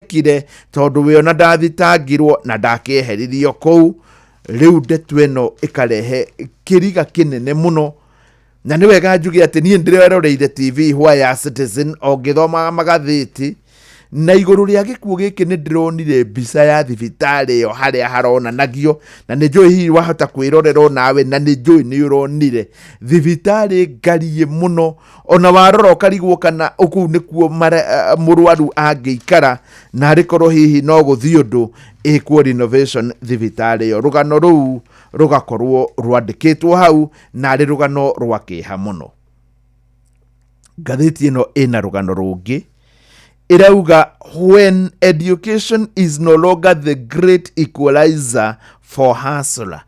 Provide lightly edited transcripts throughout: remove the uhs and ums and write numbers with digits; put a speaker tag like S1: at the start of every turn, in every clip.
S1: kire tondu we ona ndathitangirwo na ndakeheririo kou riu ndetu eno ikarehe kiriga kinene muno na ni wega njuge ati nie ndireroreire TV hwa ya Citizen o ngithoma magatheti na iguru ria gikuo giki ni ndironire mbica ya thibitari yo haria haronanagio na ni njui hihi wahota kwirorerwo nawe na ni njui ni uronire thibitari ngariye muno ona warora ukarigwo kana uku nikuo murwaru angeikara na rikorwo hihi no guthii undu ikuo renovation thibitari yo rugano ruu rugakorwo rwandikitwo hau na ri rugano rwakiha muno. Gatheti ino ina rugano rungi irauga when education is no longer the great equalizer for hustler.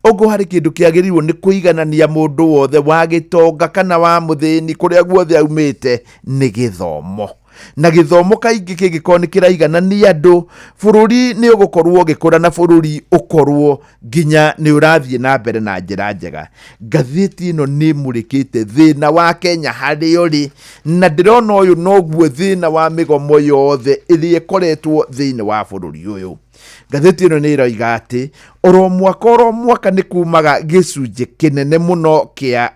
S1: Ogo hari kindu kiagiriwo ni kuiganania mundu wothe wa gitonga kana wa muthini kuria guothe aumite ni githomo. Na githomo kaingi kigikoni kiraiganania andu bururi ni ugukorwo gikura na bururi ukorwo ginya ni urathie na mbere na njira njega. Gatheti ino ni murikite thina wa Kenya hari uri na ndirona uyu noguo thina wa migomo yothe iria ikoretwo thiini wa bururi uyu. Gatheti ino ni iroiga ati oro mwaka ni kumaga gicunje kinene muno kia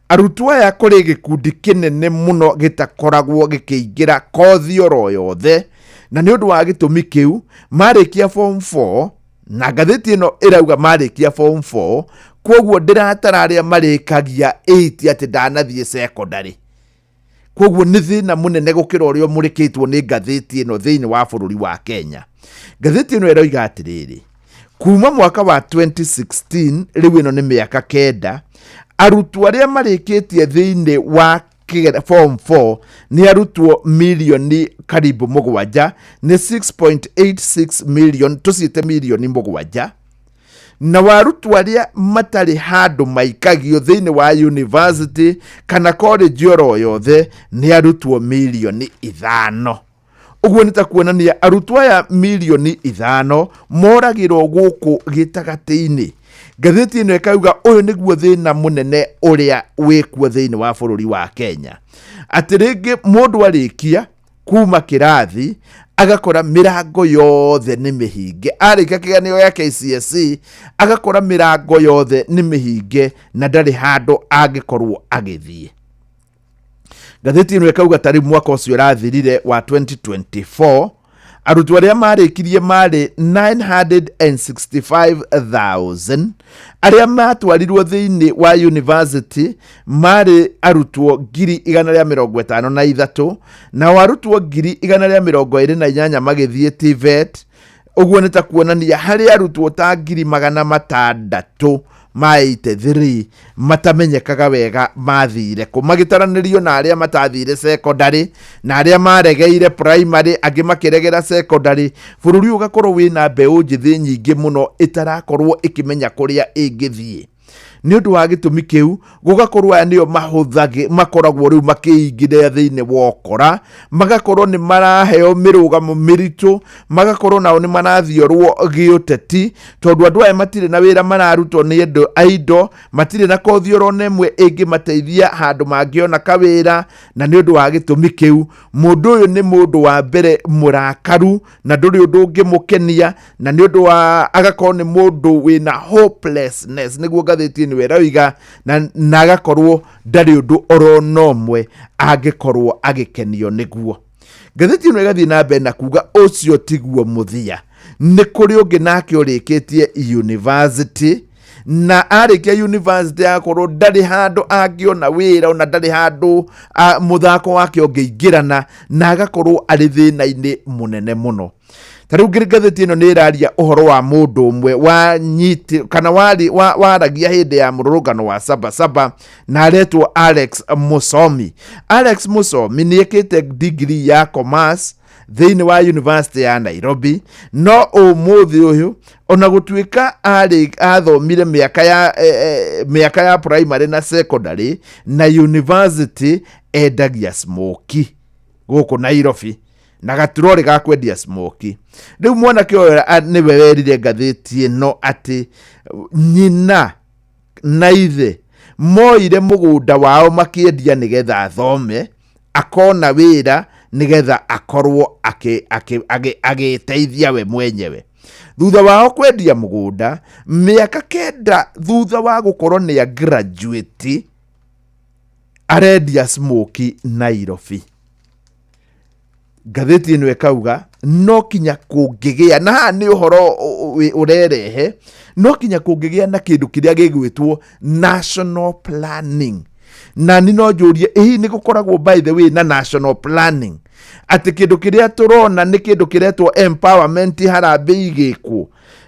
S1: arutwo ya kuri gikundi kinene muno gitakoragwo gikiingira kothi oro yothe na ni undu wa gitumi kiu marikia form 4 na gatheti ino irauga marikia form 4 kwoguo ndiratara aria marikagia 8 ati ndanathie secondary. Kwoguo ni thina munene gukira urio murikitwo ni gatheti ino thiini wa bururi wa Kenya. Gatheti ino irauga atiriri kuma mwaka wa 2016 riu ino ni miaka 9 arutwo aria marikitie thiini wa form 4 ni arutwo milioni karibu mugwanja ni 6.86 million tusiite milioni mugwanja na warutwo aria matari handu maikagio thiini wa university kana college oro yothe ni arutwo milioni 5. Uguo nita kuonania arutwo aya milioni 5 moragirwo guku gitagatiini. Gatheti ino ikauga uyu niguo thina munene uria wikuo thiini wa bururi wa Kenya. Ati ringi mundu arikia kuma kirathi agakora mirango yothe ni mihinge, arikia kiganio ya KCSE agakora mirango yothe ni mihinge na ndari handu angikorwo agithie. Gatheti ino ikauga tari mwaka ucio rathirire wa 2024 arutwo aria marikirie mari 965,000 aria matwarirwo thiini wa university mari arutwo 153 na warutwo 128 magithie TVET. Uguo nita kuonania hari arutwo ta 600 83 matamenyekaga wega mathire ku magitaranirio na aria matathire secondary na aria maregeire primary angi makiregera secondary. Bururi ugakorwo wina mbeu njithi nyingi muno itarakorwo ikimenya kuria ingithie ni undu wa gitumi kiu gugakorwo aya nio mahuthage makoragwo riu makiingire thiini wokora magakorwo ni maraheo mirugamo miritu magakorwo nao ni marathiorwo giuteti tondu andu aya matire na wira mararutwo ni andu aido matire na kothi oro nemwe ingi mateithia handu mangiona kawira na ni undu wa gitumi kiu mundu uyu ni mundu wa mbere murakaru na nduri undu ngimukenia na ni undu wa agakorwo ni mundu wina hopelessness niguo gatheti werawiga na agakorwo ndari undu oro nomwe agikorwo agikenio niguo. Gatheti ino igathii na mbere na kuga ucio tiguo muthia ni kuri ungi nake urikitie university na arikia university akorwo ndari handu angiona wira ona ndari handu muthako wake ungiingirana na agakorwo ari thina-ini munene muno. Tariu gatheti ino ni iraria uhoro wa mundu umwe wa nyiti kana waragia hindi ya mururungano wa Sabasaba na aretwo Alex Musomi. Alex Musomi ni ekite degree ya commerce thiini wa University ya Nairobi no umuthi uyu ona gutuika ari athomire miaka ya primary na secondary na university endagia smoki guku Nairobi na gaturori ga kwendia smoki. Riu mwana kio ni werire gatheti ino ati nyina na ithe moire mugunda wao makiendia nigetha athome akona wira nigetha akorwo agiteithia we mwenyewe. Thutha wao kwendia mugunda miaka 9 thutha wa gukorwo ni a graduate arendia smoki Nairobi. Ngathĩti ĩno ĩkauga no kinya kũngĩgĩa na nĩ ũhoro ũrerehe no kinya kũngĩgĩa na kĩndũ kĩrĩa gĩgwĩtwo national planning. Na ni no njũrie hii nĩ gũkoragwo by the way na national planning atĩ kĩndũ kĩrĩa tũrona nĩ kĩndũ kĩretwo empowerment harambĩ igĩkwo.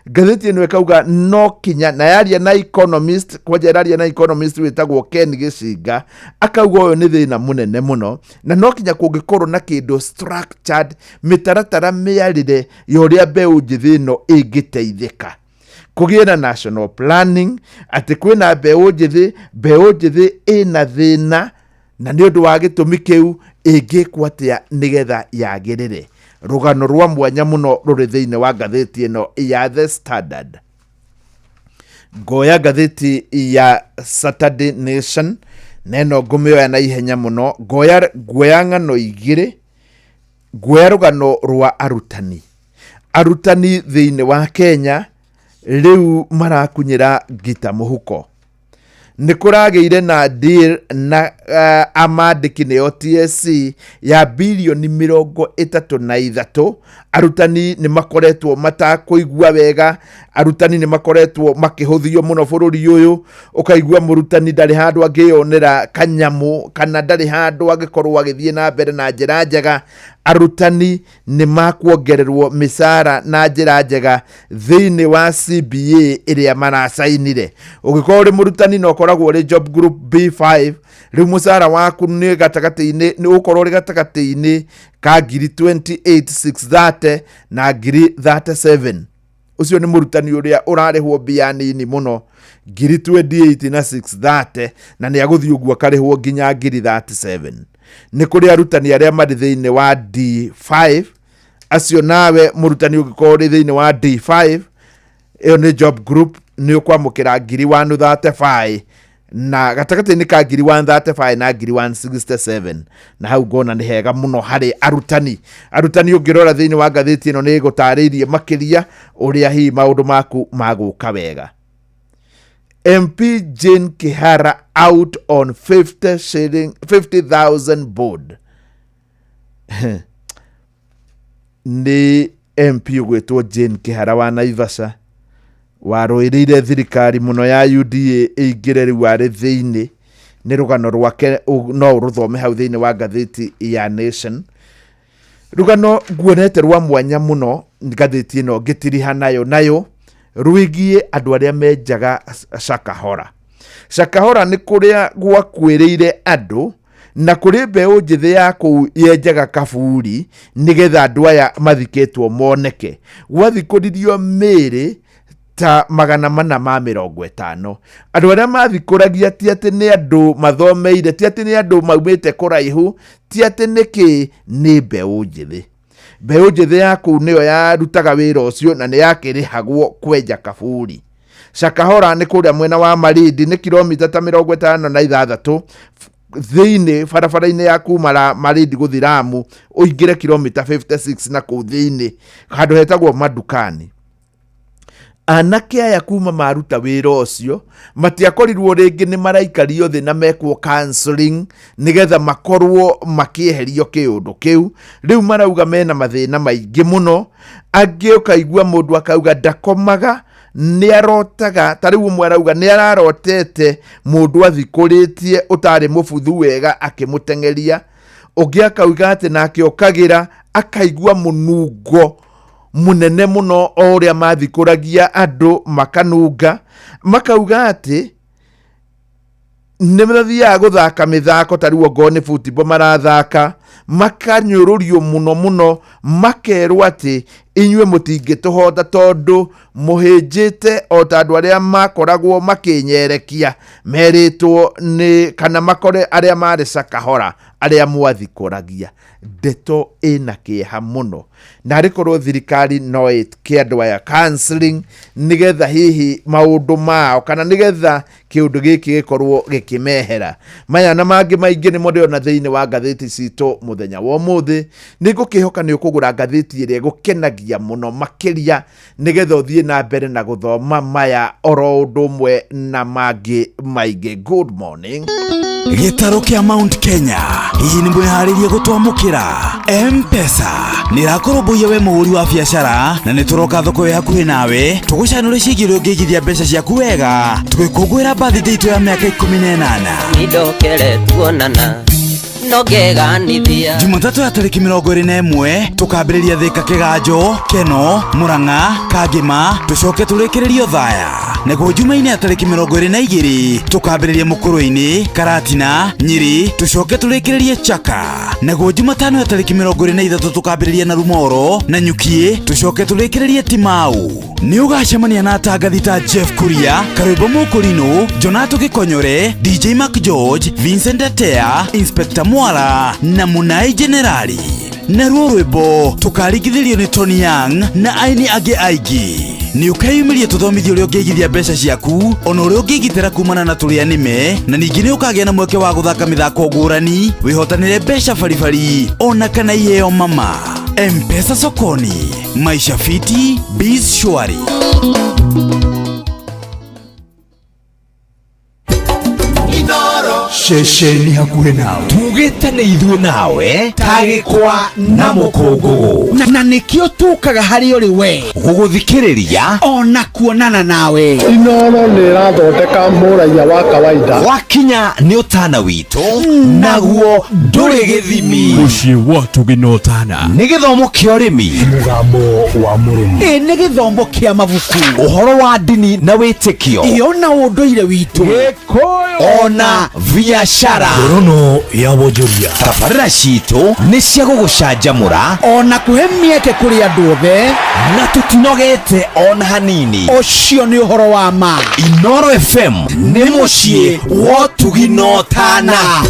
S1: Ngathĩti ĩno ĩkauga no kinya na yaria na economist kwanja yaria na economist wĩtagwo Ken Gĩcinga akauga ũyũ nĩ thĩna mũnene mũno na no kinya kũngĩkorwo na kĩndũ structured mĩtaratara mĩarĩre ya ũrĩa mbeũ njĩthĩ ĩno ĩngĩteithĩka. Kũgĩe na national planning atĩ kwĩna mbeũ njĩthĩ ĩna thĩna na nĩ ũndũ wa gĩtũmi kĩu ĩngĩkwo atĩa nĩgetha yagĩrĩre. Rũgano rwa mwanya mũno rũrĩ thĩinĩ wa ngathĩti ĩno ya The Standard. Ngoya ngathĩti ya Saturday Nation neno ngũmĩoya na ihenya mũno. Ngoya ng'ano igĩrĩ. Ngoya rũgano rwa arutani thĩinĩ wa Kenya rĩu marakunyĩra ngita mũhuko. Nĩ kũragĩire na deal na amandĩki nĩyo TSC ya bilioni 33. Arutani nĩ makoretwo matakũigua wega, arutani nĩ makoretwo makĩhũthio mũno bũrũri ũyũ, ũkaigua mũrutani ndarĩ handũ angĩonera kanyamũ kana ndarĩ handũ angĩkorwo agĩthiĩ na mbere na njĩra njega. Arutani nĩ makuongererwo mĩcara na njĩra njega thĩinĩ wa CBA ĩrĩa maracainire. Ũngĩkorwo ũrĩ mũrutani na ũkoragwo ũrĩ job group B5 rĩu mũcara waku nĩ gatagatĩ-inĩ nĩ ũkorwo ũrĩ gatagatĩ-inĩ ka ngiri 28,630 na ngiri 37. Ũcio nĩ mũrutani ũrĩa ũrarĩhwo mbia nini mũno ngiri 28 na 630 na nĩ agũthiĩ ũguo akarĩhwo nginya ngiri 37. Nĩ kũrĩ arutani arĩa marĩ thĩinĩ wa D5 acio nawe mũrutani ũngĩkorwo ũrĩ thĩinĩ wa D5 ĩyo nĩ job group nĩ ũkwamũkĩra ngiri 135 na gatagatĩ-inĩ ka ngiri 135 na ngiri 167 na hau ngona nĩ hega mũno harĩ arutani. Arutani ũngĩrora thĩinĩ wa ngathĩti ĩno nĩ gũtarĩirie makĩria ũrĩa hihi maũndũ maku magũka wega. MP Jane Kihara out on 50,000 board. Nĩ MP ũgwĩtwo Jane Kihara wa Naivasha warũĩrĩire thirikari mũno ya UDA ĩingĩre rĩu arĩ thĩinĩ. Nĩ rũgano rwake no rũthome hau thĩinĩ wa ngathĩti ya Nation. Rũgano nguonete rwa mwanya mũno ngathĩti ĩno ngĩtiriha nayo rwĩgiĩ andũ arĩa menjaga Shakahola. Shakahola nĩ kũrĩa gwakuĩrĩire andũ na kũrĩ mbeũ njĩthĩ ya kũu yenjaga kaburi nĩgetha andũ aya mathikĩtwo moneke. Gwathikũririo mĩĩrĩ ta 450. Andũ arĩa mathikũragia ti atĩ nĩ andũ mathomeire, ti atĩ nĩ andũ maumĩte kũraihu, ti atĩ nĩkĩ nĩ mbeũ njĩthĩ. Mbeũ njĩthĩ ya kũu nĩyo yarutaga wĩra ũcio na nĩ yakĩrĩhagwo kwenja kaburi. Shakahola nĩ kũrĩa mwena wa Malindi, nĩ kilomita ta 56 thĩinĩ barabara-inĩ ya kuma Malindi gũthiĩ Lamu ũingĩre kilomita 56 na kũu thĩinĩ handũ hetagwo Madukani. Anake aya kuma maruta wĩra ũcio matiakorirwo rĩngĩ nĩ maraikario thĩ na mekwo counseling nĩgetha makorwo makĩeherio kĩũndũ kĩu. Rĩu marauga mena mathĩna maingĩ mũno. Angĩ ũkaigua mũndũ akauga ndakomaga nĩ arotaga, ta rĩu ũmwe arauga nĩ ararotete mũndũ athikũrĩtie ũtarĩ mũbuthu wega akĩmũtengeria. Ũngĩ akauga atĩ nake okagĩra akaigua mũnungo munene muno o ũrĩa mathikũragia andũ makanunga. Makauga atĩ nĩ mathiaga gũthaka mĩthako, ta rĩu ongorwo nĩ football marathaka, makanyũrũrio mũno makerwo atĩ inyuĩ mũtingĩtũhota tondũ mũhĩnjĩte o ta andũ arĩa makoragwo makĩnyerekia merĩtwo nĩ kana makore arĩa marĩ Shakahola aria mwathikũragia ndeto ĩna kĩeha mũno na rĩkorwo thirikari no ĩtike andũ aya counseling nĩgetha hihi maũndũ mao kana nĩgetha kĩũndũ gĩkĩ gĩkorwo gĩkĩmehera. Maya na mangĩ maingĩ nĩ mũndĩona thĩinĩ wa ngathĩti citũ mũthenya wa ũmũthĩ. Nĩ ngũkĩhoka nĩ ũkũgũra ngathĩti ĩrĩa gũkenagia mũno makĩria nĩgetha ũthiĩ na mbere na gũthoma maya oro ũndũ ũmwe na mangĩ maingĩ. Good morning.
S2: Gĩtaro kĩa Mount Kenya hihi nĩ mwĩharĩrie gũtwamũkĩra M-Pesa nĩ rakũrũmbũiya we mũhũri wa biacara na nĩ tũroka thoko ya hakuhĩ nawe tũgũcanũre ciĩgiĩ ũrĩa ũngĩigithia mbeca ciaku wega tũgĩkũngũĩra birthday itũ ya mĩaka 18
S3: nindokere tuonana nogeganithia
S2: Jumatatu ya tarĩki 21 tũkambĩrĩria Thika, Kĩganjo, Keno, Murang'a, Kangima tũcoke tũrĩkĩrĩrio Thaya. Naguo Jumaine ya tarĩki 22 tũkambĩrĩria Mũkũrũ-inĩ, Karatina, Nyeri tũcoke tũrĩkĩrĩrie Chaka. Naguo Jumatano ya tarĩki 23 tũkambĩrĩria Narumoro na Nyuki tũcoke tũrĩkĩrĩrie Timau. Nĩ ũgacemania na atangathi ta Jeff Kuria, Karwĩmbo Mũkũrinũ, Jonato Gĩkonyore, DJ Mark George, Vincent Atea, Inspector Mwara na Munai Generali. Naruo rwĩmbo tũkarigithĩrio nĩ Tony Young na aini angĩ aingĩ. Nĩ ũkeyumĩria tũthomithio ũrĩa ũngĩigithia mbeca ciaku ona ũrĩa ũngĩgitĩra kumana na tũrĩa nĩme na ningĩ nĩ ũkagĩa na mweke wa gũthaka mĩthako ngũrani wĩhotanĩre mbeca baribari ona kana iheo mama. M-Pesa sokoni, maisha fiti, biz shwari.
S4: Shesheni hakuhĩ nawe tugĩte nĩ ithuĩ nawe tagĩkwa na mũkũngũgũ
S5: na nĩkĩo tũkaga harĩ ũrĩ we
S4: gũgũthikĩrĩria
S5: ona kuonana nawe.
S6: Inooro nĩ ĩrathondeka mũraiya wa kawaida
S4: wakinya nĩ ũtana witũ naguo ndũrĩ gĩthimi.
S7: Mũciĩ wa Tũgĩnotana
S4: nĩ gĩthomo kĩa ũrĩmi, mũgambo wa mũrĩmi,
S5: nĩ gĩthomo kĩa mabuku,
S4: ũhoro wa ndini na wĩtĩkio,
S5: ona ũndũire witũ,
S4: ona biacara, ngorono ya wonjoria. Tabarĩra citũ nĩ cia gũgũcanjamũra
S5: ona kũhe mĩeke kũrĩ andũ othe
S4: na tũtinogete ona hanini.
S5: Ũcio nĩ ũhoro wa ma.
S4: Inooro FM nĩ mũciĩ wa Tũgĩnotana.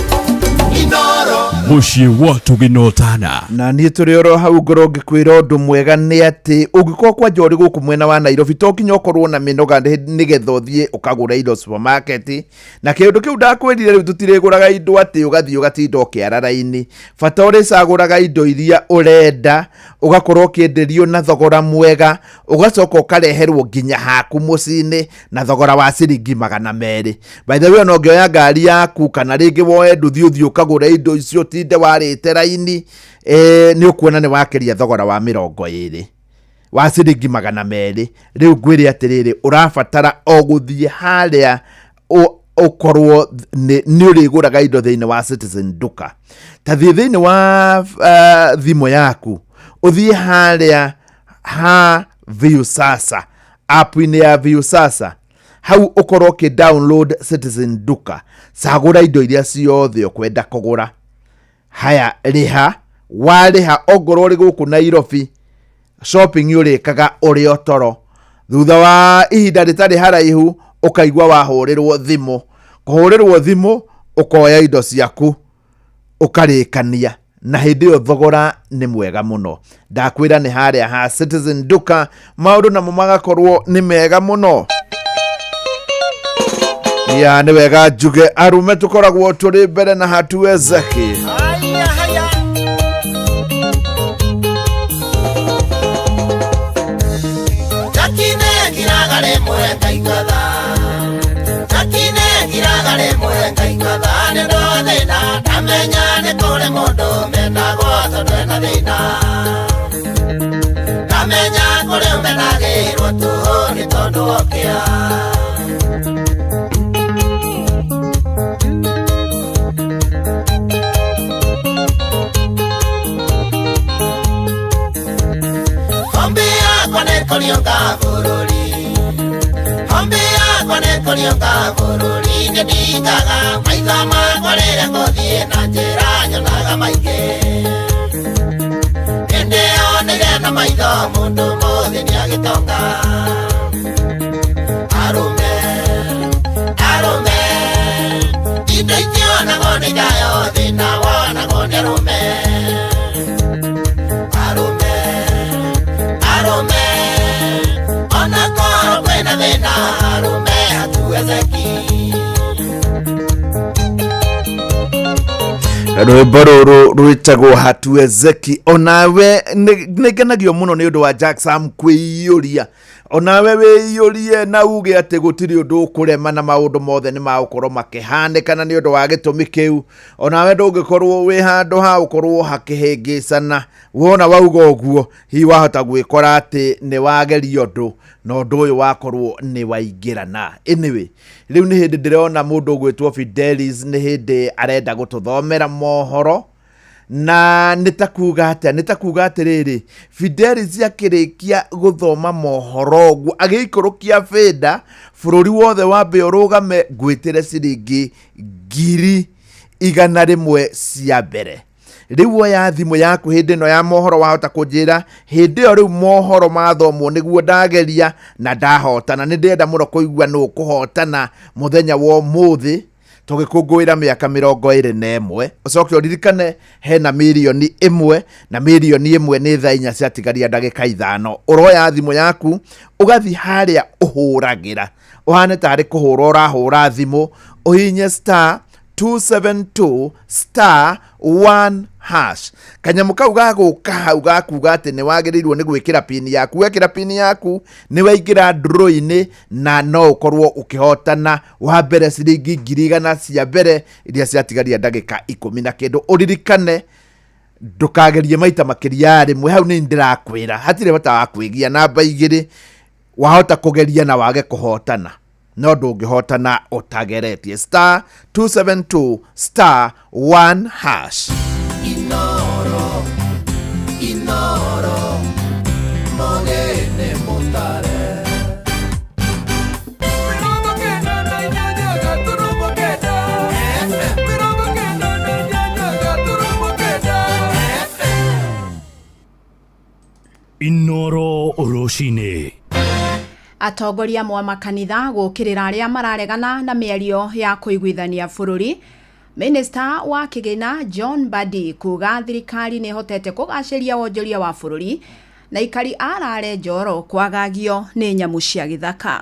S7: Mũciĩ wa Tũgĩnotana.
S1: Na niĩ tũrĩ oro hau ngoro ngĩkwĩra ũndũ mwega nĩ atĩ ũngĩkorwo kwa njori gũkũ mwena wa Nairobi to nginya ũkorwo na mĩnoga nĩgetha ũthiĩ ũkagũra indo supermarket. Na kĩndũ kĩu ndakwĩrire rĩu tũtirĩgũraga indo atĩ ũgathiĩ ũgatinda ũkĩara-raini. Bata ũrĩcagũraga indo iria ũrenda ũgakorwo ũkĩenderio na thogora mwega ũgacoka ũkareherwo nginya haku mũciĩ-inĩ na thogora wa ciringi 200. By the way no ngĩoya ngari yaku kana rĩngĩ woe nduthi ũthiĩ ũkagũra indo icio tinde warĩte raini nĩ ũkuona nĩ wakeria thogora wa 20 wa ciringi 200. Rĩu ngwĩre atĩrĩrĩ ũrabatara o gũthiĩ harĩa ũkorwo nĩ ũrĩgũraga indo thĩinĩ wa Citizen Duka. Ta thiĩ thĩinĩ wa thimũ yaku ũthiĩ harĩa ha Viusasa, app-inĩ ya Viusasa, hau ũkorwo ũkĩ-download Citizen Duka, cagũra indo iria ciothe ũkwenda kũgũra. Haya rĩha, warĩha ongorwo ũrĩ gũkũ Nairobi, shopping ũrĩkaga ũrĩ o toro. Thutha wa ihinda rĩtarĩ haraihu ũkaigua wahũrĩrwo thimũ. Kũhũrĩrwo thimũ ũkoya indo ciaku ũkarĩkania na hĩndĩ ĩyo thogora nĩ mwega mũno. Ndakwĩra nĩ harĩa ha Citizen Duka maũndũ namo magakorwo nĩ mega mũno. Ya nĩ wega njuge arume tũkoragwo tũrĩ mbere na hatuwezeki.
S8: Idaitiona ngone jayo dina wana ngone rume. Arume ona koro kwena dina arume hatuwezeki.
S1: Rwimbo ruru rwitagwo hatuwezeki. Onawe nĩngenagio mũno nĩ ũndũ wa Jack Sam kwĩyũria. Onawe wĩyũrie na uge atĩ gũtirĩ ũndũ ũkũrema na maũndũ mothe nĩ magũkorwo makĩhanĩkana nĩ ũndũ wa gĩtũmi kĩu. Onawe ndũngĩkorwo wĩ handũ ha gũkorwo hakĩhĩngĩcana. Wona wauga ũguo hihi wahota gwĩkora atĩ nĩ wageria ũndũ na ũndũ ũyũ wakorwo nĩ waingĩrana. Anyway, rĩu nĩ hĩndĩ ndĩrona mũndũ ũgwĩtwo Fidelis nĩ hĩndĩ arenda gũtũthomera mohoro. Na nitakuga atĩrĩrĩ, Fidelis akĩrĩkia gũthoma mohoro ũguo agĩikũrũkia bĩnda bũrũri wothe wambe ũrũgame ngwĩtĩre ciringi 100,000 cia mbere. Rĩu oya thimũ yaku hĩndĩ ĩno ya mohoro wahota kũnjĩra hĩndĩ ĩyo rĩu mohoro mathomwo nĩguo ndageria na ndahotana. Nĩ ndĩrenda mũno kũigua nũ kũhotana mũthenya wa ũmũthĩ tũgĩkũngũĩra mĩaka 21. Ũcoke ũririkane hena mirioni 1 na mirioni 1 nĩ thaa 4 ciatigaria ndagĩka 5. Ũroya thimũ yaku ũgathi harĩa ũhũragĩra, ũhane tarĩ kũhũra ũrahũra thimũ, ũhinye *272*1#. Kanyamũ kau gagũka hau gakuga atĩ nĩ wagĩrĩirwo nĩ gwĩkĩra pini yaku. Wekĩra pini yaku nĩ waingĩra draw-inĩ na no ũkorwo ũkĩhotana wa mbere ciringi 100,000 cia mbere iria ciatigaria ndagĩka 10 na kĩndũ. Ũririkane ndũkagerie maita makĩria rĩmwe. Hau nĩ ndĩrakwĩra hatirĩ bata wa kwĩgia namba 2 wahota kũgeria na wage kũhotana. No ndũngĩhotana ũtageretie *272*1#.
S8: Inoro mogene motare.
S7: Inoro Oroshine.
S9: Atongoria amwe makanitha gũkĩrĩra arĩa mararegana na mĩario ya kũiguithania bũrũri. Minister wa kĩgĩna John Mbadi kuga thirikari nĩ hotete kũgacĩria wonjoria wa bũrũri na ikari arare njoro kwagagio nĩ nyamũ cia gĩthaka.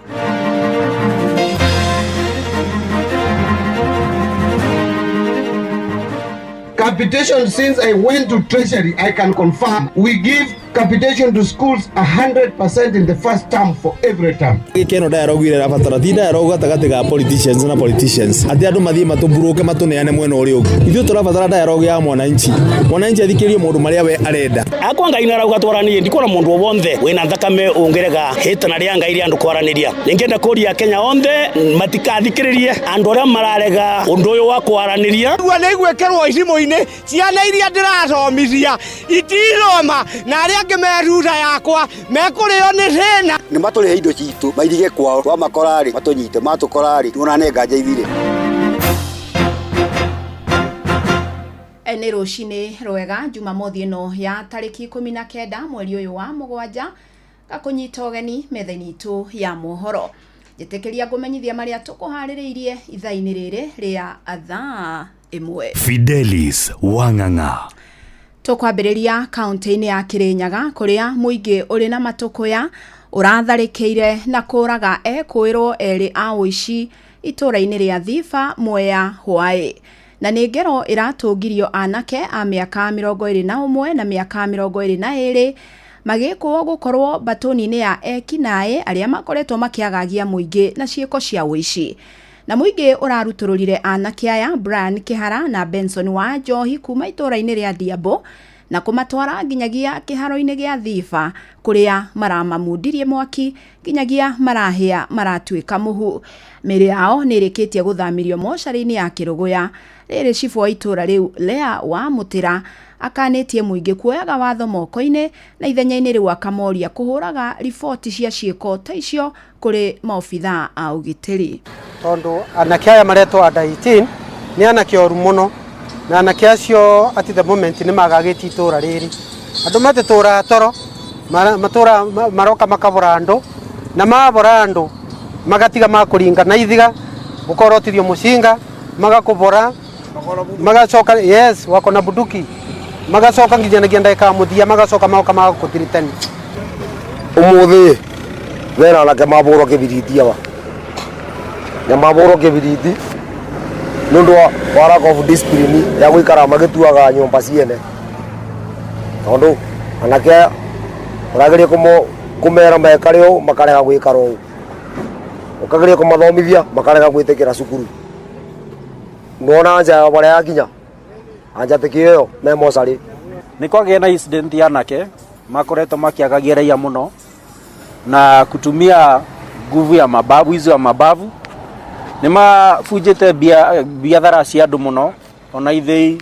S10: Capitation, since I went to Treasury, I can confirm we give capitation to schools 100% in the first term for every term.
S11: Keno dialogue ira rabatara ti dialogue gatagati ga politicians na politicians. Ati andu mathie matuburuke matuneane mwena uri ugu. Ithu turabatara dialogue ya mwananchi. Mwananchi athikirio mundu maria we arenda.
S12: Akwanga inara ugatwaranirie ndikora mundu wothe wina thakame ungerega hitana ria ngai ria andu kwaraniria. Ningenda kuria Kenya onthe matikathikiririe andu aria mararega undu uyu wa kwaraniria.
S13: Rua ni gwekerwo icimo-ini ciana iria ndirathomithia itiroma na aria ngimeruta yakwa mekurio ni thina.
S14: Ni maturihe indo citu mairige kwao twa makorari matunyite matukorari tuonane nganja ithire.
S9: Nĩ rũcinĩ rwega Jumamothi ĩno ya tarĩki 19 mweri ũyũ wa 7 gakũnyita ũgeni metha-inĩ itũ ya mohoro. Njĩtĩkĩria ngũmenyithia marĩa tũkũharĩrĩirie ithaa-inĩ rĩrĩ rĩa thaa 1.
S7: Fidelis Wang'ang'a.
S9: Tũkwambĩrĩria kaunti-inĩ ya Kĩrĩnyaga kũrĩa mũingĩ ũrĩ na matũkũya ũratharĩkĩire na kũraga ekũĩrwo erĩ a ũici itũra-inĩ rĩa Thiba, Mwea, Hwaĩ. Na nĩ ngero ĩratũngirio anake a mĩaka 21 na mĩaka 22 magĩkwo gũkorwo batoni-inĩ ya ekinaĩ arĩa makoretwo makĩagagia mũingĩ na ciĩko cia ũici. Na mũingĩ ũrarutũrũrire anake aya Brian Kĩhara na Benson wa Njohi kuma itũra-inĩ rĩa Diambo na kũmatwara nginyagia kĩharo-inĩ gĩa Thiba kũrĩa maramamundirie mwaki nginyagia marahĩa maratuĩka mũhu. Mĩrĩ yao nĩ ĩrĩkĩtie gũthamirio mocarĩ-inĩ ya Kĩrũgũya. Rĩrĩ cibu wa itũra rĩu Lea wa Mũtĩra akanĩtie mũingĩ kuoyaga watho moko-inĩ na ithenya-inĩ rĩu akamoria kũhũraga riboti cia ciĩko ta icio kũrĩ maobithaa a ũgitĩri.
S15: Tondũ anake aya maretwo under 18 nĩ anake oru mũno na anake acio at the moment nĩ magagĩtie itũra rĩrĩ. Andũ matitũra toro matũra maroka makabora andũ na mabora andũ magatiga makũringa na ithiga gũkorotithio mũcinga magakubora magacoka yes wako na buduki magacoka nginya ndeka muthia magacoka maoka magakutirikani
S16: umuthi wera lake maboro kibiriti aba ya maboro kibiriti nundu wa lack of discipline ya gwikara magituaga nyumba ciene tondu anake urageria kumera mekareo makarega gwikara u ukageria kumathomithia makarega gwitikira cukuru nona anja bare yakinya anja tikio me mosari
S17: nikwagĩa na incident yanake makoretwo makiagagia raia muno na kutumia nguvu ya mabavu hizo ya mabavu nimabunjĩte biathara cia andũ muno ona ithĩi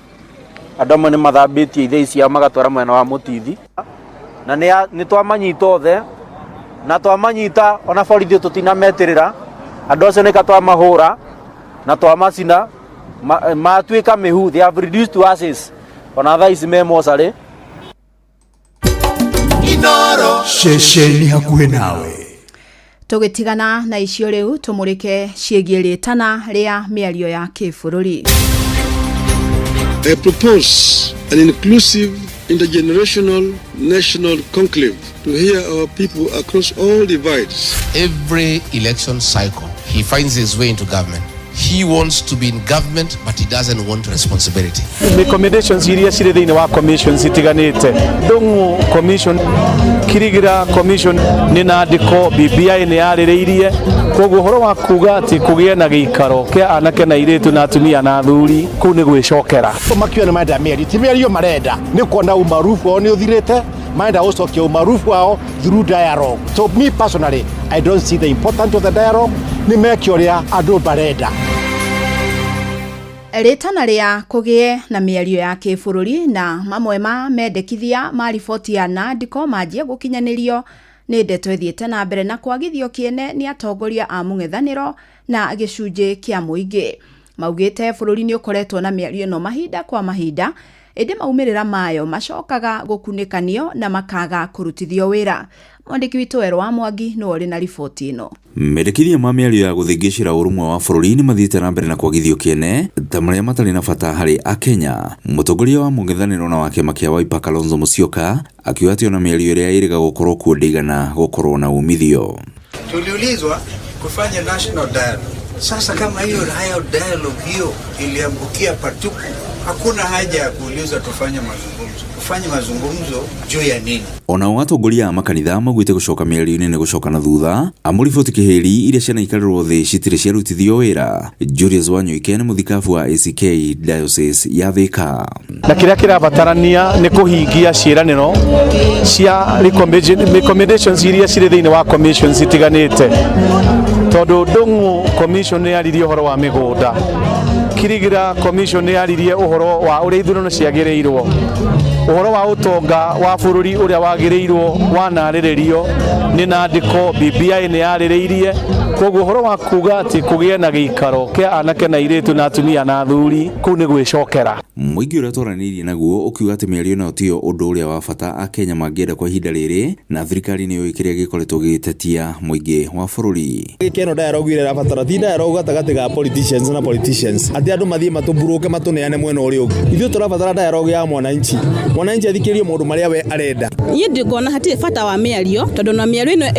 S17: andũ amwe nĩmathambĩtie ithĩi ciao magatwara mwena wa Mũtithi na nĩ twamanyita othe na twamanyita ona borithi tutinameterera andũ acio nĩ twamahũra na twamacina matuĩka mĩhu they have reduced to ashes ona thaa ici me mocarĩ
S4: Inoro ceceni hakuhĩ nawe.
S9: Tugitigana na icio riu tumurike ciĩgiĩ rĩtana rĩa mĩario ya kĩbũrũri.
S18: I propose an inclusive intergenerational national conclave to hear our people across all divides.
S19: Every election cycle, he finds his way into government. He wants to be in government, but he doesn't want responsibility.
S20: Recommendations iria cirĩ thĩinĩ wa commission citiganĩte. Ndung'u commission, Kirigira commission nĩ na ndiko BBI nĩ yarĩrĩirie. Koguo ũhoro wa kuga atĩ kũgĩe na gĩikaro kĩa anake na airĩtu na atumia na athuri kũu nĩ gwĩcokera.
S21: Makiwa nĩ marenda mĩario, ti mĩario marenda. Nĩ kuona umaarufu wao nĩ ũthirĩte, marenda gũcokia umaarufu wao through dialogue. So me personally, I don't see the importance of the dialogue. Nĩ mekio ũrĩa andũ barenda.
S9: Rĩtana rĩa kũgĩe na mĩario ya kĩbũrũri na mamwe ma mendekithia ma riboti ya Nandiko manjie gũkinyanĩrio nĩ ndeto ĩthiĩte na mbere na kwagithio kĩene nĩ atongoria a mũng'ethanĩro na gĩcunjĩ kĩa mũingĩ. Maugĩte bũrũri nĩ ũkoretwo na mĩario ĩno mahinda kwa mahinda, ĩndĩ maumĩrĩra mayo macokaga gũkunĩkanio na makaga kũrutithio wĩra. Mwandĩki witũ Ero wa Mwangi nĩ ũrĩ na riboti ĩno.
S2: Mendekithia ma mĩario ya gũthingĩcĩra ũrũmwe wa bũrũri nĩ mathiĩte na mbere na kwagithio kĩene ta marĩa matarĩ na bata harĩ Akenya. Mũtongoria wa mũng'ethanĩro na wa kĩama kĩa Wiper Kalonzo Musyoka akiuga atĩ ona mĩario ĩrĩa ĩrĩga gũkorwo kuo ndĩigana gũkorwo na umithio.
S22: Tuliulizwa kufanya national dialogue. Sasa kama hiyo dialogue hiyo iliangukia patupu, hakuna haja ya kuuliza tufanye mazungumzo. Tufanye mazungumzo juu ya nini?
S2: Ona watongoria a makanitha magwĩte gũcoka mĩario-inĩ nĩ gũcoka na thutha amũriboti kĩhĩri iria ciana ikarĩrwo thĩ citirĩ ciarutithio wĩra. Julius Wanyoike nĩ mũthikabu wa ACK Diocese ya Thika.
S20: Na kĩrĩa kĩrabatarania nĩ kũhingia ciĩranĩro cia recommendations iria cirĩ thĩinĩ wa commission citiganĩte. Tondũ Ndung'u commission nĩ yaririe ũhoro wa mĩgũnda, Kirigira commission nĩ yaririe ũhoro wa ũrĩa ithurano ciagĩrĩirwo, ũhoro wa ũtonga wa bũrũri ũrĩa wagĩrĩirwo wanarĩrĩrio nĩ Nandiko BBI nĩ yarĩrĩirie. Koguo ũhoro wa kuga atĩ kũgĩe na gĩikaro kĩa anake na airĩtu na atumia na athuri kũu nĩ gwĩcokera.
S2: Mũingĩ ũrĩa twaranĩirie naguo ũkiuga atĩ mĩario ĩno tiyo ũndũ ũrĩa wa bata Akenya mangĩenda kwa ihinda rĩrĩ, na thirikari nĩ yũĩ kĩrĩa gĩkoretwo gĩgĩtetia mũingĩ wa bũrũri.
S11: Gĩkeno dialogue ĩrĩa ĩrabatara ti dialogue gatagatĩ ga politicians na politicians. Atĩ andũ mathiĩ matũmburũke matũneane mwena ũrĩa ũngĩ. Ithuĩ tũrabatara dialogue ya mwananchi. Mwananchi athikĩrio maũndũ marĩa we arenda.
S23: Niĩ ndikuona hatirĩ bata wa mĩario tondũ na mĩario ĩno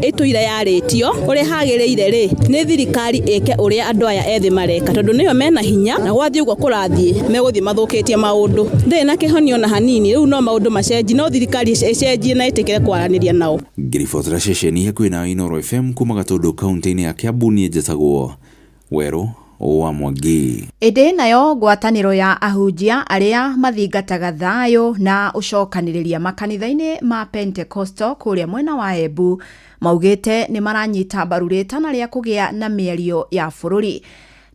S23: ĩtũire yarĩtio ũrĩa hagĩrĩire rĩ nĩ thirikari ĩke ũrĩa andũ aya ethĩ mareka tondũ nĩyo mena hinya na gwathiĩ ũguo kũrathiĩ megũthiĩ mathũkĩtie maũndũ. Ndĩ na kĩhonio na hanini rĩu no maũndũ macenjie no thirikari ĩcenjie na ĩtĩkĩre kwaranĩria nao.
S2: Ngiribotera ceceni hakuhĩ na Inoro FM kuma Gatundu kaunti-inĩ ya Kiambu niĩ njĩtagwo Werũ wa Mwangi.
S9: Ĩndĩ nayo ngwatanĩro ya ahunjia arĩa mathingataga thayũ na ũcokanĩrĩria makanitha-inĩ ma Pentecostal kũrĩa mwena wa Embu maugĩte nĩ maranyita mbaru rĩtana rĩa kũgĩa na mĩario ya bũrũri.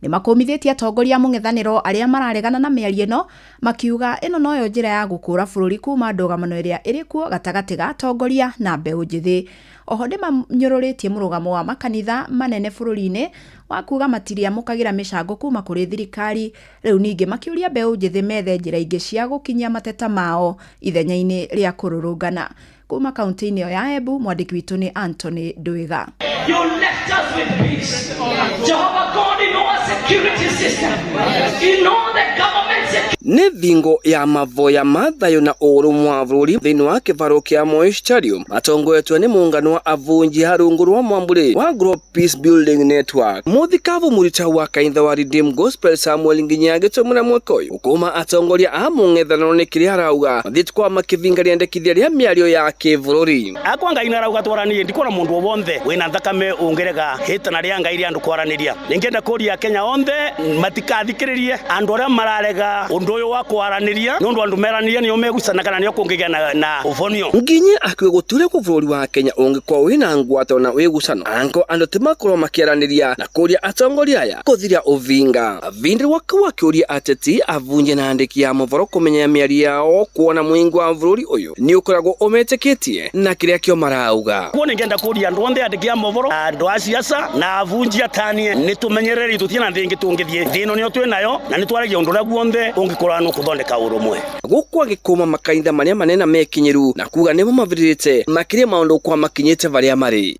S9: Nĩ makũmithĩtie atongoria mũng'ethanĩro arĩa mararegana na mĩario ĩno makiuga ĩno noyo njĩra ya gũkũra bũrũri kuma ndũgamano ĩrĩa ĩrĩ kuo gatagatĩ ga atongoria na mbeũ njĩthĩ. Oho nĩmanyũrũrĩtie mũrũgamo wa makanitha manene bũrũri-inĩ wa kuga matiriamũkagĩra mĩcango kuma kũrĩ thirikari. Rĩu ningĩ makiuria mbeũ njĩthĩ methe njĩra ingĩ cia gũkinyia mateta mao ithenya-inĩ rĩa kũrũrũngana. Kuma kaunti-inĩ ya Embu, mwandĩki witũ nĩ Anthony Ndwiga.
S3: You left us with peace. Jehovah God, in our security system, in all the government security.
S5: Nĩ thingo ya mavoya ma thayo na ũrũmwe wa bũrũri thĩinĩ wa kĩbaro kĩa Moi Stadium matongoretio nĩ mũngano wa avunji harungu rwa mwambũre wa Global Peace Building Network. Mũthikabu mũrita wa kanitha wa Redeemed Gospel Samuel Nginya agĩtũmĩra mweke ũyũ gũkũma atongoria a mũng'ethanĩro nĩ kĩrĩa arauga mathiĩ kwa makĩvinga rĩendekithia rĩa mĩario ya kĩbũrũri.
S12: Akwa Ngai narauga twaranĩrie ndikona mũndũ o wothe wĩna thakame ũngĩrega hĩtana rĩa Ngai rĩa andũ kwaranĩria. Ningĩenda kũria Kenya othe matikathikĩrĩrie andũ arĩa mararega ũndũ ũyũ wa kwaranĩria nĩ ũndũ andũ meranĩria nĩo megucana kana nĩo kũngĩgĩa na ũbonio. Nginya akiuga gũture ku bũrũri wa Kenya ũngĩkorwo wĩna ngwatanĩro na wĩgucano ango andũ timakorwo makĩaranĩria na kũria atongoria aya kũthiria ũvinga. Vindi wakĩũria ateti avunje na andĩki ya mohoro kũmenya mĩario yao kuona mũingĩ wa bũrũri ũyũ nĩ ũkoragwo ũmetĩkĩtie na kĩrĩa kĩo marauga. Kuona ngenda kũria andũ othe andĩki ya mohoro andũ a siasa na avunji atanie nĩ tũmenyereri tũthiĩ na thĩ ingĩ tũngĩthiĩ thĩno nĩyo twĩ nayo na nĩ twaragia ũndũ ũrĩa guothe ũngĩkorwo no kũthondeka ũrũmwe. Gũkũ agĩkũma makanitha marĩa manene mekinyiru na kuga nĩmo mavirĩte makĩria maũndũ kwa makinyĩte varĩa marĩ.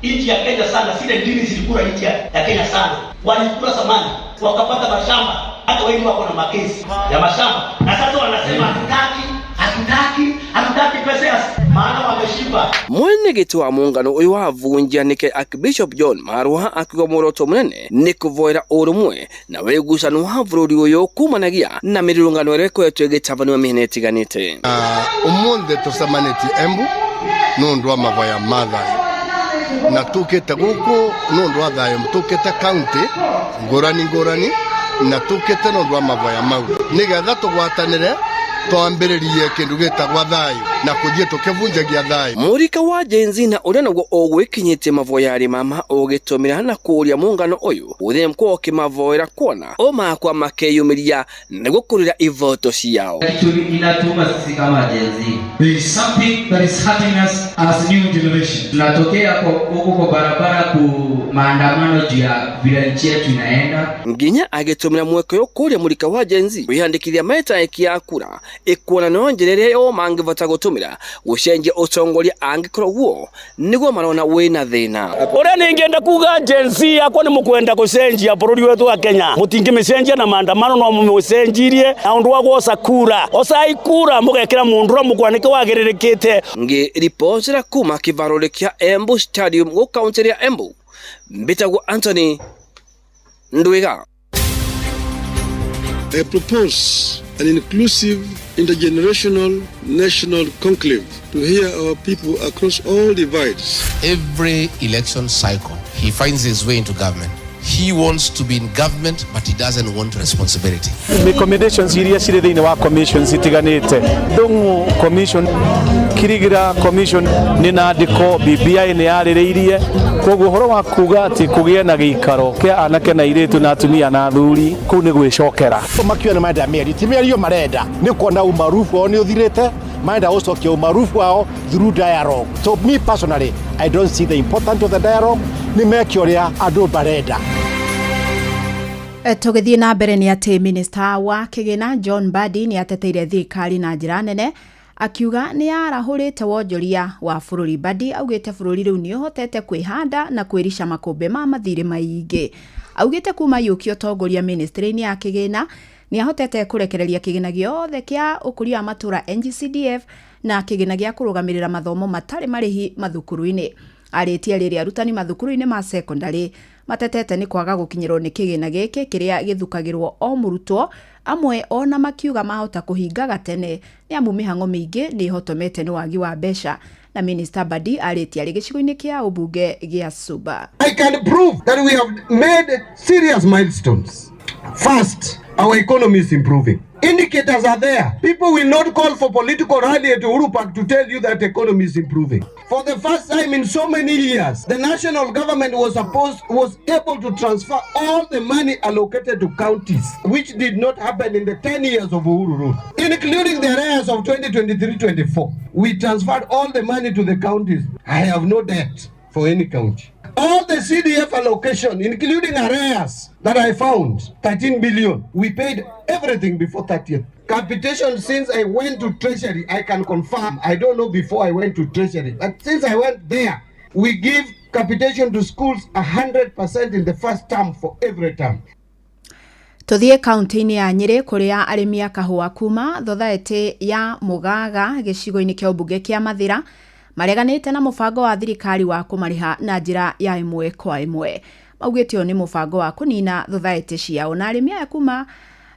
S3: Nchi ya Kenya sana, zile dini zilikula nchi ya Kenya sana. Walikula samani, wakapata mashamba, hata wengi wako na makesi ya mashamba. Na sasa wanasema hatutaki pesa maana wameshiba.
S5: Mwenegeti wa muungano ũyũ wa avunji nĩke Archbishop John Marwa akiuga muoroto mũnene nĩ kũvoera ũrũmwe na wĩgucano wa bũrũri ũyũ kumanagia na mĩrũrũngano ĩrĩa ĩkoretwo ĩgĩtabanio mĩena ĩtiganĩte.
S18: Ũmũthĩ tũcemanĩtie Embu nũndũ wa mavoya ma thayo na tũkĩte gũkũ nũndũ wa thayo tũkĩte kaunti ngũrani na tũkĩte nũndũ wa mavoya mau nĩgetha tũgwatanĩre twambĩrĩrie kĩndũ gĩtagwo thayo na kũthiĩ tũkĩvunjagia thayo. Mũrika wa Gen Z na ũrĩa naguo ũgwĩkinyĩtie mavoya mama ũgĩtũmĩra na kũria mũngano ũyũ ũthĩ mkwo kĩmavoera kuona o makwa makeyumĩria nĩguo kũrĩra ivoto ciao.
S6: Inatuma sisi kama Gen Z. There is something that is hurting us as new generation. Tunatokea huko kwa barabara ku maandamano juu ya vile nchi yetu inaenda.
S5: Nginya agĩtũmĩra mweke ũyũ kũria mũrika wa Gen Z wĩyandĩkithia metaeki ya kura ikuona no njĩra yo mangĩvota gũtũmĩra gũcenjia ũtongoria angĩkorwo guo nĩguo marona wĩna thĩna.
S12: Ũrĩa ningĩenda kuga Gen Z akwa nĩ mũkwenda gũcenjia bũrũri wetu wa Kenya mũtingĩmĩcenjia na maandamano no mũcenjirie na ũndũ wa gũca kura ocai kura mũgekĩra mũndũ ũrĩa mũkwanĩke wagĩrĩrĩkĩte. Ngĩripotera kuma kĩvarũrĩ kĩa Embu Stadium gũ kaunti ya Embu mbĩtagwo Anthony Ndwiga.
S18: I propose an inclusive intergenerational national conclave to hear our people across all divides.
S19: Every election cycle, he finds his way into government. He wants to be in government, but he doesn't want responsibility.
S20: Recommendations iria cirĩ thĩinĩ wa commissions itiganĩte. Ndung'u commission, Kirigira commission nĩ na andĩko BBI nĩ yarĩrĩirie. Koguo ũhoro wa kuga atĩ kũgĩe na gĩikaro kĩa anake na airĩtu na atumia na athuri kũu nĩ gwĩcokera.
S21: Makiuga nĩ marenda mĩario, ti mĩario marenda. Nĩ kuona umaarufu wao nĩ ũthirĩte, marenda gũcokia umaarufu wao through dialogue. So me personally, I don't see the importance of the dialogue. Nĩ mekio ũrĩa andũ marenda.
S9: Tũgĩthiĩ na mbere nĩ atĩ Minister wa Kĩgĩna John Mbadi nĩ ateteire thirikari na njĩra nene akiuga nĩ yarahũrĩte wonjoria wa bũrũri. Mbadi augĩte bũrũri rĩu nĩ ũhotete kwĩhanda na kwĩrisha makũmbĩ ma mathirĩ maingĩ. Augĩte kuma yũkio tongoria ministry-inĩ ya Kĩgĩna nĩ ahotete kũrekereria kĩgĩna gĩothe kĩa ũkũria wa matũra NGCDF na kĩgĩna gĩa kũrũgamĩrĩra mathomo matarĩ marĩhi mathukuru-inĩ. Arĩtie rĩrĩ arutani mathukuru-inĩ ma secondary matetete nĩ kwaga gũkinyĩrwo nĩ kĩgĩna gĩkĩ kĩrĩa gĩthukagĩrwo o mũrutwo, amwe ona makiuga mahota kũhinga gatene nĩ amu mĩhang'o mĩingĩ nĩ ihotomete nĩ wagi wa mbeca. Na Minister Mbadi arĩtie arĩ gĩcigo-inĩ kĩa ũmbunge gĩa Suba.
S10: I can prove that we have made serious milestones. First, our economy is improving. Indicators are there. People will not call for political rally at Uhuru Park to tell you that the economy is improving. For the first time in so many years, the national government was able to transfer all the money allocated to counties, which did not happen in the 10 years of Uhuru rule, including the arrears of 2023-24. We transferred all the money to the counties. I have no debt for any county. All the CDF allocation, including arrears that I found, 13 billion, we paid everything before 30th. Capitation, since I went to Treasury, I can confirm, I don't know before I went to Treasury, but since I went there, We give capitation to schools 100% in the first term for every term.
S9: Tuthie kaunti-ini ya Nyeri kuria arimi a kahua kuma thothaiti ya Mugaga gicigo-ini kia ubunge kia Mathira mareganite na mubango wa thirikari wa kumariha na njira ya imwe kwa imwe. Maugitio ni mubango wa kunina thothaiti ciao na arimi aya kuma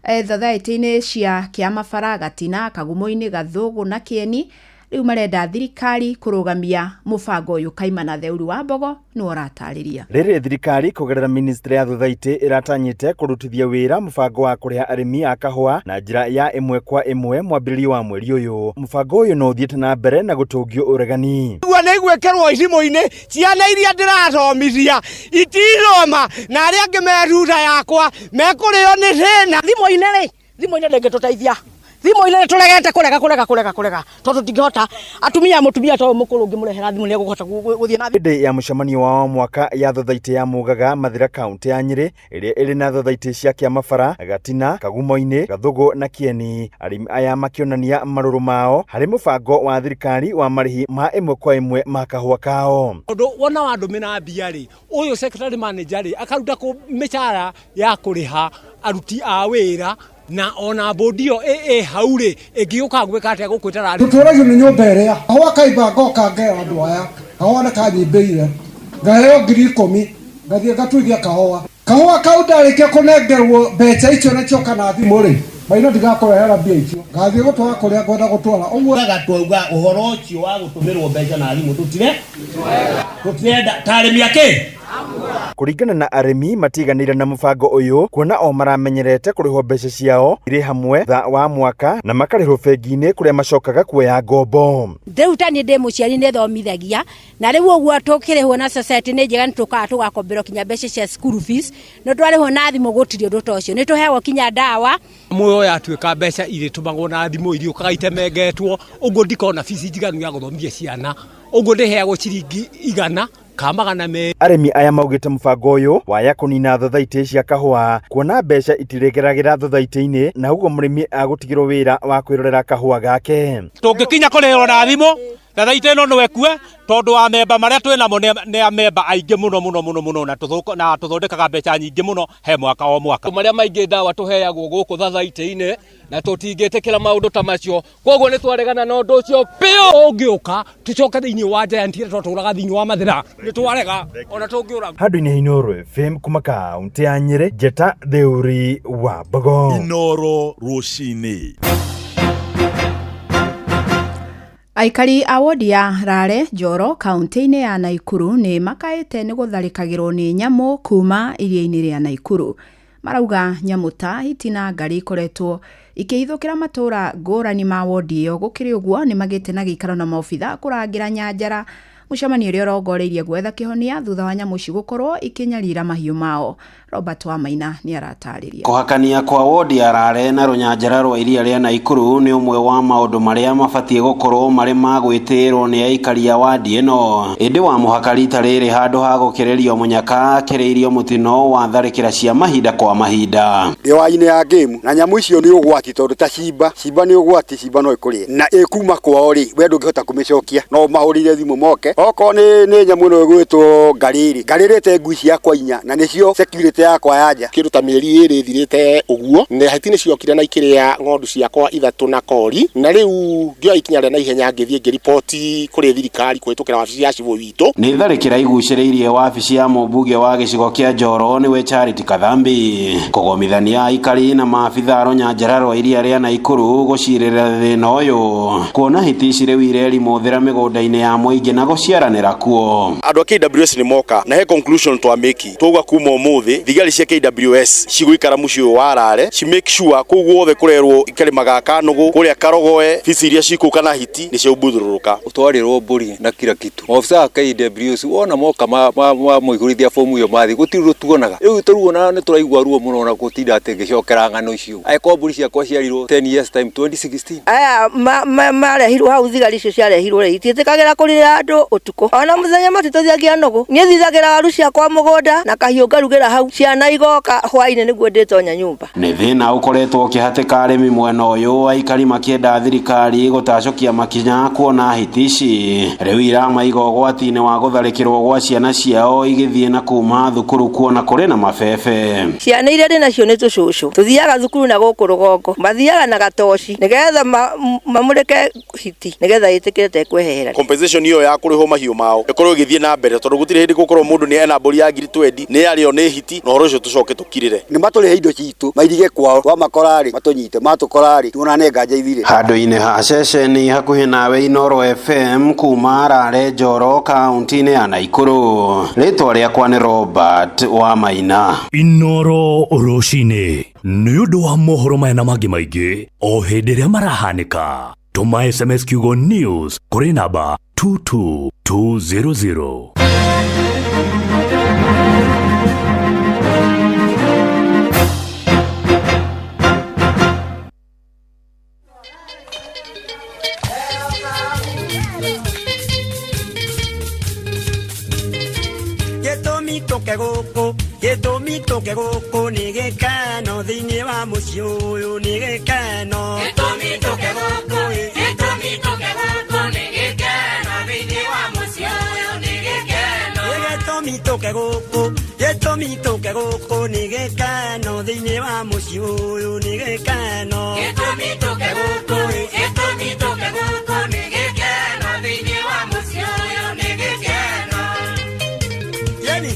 S9: thothaiti-ini cia Kiama Faragatina Kagumo-ini Gathugu na Kieni riu marenda thirikari kurugamia mubango uyu Kaimana Theuri wa Mbogo no ratariria.
S1: Riri thirikari kugerera ministry ya thothaiti iratanyite kurutithia wira mubango wa kuriha arimi a kahua na njira ya imwe kwa imwe mwambĩrĩrio wa mweri uyu. Mubango uyu no thiete na mbere na gutungio uregani.
S8: Gwa nĩ gwĩkĩrwo icimo-inĩ ciana iria ndĩrathomithia itiroma na arĩa angĩ meruta yakwa mekũrĩo nĩ thĩna. Thimo-inĩ ndĩngĩtũteithia. Thimo ile turegete kurega tondu ndingihota atumia mutumia to mukuru ngimurehera thimu ni guhota guthie na
S1: hĩndĩ ya mũcemanio wa mwaka ya thothaiti ya Mugaga Mathira kaunti ya Nyeri iria ĩrĩ na thothaiti cia Kiama Gatina Kagumo-ini Gathugu na Kieni arimi aya makionania marũrũ mao harĩ mũbango wa thirikari wa marĩhi ma imwe kwa imwe ma kahua kao.
S8: Tondu wona wandu mena mbia ri uyu secretary manager ri akaruta ku mĩcara ya kuriha aruti a wĩra na ona bodio haure egiuka gweka ate gukwita radi
S13: tuturagio ni nyumba iria hawa kaiba goka ngera andu aya hawa na kanyimbeire ngaheo 10,000 ngathie gatuithia kahua kaundarike kunengerwo mbeca icio na cio kana thimu ri maina ndigakurehera mbia icio ngathie gutwara kuria ngwenda gutwara uguo
S3: gatwauga uhoro ucio wa gutumirwo mbeca na thimu tutirenda tarimi yake.
S1: Kuringana na arimi matiganire na mubango uyu kuona o maramenyerete kurihwo mbeca ciao iri hamwe tha wa mwaka na makarihwo bengi-ini kuria macokaga kuoya ngombo.
S24: Ndeuta ni ndi muciari ni thomithagia na riu uguo tukirihwo na society ni njega nituka tugakombero kinya mbeca cia school fees no twarihwo na thimu gutirio ndu tocio ni tuhewa kinya dawa
S8: muyo yatuika mbeca iri tumagwo na thimu iri ukagaite mengetwo uguo ndikona fees njiganu ya guthomithia ciana uguo ndiheagwo ciringi 100 kamagana me.
S1: Arimi aya maugite mubango uyu waya kunina thothaiti cia kahua kuona mbeca itiregeragira thothaiti-ini na uguo murimi agutigirwo wira wa kwirorera kahua gake.
S8: Tungikinya kurehwo na thimu thothaiti ino no ekue tondu wa memba maria twinamo ni a memba aingi muno na tuthondekaga mbeca nyingi muno he mwaka o mwaka maria maingi ndawa tuheagwo guku thothaiti-ini na tutingitikira maundu ta macio koguo ni twaregana na undu ucio pio ungiuka tucoke thiini wa Giant ira twaturaga thiini wa Mathira ni twarega ona tungiura
S1: handu-ini Inoro FM kuma kaunti ya Nyeri Njeta Theuri wa Mbogo.
S7: Inoro rucini.
S9: Aikari a wodi ya Rare Njoro kaunti-ini ya Naikuru ni makaite ni gutharikagirwo ni nyamu kuma iria-ini ria Naikuru. Marauga nyamu ta hitina ngari ikoretwo ikihithukira matura ngurani ma wodi iyo gukiri uguo ni magite na gikaro na maofitha kurangira nyanjara mucemanio uria urongoreirie gwetha kihonia thutha wa nyamu gukorwo ikinyarira mahiu mao. Robert Wamaina ni aratariria.
S25: Kuhakania kwa wodi ya Rare na runyanjara rwa iria ria Naikuru ni umwe wa maundu maria mabatie gukorwo mari magwitirwo ni aikari a wadi ino. Indi wa muhaka rita riri handu ha gukirerio munyaka kiriirio mutino wa tharikira cia mahinda kwa mahinda.
S14: Ndiwa-ini ya game na nyamu icio ni ugwati tondu ta cimba ni ugwati, cimba no ikurie na ikuma kwao ri we ndungihota kumicokia no mahurire thimu moke oko ni nyamu no gwitwo ngariri te ngui cia kwa inya na nicio security yakwa yanja
S26: kiruta mieri iri thirite uguo ne hatine ciokire na ikiria ng'ondu ciakwa 3 na kori na riu ngio ikinyare na ihenya ngithie ngiripoti kuri thirikari kwitukira wabici ya civu witu
S25: ni tharikira iguciriirie wabici ya mubunge wa gicigo kia Njoro ni we Charity Kathambi kugomithania aikari na maabitha runyanjara rwa iria ria Naikuru gucirira thina uyu kuona hiti cire wireri muthira migunda-ini ya muingi na guciaranira kuo.
S26: Andu a KWS ni moka na he conclusion to ameki tugwa kuma umuthi thigari cia KWS ciguikara muci wa Rare ci make sure kuguo othe kurerwo ikari magaka nugu kuria Karogoe fisi iria cikuka na hiti ni cia ubuthururuka
S27: utwarirwo mburi na kila kitu. Ofisa wa KWS wona moka muigurithia fomu yo mathi gutiru tuonaga riu turuona ni turaigwa ruo muno na gutinda atingicokera ngano icio aiko mburi ciakwa ciarirwo 10 years time 2016
S24: aya marehirwo hau thigari icio ciarehirwo ri itikagira kurira andu utuko ona muthenya matitothiagia nogo nie thithagira waru ciakwa mugunda na kahiu ngarugira hau
S4: ciana igoka hwaine niguo nditonya nyumba
S25: nĩ thĩna ũkoretwo ũkĩhatĩka arĩmi mwena ũyũ aikari makĩenda thirikari gũtacokia makinya kuona hiti ici rĩu iramaiga ũgwati-inĩ wa gũtharĩkĩrwo gwa ciana ciao igĩthiĩ na kuma thukuru kuona kũrĩ na mabebe.
S4: Ciana iria ndĩ nacio nĩ tũcũcũ tuthiaga thukuru na gũkũ rũgongo mathiaga na gatoci nigetha mamũrĩke hiti nigetha ĩtĩkĩrĩte kwehera.
S26: Compensation iyo ya kũrĩhwo mahiũ mao ĩkorwo ĩgĩthiĩ na mbere tondũ gũtirĩ hĩndĩ gũkorwo mũndũ nĩ ena mbũri ya ngiri 20 nĩ yarĩo nĩ hiti na ũhoro ũcio tũcoke tũkirĩre.
S14: Nĩ matũrĩhe indo citũ mairige kwao twamakorarĩ matũnyite matũkorarĩ tuonane nganja ithire.
S25: Handũ-inĩ ha ceceni hakuhĩ nawe Inoro FM kuma Rare Njoro kaunti-inĩ ya Naikuru. Rĩtwa rĩakwa nĩ Robert wa Maina.
S11: Inoro rũcinĩ nĩ ũndũ wa mohoro maya na mangĩ maingĩ o hĩndĩ ĩrĩa marahanĩka. Tũma SMS kiugo news kũrĩ namba 22200.
S15: Gĩtũmi tũke gũkũ nĩ gĩkeno thĩinĩ wa mũciĩ ũyũ nĩ gĩkeno. Gĩtũmi tũke gũkũ nĩ gĩkeno thĩinĩ wa mũciĩ ũyũ nĩ gĩkeno. Gĩtũmi tũke gũkũ nĩ gĩkeno thĩinĩ wa mũciĩ ũyũ nĩ gĩkeno. Gĩtũmi tũke gũkũ nĩ gĩkeno thĩinĩ wa mũciĩ ũyũ nĩ gĩkeno. Yani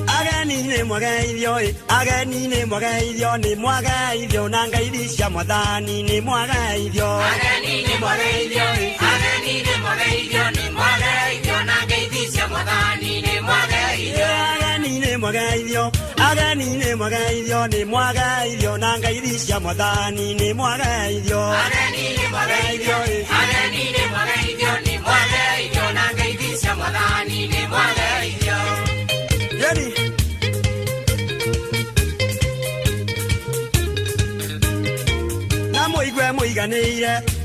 S15: ageni nĩ mwagaithio na ngeithi cia mwathani nĩ mwagaithio. Ageni nĩ mwagaithio na ngeithi cia mwathani nĩ mwagaithio. Ageni nĩ mwagaithio na ngeithi cia mwathani nĩ mwagaithio. Ageni nĩ mwagaithio na ngeithi cia mwathani nĩ mwagaithio. Yani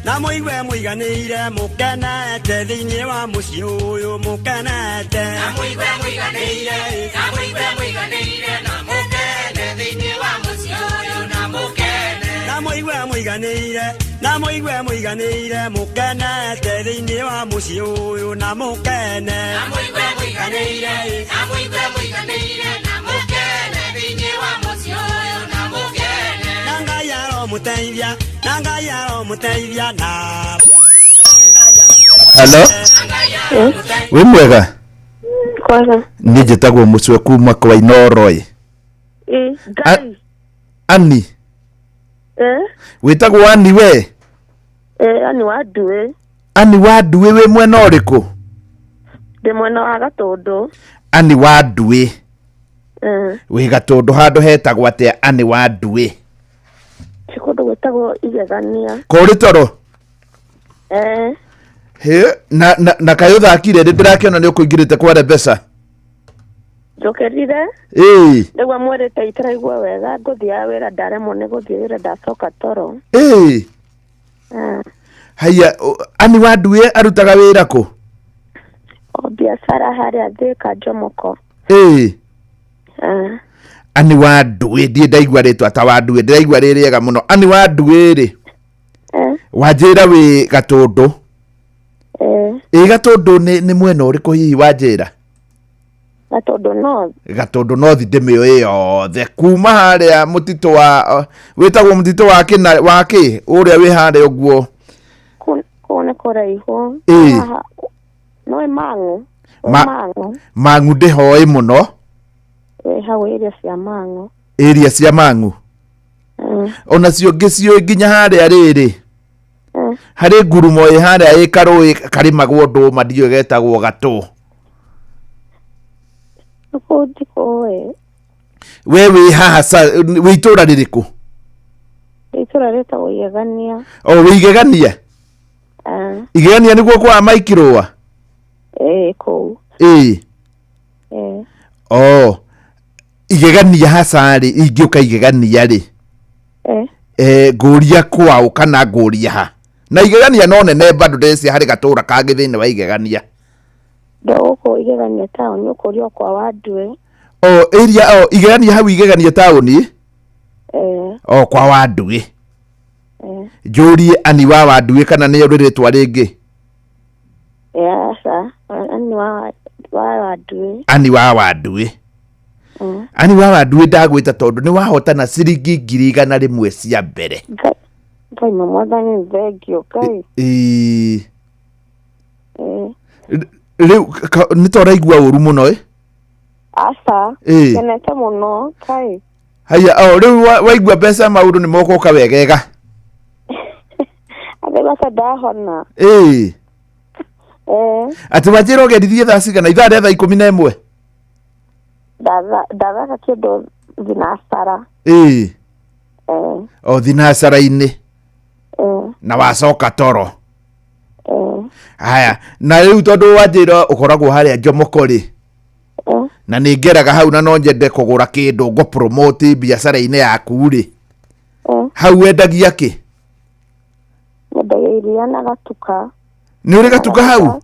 S15: na mũigwe mũiganĩire mũkenete thĩinĩ wa mũciĩ ũyũ mũkenete. Na mũigwe mũiganĩire na mũkene thĩinĩ wa mũciĩ ũyũ na mũkene. Na mũigwe mũiganĩire mũkenete thĩinĩ wa mũciĩ ũyũ na mũkene. Na mũigwe mũiganĩire na mũkene thĩinĩ wa mũciĩ ũyũ na mũkene. Na Ngai aromũteithia na
S20: Hello? Wĩ mwega?
S16: Kwega.
S20: Niĩ njĩtagwo Mũcwe kuma kwa Inoro.
S16: Ngai.
S20: Ani? Wĩtagwo Ani we?
S16: Ani wa Nduĩ.
S20: Ani wa Nduĩ wĩ mwena ũrĩkũ?
S16: Ndĩ mwena wa Gatũndũ.
S20: Ani wa Nduĩ. Wĩ Gatũndũ handũ hetagwo atĩa Ani wa Nduĩ?
S16: Kũndũ gwĩtagwo Igegania.
S20: Kũrĩ toro? Na kaĩ ũthakire ndĩrakĩona nĩ ũkũingĩrĩte kware mbeca?
S16: Njokerire? Nĩguo mwĩrĩte itaraigua wega ngũthiaga wĩra ndaremwo nĩ gũthiĩ wĩra ndacoka toro.
S20: Haya, Ani wa Nduĩ arutaga wĩra kũ?
S16: O biacara harĩa Thĩka Njomoko.
S20: Ani wa Nduĩ ndiĩ ndaigua rĩtwa ta wa Nduĩ ndĩraigua rĩ rĩega mũno. Ani wa Nduĩ rĩ wanjĩra wĩ Gatũndũ? Gatũndũ nĩ mwena ũrĩkũ hihi wanjĩra?
S16: Gatũndũ North.
S20: Gatũndũ North ndĩmĩũĩ yothe kuma harĩa mũtitũ wa wĩtagwo mũtitũ wa kĩ ũrĩa wĩ harĩa ũguo.
S16: Kũu nĩ kũraihu. No Mang'u.
S20: Mang'u ndĩhoĩ mũno.
S16: Hau area cia Mang'u.
S20: Area cia Mang'u. Ona cio ngĩciũĩ nginya harĩa rĩrĩ. Harĩ ngurumo ĩ harĩa ĩ karũĩ karĩmagwo ndũma ndiũĩ getagwo Gatũ. We wĩ haha wĩ itũra rĩrĩkũ?
S16: Itũra rĩtagwo Igegania.
S20: Wĩ Igegania? Igegania nĩguo kwa Mike Rũa?
S16: Kũu.
S20: Igegania hasa rĩ ingĩũka Igegania rĩ ngũria kwao kana ngũria ha? Na Igegania no nene bado ndĩcia harĩ gatũra kangĩ thĩinĩ wa Igegania.
S16: Ndoko igegania taoni ukorio kwa Wadwe.
S2: Area igegania hau igegania taoni. Kwa Wadwe. Njũrie ani wa Wadwe kana nĩ rĩtwa rĩngĩ?
S16: Sa ani wa Wadwe.
S2: Ani wa Wadwe. Ani wa Wadwe ndagwĩta tondũ nĩ wahotana ciringi 100 cia mbere.
S16: Ngai mwathani thengio Ngai.
S2: Rĩu nĩ tũraigua ũru mũno
S16: Asa kenete mũno Ngai.
S2: Haya rĩu waigua mbeca maũndũ nĩ mokoka wegega.
S16: Abega ndahona.
S2: Ati wajĩra ũgerithie thaa cigana? Ithaa rĩa thaa 11?
S16: Ndathaka kĩndũ thinasara.
S2: Thinasara-inĩ. Na wacoka toro. Haya na rĩu tondũ wajĩra ũkoragwo harĩa Njomoko rĩ. Na nĩ ngeraga hau na no nyende kũgũra kĩndũ ngo promote biacara-inĩ yaku rĩ. Hau wendagia kĩ?
S16: Nyendagia iria na gatuka.
S2: Nĩ ũrĩ gatuka hau?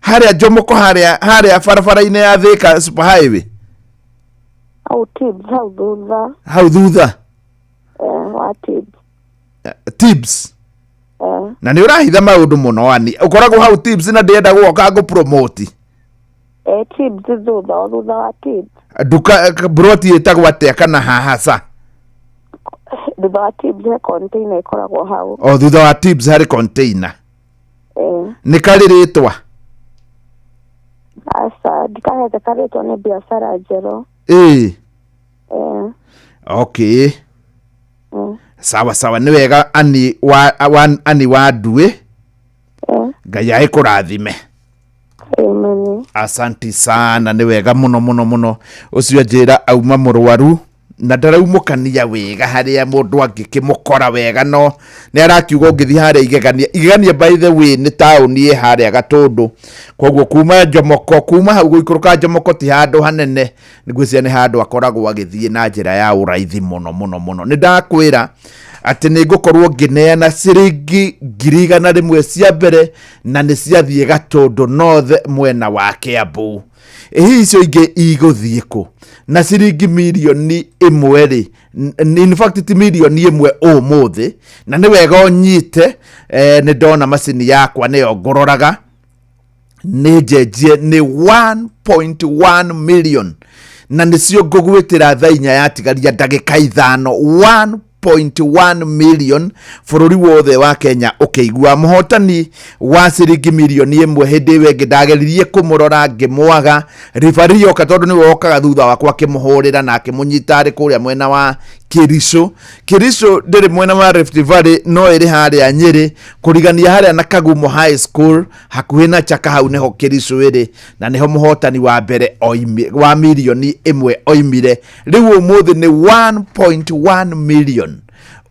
S2: Harĩa Njomoko harĩa barabara-inĩ ya Thika Super Highway. Hau thutha.
S16: Wa Tibbs.
S2: Tibbs. Na nĩ ũrahitha maũndũ mũno ani. Ũkoragwo hau Tibbs na ndĩenda gũoka ngo promote.
S16: Tibbs thutha wa Tibbs.
S2: Duka broti ĩtagwo atĩa kana hahaca?
S16: Thutha wa Tibbs he container ikoragwo hau.
S2: Thutha wa Tibbs harĩ container. Nĩ karĩ rĩtwa?
S16: Asa ndikahete karĩtwa nĩ biacara njerũ.
S2: Okay. Sawa nĩ wega ani wa Ndue. Ngai agĩkũrathime.
S16: Amen.
S2: Asanti sana nĩ wega mũno ũcio njĩra auma mũrwaru na ndaraumũkania wega harĩa mũndũ angĩkĩmũkora wega no nĩ arakiuga ũngĩthiĩ harĩa igegania by the way nĩ taũni harĩa Gatũndũ koguo kuma Njomoko kuma hau gũikũrũka Njomoko ti handũ hanene nĩgwĩciria nĩ handũ akoragwo agĩthiĩ na njĩra ya ũraithi mũno nĩ ndakwĩra atĩ nĩ ngũkorwo ngĩneana ciringi 100 cia mbere na nĩ ciathiĩ Gatũndũ North mwena wa Kiambu. Icio ingĩ igũthiĩ kũ? Na ciringi milioni 1 rĩ, in fact ti milioni 1 ũmũthĩ na nĩ wega ũnyite. Nĩ ndona macini yakwa nĩyo ngũroraga nĩ njenjie nĩ 1.1 million na nĩcio ngũgwĩtĩra thaa 4 yatigaria ndagĩka 5. 1.1 million bũrũri wothe wa Kenya ũkĩigua. Mũhotani wa ciringi milioni 1 hĩndĩ ĩyo ĩngĩ ndageririe kũmũrora ngĩmwaga referee oka tondũ nĩwe wokaga thutha wakwa akĩmũhũrĩra na akĩmũnyita arĩ kũrĩa mwena wa Kericho ndĩrĩ mwena wa Rift Valley no ĩrĩ harĩa Nyĩrĩ kũrigania harĩa na Kagumo High School hakuhĩ na Chaka hau nĩho Kericho ĩrĩ na nĩho mũhotani wa mbere wa milioni 1 oimire. Rĩu ũmũthĩ nĩ 1.1 million.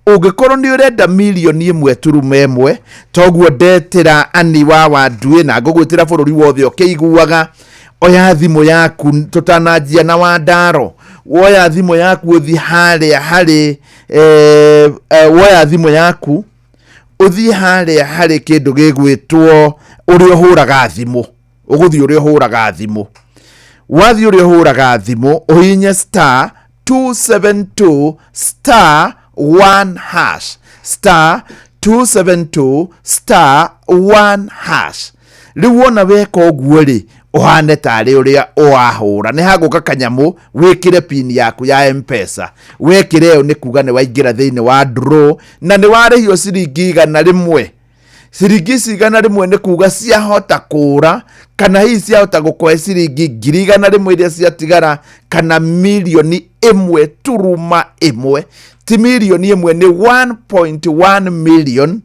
S2: Ũngĩkorwo nĩ ũrenda milioni 1.1 toguo ndetĩra ani wa Wadwe na ngũgwĩtĩra bũrũri wothe ũkĩiguaga. Oya thimũ yaku tũtananjia na Wandaro. Woya thimũ yaku ũthi harĩa harĩ woya thimũ yaku ũthi harĩa harĩ kĩndũ gĩgwĩtwo ũrĩa ũhũraga thimũ. Ũgũthi ũrĩa ũhũraga thimũ. Wathi ũrĩa ũhũraga thimũ ũhinye *272 *1 *272 rĩu wona weka ũguo rĩ ũhane tarĩ ũrĩa ũahũra nĩ hagũka kanyamũ wĩkĩre pin yaku ya M-Pesa wekĩre ĩyo nĩ kuga nĩ waingĩra thĩinĩ wa draw na nĩ warĩhio ciringi 100. Ciringi 100 nĩ kuga ciahota kũra kana hihi ciahota gũkũhe ciringi 100 iria ciatigara kana milioni 1.1 ti milioni 1 nĩ 1.1 million.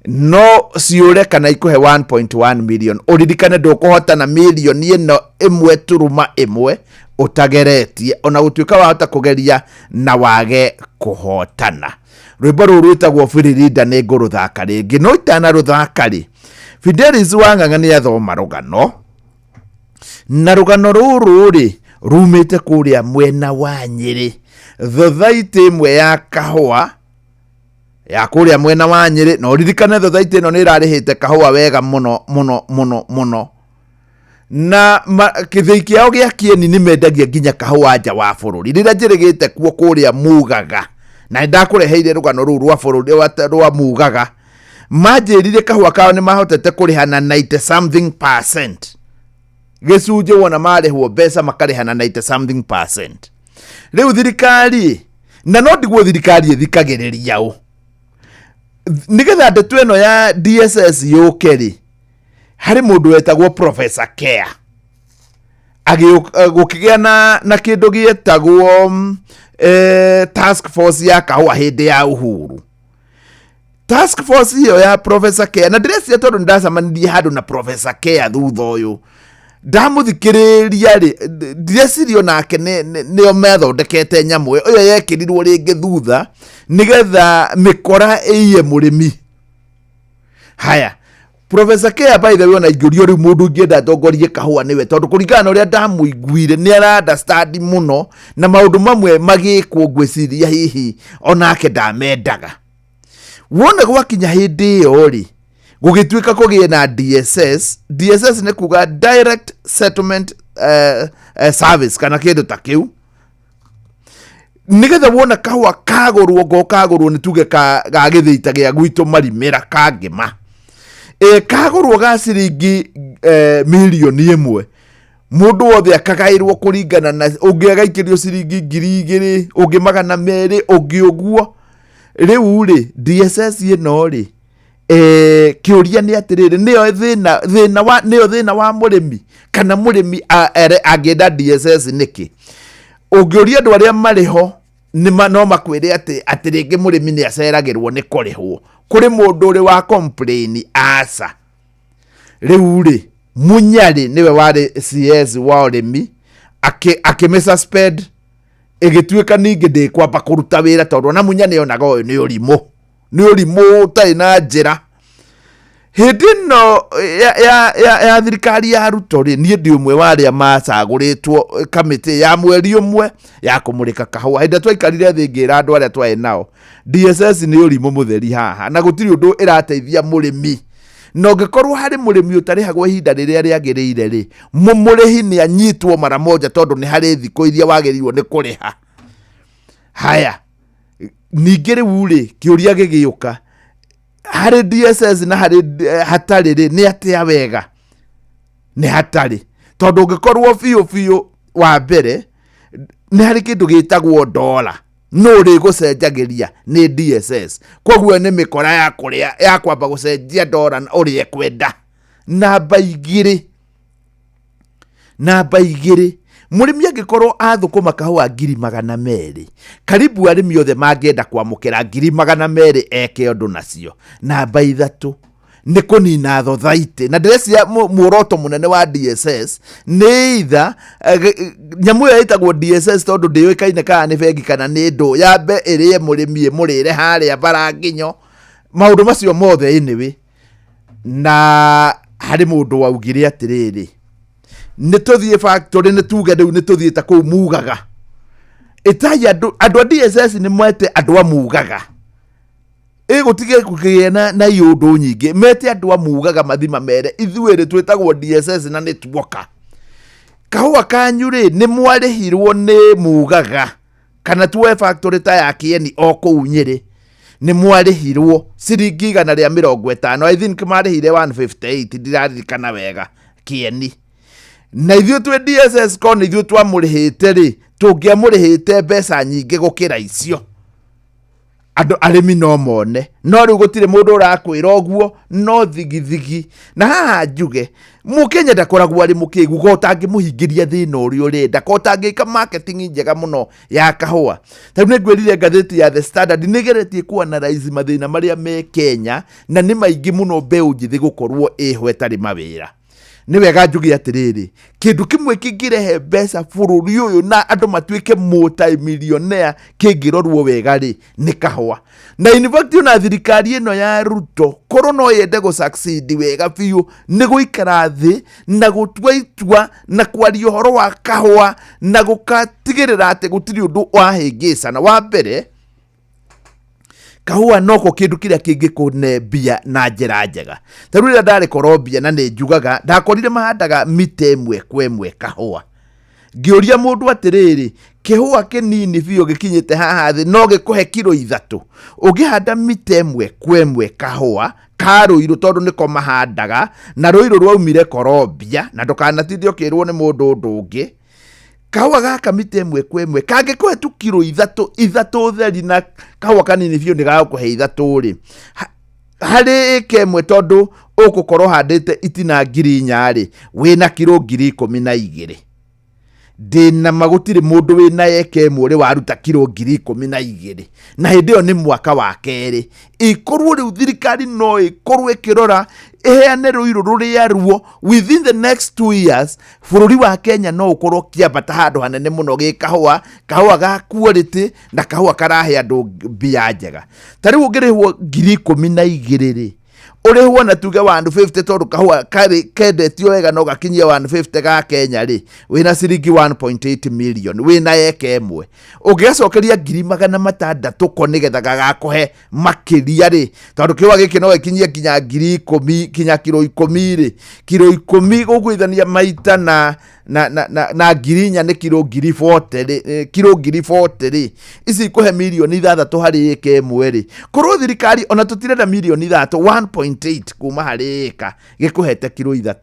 S2: No ciũre kana ikuhe 1.1 million. Uririkane ndũkũhota na milioni ĩno 1.1 utageretie ona gũtuĩka wahota kũgeria na wage kũhotana. Rwĩmbo rũrũ rwĩtagwo Firirida nĩ ngũrũthaka rĩngĩ no itana rũthaka rĩ. Fidelis Wang'ang'a nĩ athoma rũgano na rũgano rũrũ rĩ rumĩte kũrĩa mwena wa Nyĩrĩ thothaitĩ ĩmwe ya kahũa ya kũrĩa mwena wa Nyĩrĩ no ririkane thothaitĩ ĩno nĩ ĩrarĩhĩte kahũa wega mũno na kithei kiao gia kieni ni mendagia nginya kahua nja wa bururi rira njirigite kuo kuria Mugaga na ndakureheire rugano ruru rwa bururi rwa Mugaga majirire kahua kao ni mahotete kurihana 90 something % gicunje wona marihwo mbeca makarihana 90 something %. Riu thirikari na no ndigwo thirikari ithikagiriria u nigetha ndeto eno ya DSS yukeri hari mundu wetagwo Professor Care gukigia na kindu gietagwo task force ya kahua hindi ya uhuru. Task force hiyo ya Professor Care na ndĩrecia tondu ndacamanirie handu na Professor Care thutha uyu ndamuthikiriria ri ndĩrecirio nake nĩo methondekete nyamu ĩyo yekirirwo rĩngĩ thutha nigetha mikora iye mũrĩmi. Haya, Professor Care by the way ona ingĩũrio rĩu mũndũ ũngĩenda atongorie kahua nĩwe tondu kũringana na ũrĩa ndamuiguire nĩ understand muno na maũndũ mamwe magĩkwo ngwĩciria hihi onake ndamendaga. Wona gwakinya hindi iyo ri gugituika kugie na DSS ne kuga direct settlement service kana kindu ta kiu nigetha wona kahua kagurwo ni tuge ga githiita gia gwitu marimira kangima kagurwo ga ciringi milioni 1 mundu wothe akagairwo kuringana na ungi agaikirio ciringi 2,000 ungi 200 ungi uguo. Riu ri DSS ino ri kiuria ni atiriri niyo thina wa murimi kana murimi agenda DSS niki ungiuria andu aria mariho ni no makwire atiringi murimi ni aceragirwo ni kurihwo kuri mundu uri wa complain asa. Riu ri Munyari niwe wari CS wa urimi akime suspend igituika ningi ndi kwamba kuruta wira tondu na Munyani onaga uyu ni urimu tari na njira hindi no ya thirikari ya Ruto ri nie ndi umwe wa aria macaguritwo kamiti ya mweri umwe ya kumurika kahua hindi twaikarire thi ngira andu aria twai nao DSS ni urimu mutheri haha na gutiri undu irateithia murimi no ngikorwo hari murimi utarihagwo ihinda riria riagiriire ri mumurihi ni anyitwo mara moja tondu ni hari thiko iria wagirirwo ni kuriha. Haya, ningi riu ri kiuria gigiuka hari DSS na hari hatari ri ni atia wega ni hatari tondu ngikorwo fiu wa mbere ni hari kindu gitagwo dollar no ri gucenjagiria ni DSS koguo ni mikora ya kuria ya kwamba gucenjia dollar uri ekwenda namba igiri murimi angikorwo athukuma kahua 200,000 karibu arimi othe mangenda kwamukira 200,000 eke undu nacio namba 3 ni kunina thothaite na ndirecia muoroto munene wa DSS ni itha nyamu ya itagwo DSS tondu ndiyuikaine kana ni bengi kana ni ndu yambe irie murimi murire haria baranginyo maundu macio mothe anyway. Na hari mundu waugire atiriri nituthie factory nituge riu nituthiite ku Mugaga itai andu a DSS ni mwete andu a Mugaga gutige kukiena na yundu nyingi mete andu a Mugaga mathima mere ithuire twitagwo DSS na netwoka kahua kanyu ri ni mwarihirwo ni Mugaga kana tuwe factory ta ya kieni oku Nyeri ni mwarihirwo ciringi 150 I think marihire 158 ndirarikana wega kieni na ithuĩ twe DSS kona ithuĩ twamũrĩhĩte rĩ tũngĩamũrĩhĩte mbeca nyingĩ gũkĩra icio andũ arĩmi no mone no rĩu gũtirĩ mũndũ ũrakwĩra ũguo no thigithigi na haha njuge Mũkenya ndakoragwo arĩ mũkĩgu ko ũtangĩmũhingĩria thĩna ũrĩa ũrenda ko ũtangĩka marketing njega mũno ya kahua. Tarĩu nĩngwĩrire ngathĩti ya The Standard nĩgeretie kuanalyze mathĩna marĩa me Kenya na nĩ maingĩ mũno mbeũ njĩthĩ gũkorwo ĩho ĩtarĩ mawĩra. Ni wega njugi atiriri kindu kimwe kingirehe mbeca bururi uyu na andu matuike multi-millionaire kingirorwo wega ri ni kahua na in fact una thirikari ino ya Ruto koro no yende go succeed wega fiu ni guikara thi na gutua itua na kwaria uhoro wa kahua na gukatigirira ati gutiri undu wahingicana wa mbere kahua noko kindu kiria kingikune mbia na njira njega. Taru ria ndari korombia na ni njugaga ndakorire mahandaga mite ĩmwe kwa ĩmwe kahua. Ngiuria mundu atiriri kihua kinini biyo gikinyite haha thi no gikuhe kilo 3. Ugihanda mite ĩmwe kwa ĩmwe kahua karuiru tondu niko mahandaga na ruiru rwaumire korombia na ndukanatithio kirwo ni mundu ndungi. Kahua gaka mite ĩmwe kwa ĩmwe kangikuhe tu kilo 3 theri na kahua kanini biyo ni gakuhe 3 ri hari ĩka tondu ukukorwo handite itina ngiri 4 ri wina kilo 12,000. Dina magutire mundu wina eka ĩmwe ri waruta kilo 12,000 na hindi yo ni mwaka wa keri. Ikorwo riu thirikari no ikorwo ikirora eheane ruiru ruria ruo within the next 2 years. Bururi wa Kenya no ukorwo kiambata handu hanene muno gi kahua ga quality na kahua karahe andu mbia njega. Tariu ungirihwo 12,000 ri urihwo na tuge 150 tondu kahua kendetio wega no gakinyia 150 ga Kenya ri wina ciringi 1.8 million wina eka ĩmwe. Ungigacokeria 600,000 ko nigetha gagakuhe makiria ri tondu kiwa giki no gikinyia kinya 10,000 kinya kilo 10 ri kilo 10 gugwithania maita na ngirinya ni kilo 40 ri kilo 40 ri ici kuhe milioni 6 hari eka ĩmwe ri korwo thirikari ona tutirenda milioni 3 1.8 kuma hari eka gikuhete kilo 3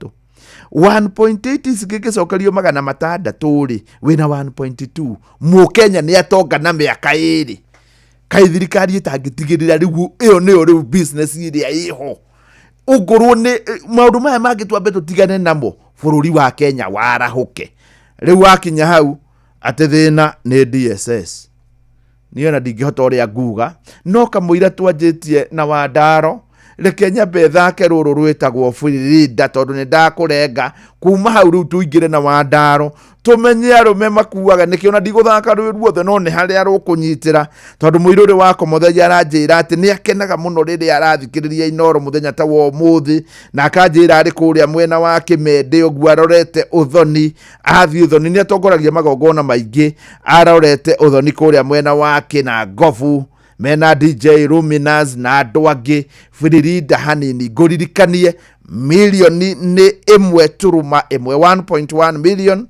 S2: 1.8 ici gigicokerio 600 ri wina 1.2 Mukenya ni atonga na miaka 2 kai thirikari itangitigirira riu iyo ni riu business iria iho ugorwo ni maundu maya magitwambe tutigane namo bururi wa Kenya warahuke. Riu wakinya hau ate thina ni DSS niona ndingihota uria nguga no kamuira twanjitie na Wandaro reke nyambe thake ruru rwitagwo Frida tondu ni ndakurenga kuma hau riu tuingire na Wandaro tumenye arume makuaga nikiona ndiguthaka ruothe no ni haria rukunyitira tondu muiruri wa Komuthai aranjira ati ni akenaga muno riri arathikiriria Inoro muthenya ta wo muthi na akanjira ari kuria mwena wa Kimende uguo arorete uthoni athi uthoni ni atongoragia magongona maingi arorete uthoni kuria mwena wa Kina Ngovu mena DJ Luminous na andu angi Frida hanini nguririkanie milioni ni 1.1 million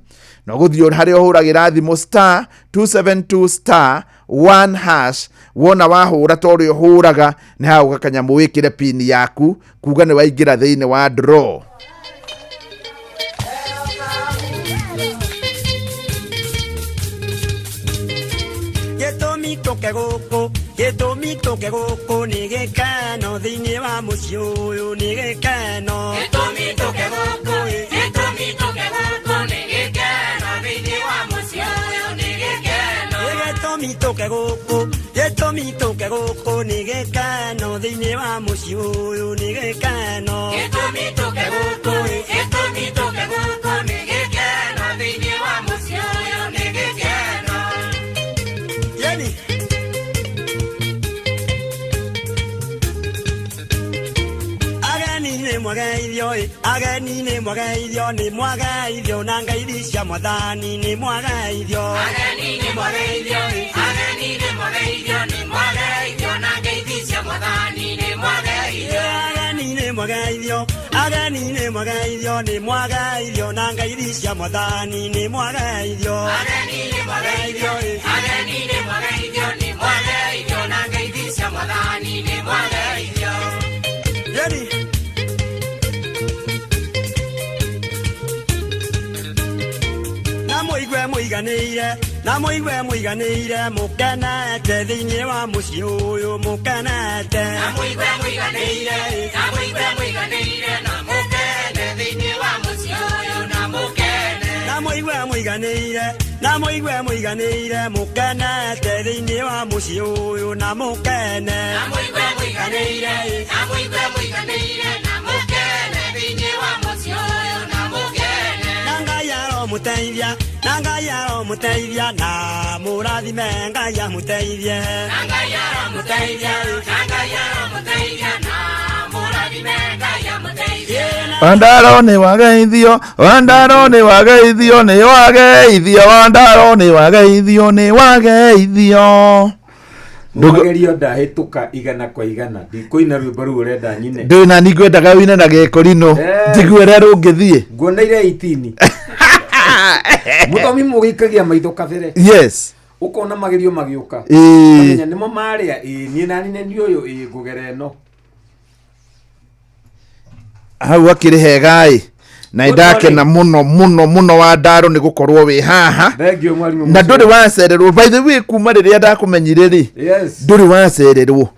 S2: no guthio hari ohuragira thimu *272*1# wona wahura tori ohuraga ni hau gakanyamu wikire pin yaku kuga ni waingira thiini wa draw.
S15: Gitumi tuke guku ni gikeno thiini wa mucii uyu ni gikeno. Gitumi tuke guku ni gikeno thiini wa mucii uyu ni gikeno. Gitumi tuke guku ni gikeno thiini wa mucii uyu ni gikeno. Gitumi tuke guku ni gikeno thiini wa mucii uyu ni gikeno. Yani ageni ni mwagaithio ni mwagaithio na ngaithi cia Mwathani ni mwagaithio. Ageni ni mwagaithio na ngaithi cia Mwathani ni mwagaithio. Ageni ni mwagaithio na ngaithi cia Mwathani ni mwagaithio. Ageni ni mwagaithio na ngaithi cia Mwathani ni mwagaithio. Yani na muigwe muiganire mukenete thiini wa mucii uyu mukenete. Na muigwe muiganire na mukene thiini wa mucii uyu na mukene. Na muigwe muiganire mukenete thiini wa mucii uyu na mukene. Na muigwe muiganire na mukene thiini wa mucii uyu na mukene. Ngai aromuteithia na murathime Ngai amuteithie. Ngai aromuteithia na murathime Ngai amuteithie.
S2: Wandaro ni wagaithio Wandaro ni wagaithio
S5: Ndugerio ndahituka igana kwa igana. Ndikoina rwimbo ru urenda nyine.
S2: Ndu na ni ngwendaga wina na gekorino. Ndigwe ra rungithie.
S5: Nguoneire 18. Mutomi mugikagia maitho kabere.
S2: Yes.
S5: Ukona magerio magiuka. Amenya nimo maria ni nani ne ndioyo ngugere no.
S2: Hau akiri hegai. Na idake na muno wa ndaro ni gukorwo wi haha. Na nduri wacererwo by the way kuma riria ndakumenyire ri. Nduri wacererwo.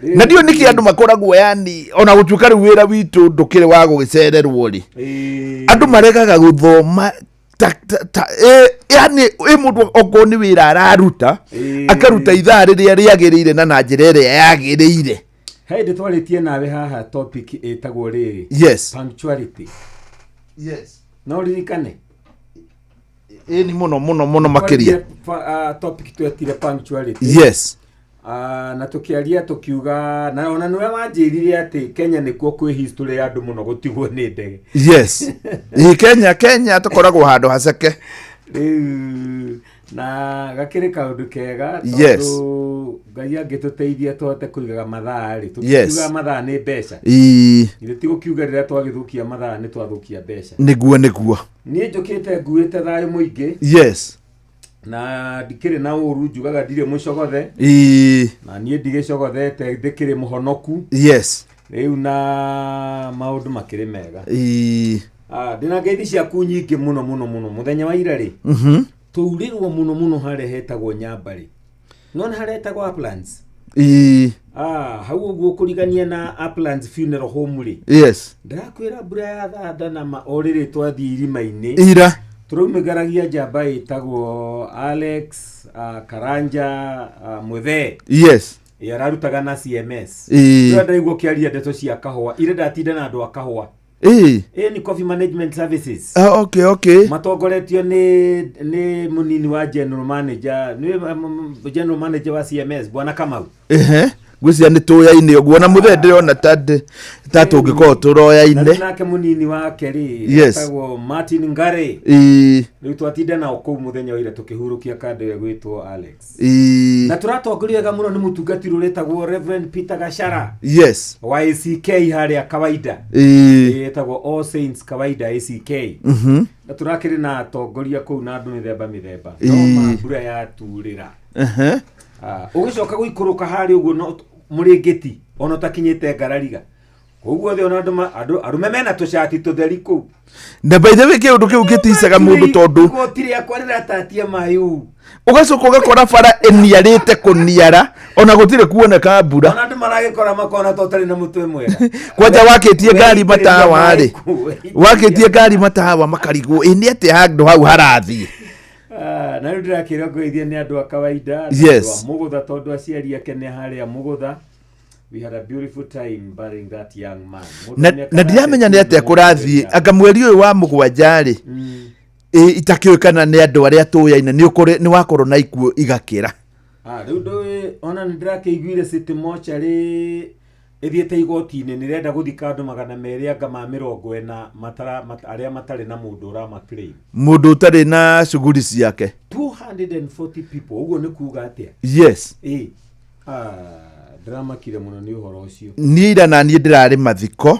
S2: Na ndio niki andu makoragwo yani ona gutuka ri wira witu ndukire wa gugicererwo ri. Andu maregaga guthoma yani mundu ogoni wira araruta akaruta ithaa riria riagirire na njira iria yagirire.
S5: Hey, twaritie nawe haha topic etagwo riri.
S2: Yes.
S5: Punctuality.
S2: Yes.
S5: No ririkane.
S2: Ni muno makiria.
S5: Topic twetire punctuality.
S2: Yes.
S5: Na tukiaria tukiuga na ona niwe wanjirire ati Kenya nikuo kwi history ya andu muno gutigwo ni ndege.
S2: Yes. Kenya tukoragwo handu haceke.
S5: Na gakire kaundu kega
S2: tondu
S5: Ngai angituteithia twote kuigaga mathaa ri tukiuga mathaa ni mbeca ile tigukiuga rira twagithukia mathaa ni twathukia mbeca
S2: niguo
S5: nie njukite nguite thayo muingi.
S2: Yes.
S5: Na ndikire na uru njugaga ndire mucogothe na nie ndigicogothete ndikire muhonoku.
S2: Yes.
S5: Riu na maundu makire mega ndina ngeithi ciaku nyingi muno muthenya wa ira ri tuurirwo muno hare hetagwo Nyambari none haretagwo Uplands. Hau uguo kurigania na Uplands Funeral Home ri.
S2: Yes.
S5: Ndakwira mbura ya thanda na maorire twathi irima-ini
S2: ira
S5: turumigaragia njamba itagwo Alex Karanja Muthe.
S2: Yes.
S5: Yararutaga na CMS. Ndaigwo kiaria ndeto cia kahua ire ndatinda na andu akahua. Ni Coffee Management Services.
S2: Okay.
S5: Matongoretio ni munini wa general manager, general manager wa CMS Bwana Kamau.
S2: Gwisia ni tuya-ini oguo na Muthe ndirona tatu ngiko turoya-ini.
S5: Nake munini wa keri etagwo Martin Ngare. Riu twatinda na oku muthenya wira tukihurukia kande gwitwo Alex. Na turatongoriaga muno ni mutungati ruretagwo Reverend Peter Gashara.
S2: Yes.
S5: Wa ACK haria kawaida. Etagwo All Saints kawaida ACK. Na turakiri na atongoria kuu na andu mithemba. No mambura ya turira. Ugicoka guikuruka hari uguo no muringiti ona takinyite ngarariga koguo the ona arume mena tushati tutheri ku
S2: na by the way ke undu kiu giticaga mundu tondu
S5: gotiri akwarira tatia mayu
S2: ugacoka ugakora bara eniarite kuniara ona gutire kuoneka mbura
S5: ona andu maragikora makona totari na mutwe mwega
S2: kwanja wakitie ngari matawa ri wakitie ngari matawa makarigwo ni ati handu hau harathi.
S5: Na ndira kira goithia ni andu akawaida
S2: yes.
S5: Mugutha tondu aciari ake ne haria Mugutha. We had a beautiful time burying that young man.
S2: Na ndiramenya ni ate kurathi anga mweri uyu wa mugwanja ri itakiukana ni andu aria tuyaina ni wakorwo na ikuo igakira.
S5: Riu ndui ona ndira kiguire city mochari ethiete igoti-ini nirenda guthika andu 200 anga ma 40 aria matari na mundu urama claim
S2: mundu utari na shughuli ciake
S5: 240 people uguo ni kuga atia.
S2: Yes.
S5: Drama kire muno ni uhoro ucio
S2: nira na nie ndirari mathiko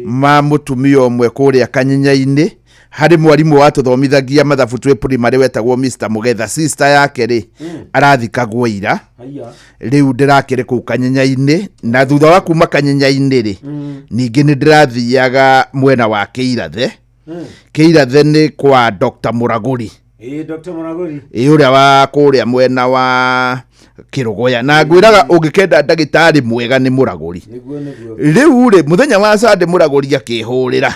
S2: ma mutumia omwe kuria Kanyinya-ini hari mwarimu watuthomithagia mathabu twi primary wetagwo Mr. Mugetha sister yake ri arathikagwo ira riu ndirakire ku Kanyinya-ini na thutha wa kuma Kanyinya-ini ri ningi ni ndirathiaga mwena wa Kiirathe. Kiirathe ni kwa Dr. Muraguri.
S5: Dr. Muraguri
S2: uria wa kuria mwena wa Kirugoya na ngwiraga ungikenda ndagitari mwega ni Muraguri. Riu ri muthenya wa Sunday Muraguri akihurira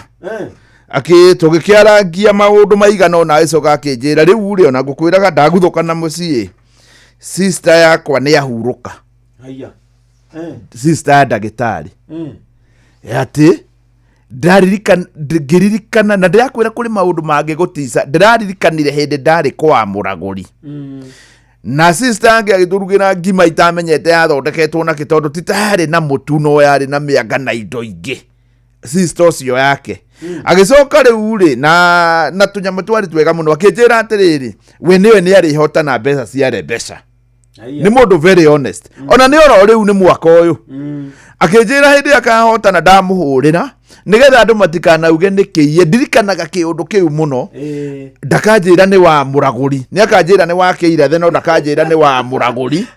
S2: tugikiarangia maundu maigana ona agicoka akinjira riu ri ona ngukwiraga ndaguthuka na mucii sister yakwa ni ahuruka. Sister ndagitari ati ndaririkana na ndirakwira kuri maundu mangi gutisa ndiraririkanire hindi ndari kwa Muraguri. Na sister ange agiturugira ngima itamenyete yathondeketwo na kitondu titari na mutu no yari na mianga na indo ingi sister ucio yake agicoka riu ri na tunyamu twari twega muno akinjira atiriri we niwe ni ari hota na mbeca cia rebesha ni mundu very honest ona ni oro riu ni mwaka uyu akinjira hindi akahota na ndamuhurira nigetha andu matikanauge nikiye ndirikanaga kiundu kiu muno ndakanjira ni wa muraguri ni akanjira ni wa kiirathe no ndakanjira ni wa muraguri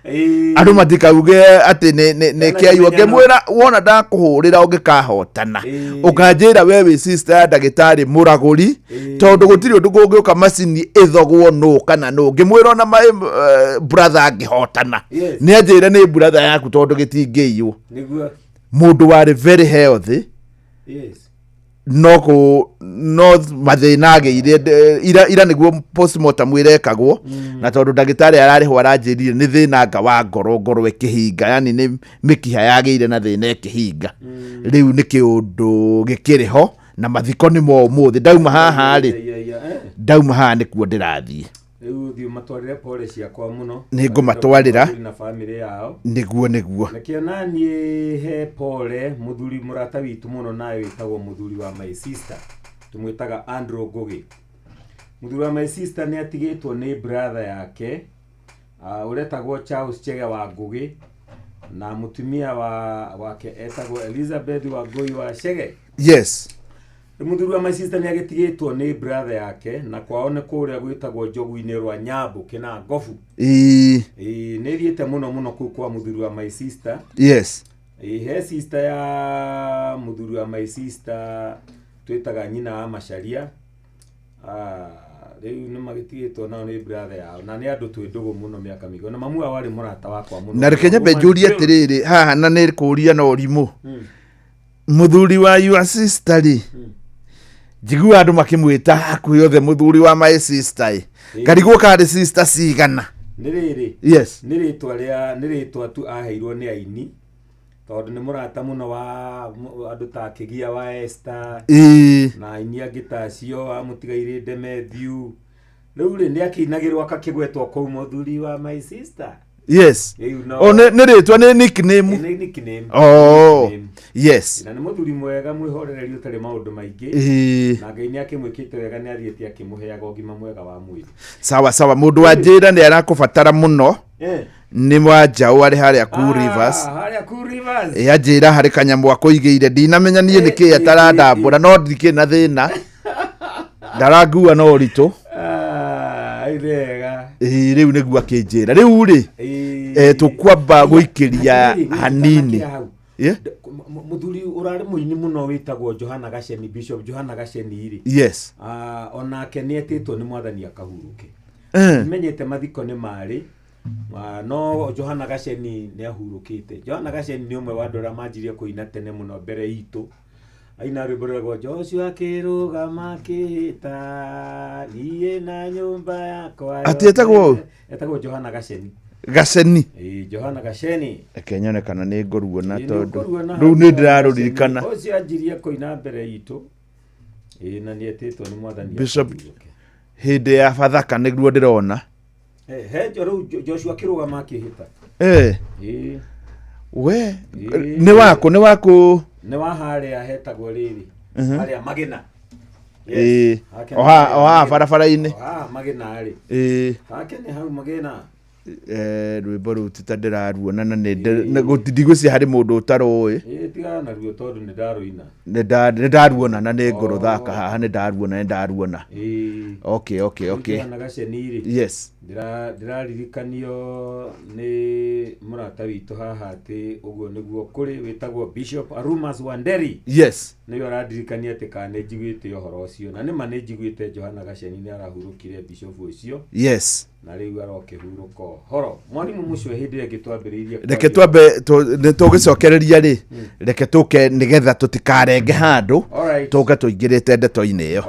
S2: andu matikauge ati ni kiayu ngimwira wona ndakuhurira ungikahotana ukanjira wewe sister ndagitari muraguri tondu gutiri undu gungiuka macini ithogwo no kana no ngimwira ona my brother ngihotana ni anjira ni brother yaku tondu gitingiiyo mundu wari very healthy.
S5: Yes.
S2: No mathina ageire ira niguo postmortem wirekagwo na tondu ndagitari arariho aranjirire ni thina nga wa ngoro ikihinga yani ni mikiha yageire na thina ikihinga riu ni kiundu gikiriho na mathiko ni mo muthi ndauma haha ndauma haha ni kuo ndirathie
S5: riu thiu matwarire pole ciakwa muno
S2: ni ngumatwarira
S5: na family yao
S2: niguo
S5: nakĩona niĩ he pole muthuri murata witu muno nawe witagwo muthuri wa my sister tumwitaga Andrew Ngugi. Muthuri wa my sister ni atigitwo ni brother yake uretagwo Charles Chege wa Ngugi na mutumia wake etagwo Elizabeth wa Ngui wa Chege.
S2: Yes.
S5: Muthuri wa my sister ni agitigitwo ni brother yake na kwao ne kuria gwitagwo Njogu-ini rwa Nyambu kina Ngofu. Ni thiete muno ku kwa muthuri wa my sister.
S2: Yes.
S5: He sister ya muthuri wa my sister twitaga nyina wa Macharia. Riu ni magitigitwo nao ni brother yao na ni andu twindugu muno miaka migo na mamu wari murata wakwa muno.
S2: Na rekenya benjuri atiriri haha na ni kuria no rimu. Muthuri wa your sister ri jigua andu makimwita haku yothe muthuri wa my sister karigwo kari sister cigana
S5: niriri
S2: yes
S5: niritwa tu aheirwo ni aini tondu ni murata muno wa andu ta Kigia wa Esther na aini angitacio amutigaire Demethiu riu ri ni akinagirwo akakigwetwo kou muthuri wa my sister.
S2: Yes. Ni ritwa ni nickname.
S5: Ni nickname.
S2: Oh. Yes.
S5: Na ni muthuri mwega mwihorereri utari maundu maingi. Na Ngai ni akimwikite wega ni athiete akimuheaga ugima mwega wa mwiri.
S2: Sawa mundu wa njira ni arakubatara muno. Ni mwanjaũ ari haria Kuu Rivers.
S5: Haria Kuu Rivers.
S2: Anjira hari kanyamu akoigeire ndinamenya nie niki atarandambura no ndike na thina. Ndarangua no ritu.
S5: Irega.
S2: Riu niguo akinjira riu ri tukwamba guikiria hanini
S5: muthuri urari muini muno witagwo Johana Gasheni Bishop Johana Gasheni iri.
S2: Yes.
S5: Onake ni etitwo ni mwathani akahuruke menyete mathiko ni mari no Johana Gasheni ni ahurukite. Johana Gasheni ni umwe wa andũ arĩa manjirie kuina tene muno mbere itu aina rwimbo Joshua kirugama kihita niĩ na nyũmba yakwa
S2: atietagwo
S5: Johana Gasheni.
S2: Gasheni
S5: Johana Gasheni
S2: ekenyone kana ni ngoruona tondu riu ni ndirarurikana
S5: ucio anjirie kuina mbere itu na ni etitwo ni mwathani
S2: Bishop hindi ya Bathaka niguo ndirona
S5: he Joshua kirugama kihita
S2: we ni wako
S5: ni wa haria hetagwo riri haria Magina.
S2: Oha barabara-ini
S5: Magina ri hake ni hau Magina
S2: rwimbo ru titandiraruona na ndigũcia hari mundu utaroĩ
S5: tiga na ruo tondu ni ndaruina
S2: ndaruona na ni ngoro thaka haha ni ndaruona okay
S5: na Gaceniri
S2: yes
S5: ndiraririkanio ni murata witu haha ati uguo niguo kuri witagwo Bishop Arumas Wanderi.
S2: Yes.
S5: Niyo aradirikania ati kana njiguite uhoro ucio na ni mane njiguite Johana Gasheni ni arahurukire Bishop ucio.
S2: Yes.
S5: Na riu arokihuruka horo mwarimu mucio hindi ĩngĩ twambĩrĩirie
S2: reke twambe tũgicokereria ri reke tuke nigetha tutikarenge handu tuke tuingirite ndeto-inĩ iyo.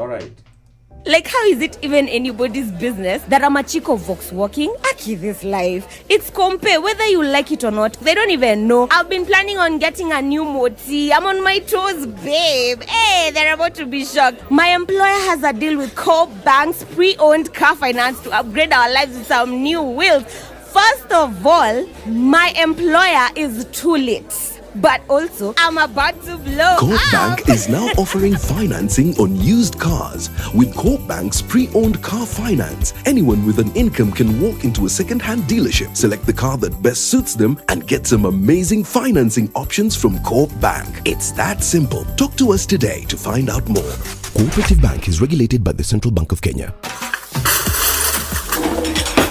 S6: Like, how is it even anybody's business that I'm a chick of Vox walking? Aki this life. It's compare whether you like it or not. They don't even know. I've been planning on getting a new moti. I'm on my toes, babe. Hey, they're about to be shocked. My employer has a deal with Co Bank's pre-owned car finance to upgrade our lives with some new wheels. First of all, my employer is too late. but also I'm about to blow.
S12: Coop Bank is now offering financing on used cars. With Coop Bank's pre-owned car finance, anyone with an income can walk into a second-hand dealership, select the car that best suits them, and get some amazing financing options from Coop Bank. It's that simple. Talk to us today to find out more. Cooperative Bank is regulated by the Central Bank of Kenya.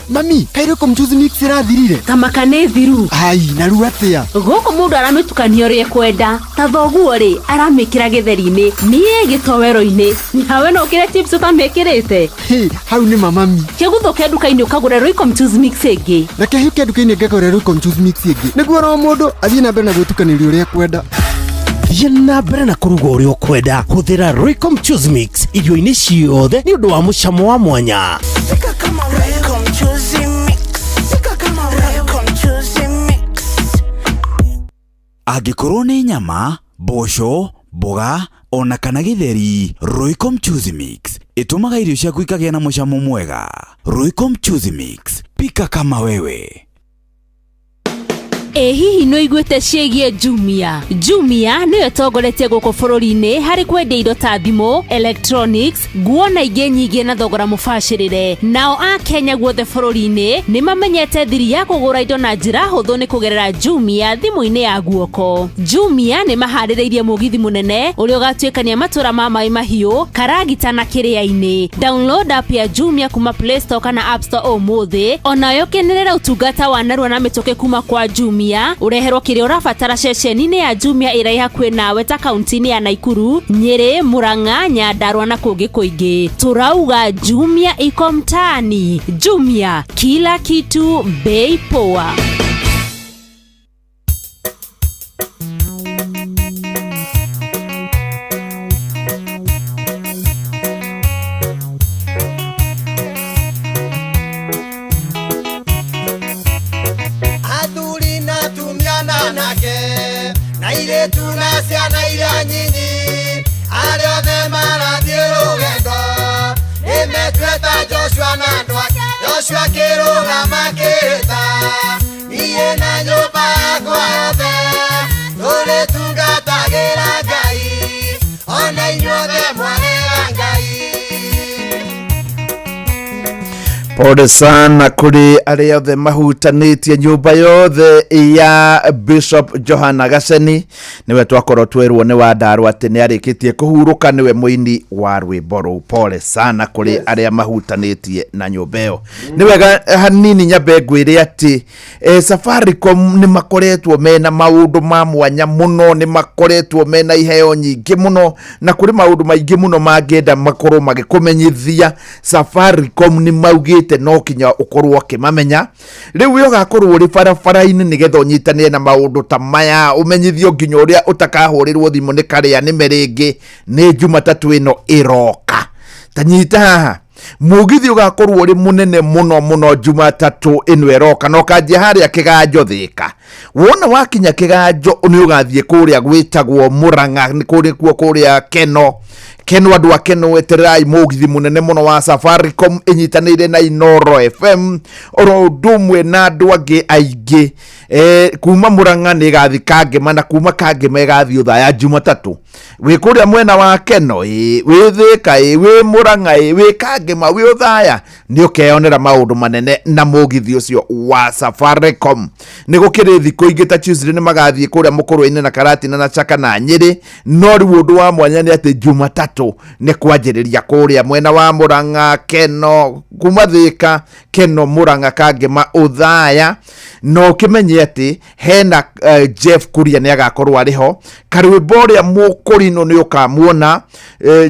S17: Mami, kairo kumchuzi mixira thirire.
S24: Kamakane thiru.
S17: Ai, naru atia.
S24: Goko mundu aramitukania uri kwenda. Ta thoguo ri aramikira githeri-ini. Nie gitowero-ini. Nawe no kire chips utamekirite.
S17: Hey, hau ni mami.
S24: Keguthoke nduka-ini ukagura Royco Mchuzi Mix ingi.
S17: Na kehuke nduka-ini ngagura Royco Mchuzi Mix ingi. Niguo ro mundu athie na mbere na gwitukaniria uria kwenda.
S18: Yena mbere na kuruga uria ukwenda. Huthira Royco Mchuzi Mix irio-ini ciothe ni undu wa mucamo wa mwanya.
S19: Angĩkorwo nĩ nyama, mboco, mboga, ona kana githeri, Royco Mchuzi Mix itumaga irio ciaku ikagĩa na mucamo mwega. Royco Mchuzi Mix, pika kama wewe.
S24: Hihi no igwete ciĩgie Jumia. Jumia nĩyo ĩtongoretie gũkũ bũrũri-inĩ harĩ kwendia indo ta thimũ, electronics, nguo na ingĩ nyingĩ na thogora mũbacĩrĩre. Nao a Kenya guothe bũrũri-inĩ nĩ mamenyete thiri ya kũgũra indo na njĩra hũthũ nĩ kũgerera Jumia thimũ-inĩ ya guoko. Jumia nĩ maharĩrĩirie mũgithi mũnene ũrĩa ũgatuĩkania matũra ma Mai Mahiũ, Karagita na Kĩrĩa-inĩ. Download app ya Jumia kuma Play Store kana App Store ũmũthĩ. Onayo kenerera ũtungata wa narua na mĩtũkĩ kuma kwa Jumia. Ureherwo kĩrĩa ũrabatara ceceni-inĩ ya Jumia ĩrĩa hakuhĩ nawe ta kaunti-inĩ ya Naikuru, Nyeri, Murang'a, Nyandarua na kũngĩ kũingĩ. Turauga Jumia iko mtaani. Jumia, kila kitu bei poa.
S15: Joshua Kiruga Makita, niye na nyoba kwathe, dole tungatagira Ngai, ona inyuothe mwarega Ngai.
S2: Pole sana kuri aria othe mahutanitie nyumba yothe ya Bishop Johana Gaceni. Niwe twakorwo twerwo ni Wandarua ati ni arikitie kuhuruka, niwe muini wa rwimbo ruu. Pole sana kuri aria mahutanitie na nyumba iyo. Niwega hanini nyambe ngwire ati Safaricom ni makoretwo mena maundu ma mwanya muno, ni makoretwo mena iheo nyingi muno, na kuri maundu maingi muno mangenda makorwo magikumenyithia. Safaricom ni maugi no kinya ukorwo kimamenya. Riu yo gakorwo ri barabara-ini nigetha unyitanire na maundu ta maya, umenyithio nginya uria utakahurirwo thimu ni karia ni meringi ni Jumatatu ino iroka. Tanyita haha mugithi ugakorwo ri munene muno muno Jumatatu ino iroka, no kanjia haria Kiganjo Thika. Wona wakinya Kiganjo ni ugathie kuria gwitagwo Murang'a, ni kuria Keno andu akeno weterai mugithi munene muno wa Safaricom inyitanire na Inoro FM oro ndumwe na andu angi aingi. Kuma Murang'a ni gathi Kangema, na kuma Kangema igathi uthaya Jumatatu. We kuria mwena wa Keno we Thika we Murang'a we Kangema we uthaya ni ukeyonera maundu manene na mugithi ucio wa Safaricom. Ni gukiri thiku ingi ta Tuesday ni magathie kuria Mukurwe-ini na Karatina na Chaka na Nyeri, no ri undu wa mwanya ni ati Jumatatu ni kwanjiriria kuria mwena wa Murang'a, Keno, kuma Thika, Keno, Murang'a, Kangema uthaya. No kimenye ati hena Jeff Kuria ni agakorwo ariho. Karwimbo ria Mukurino ni ukamuona.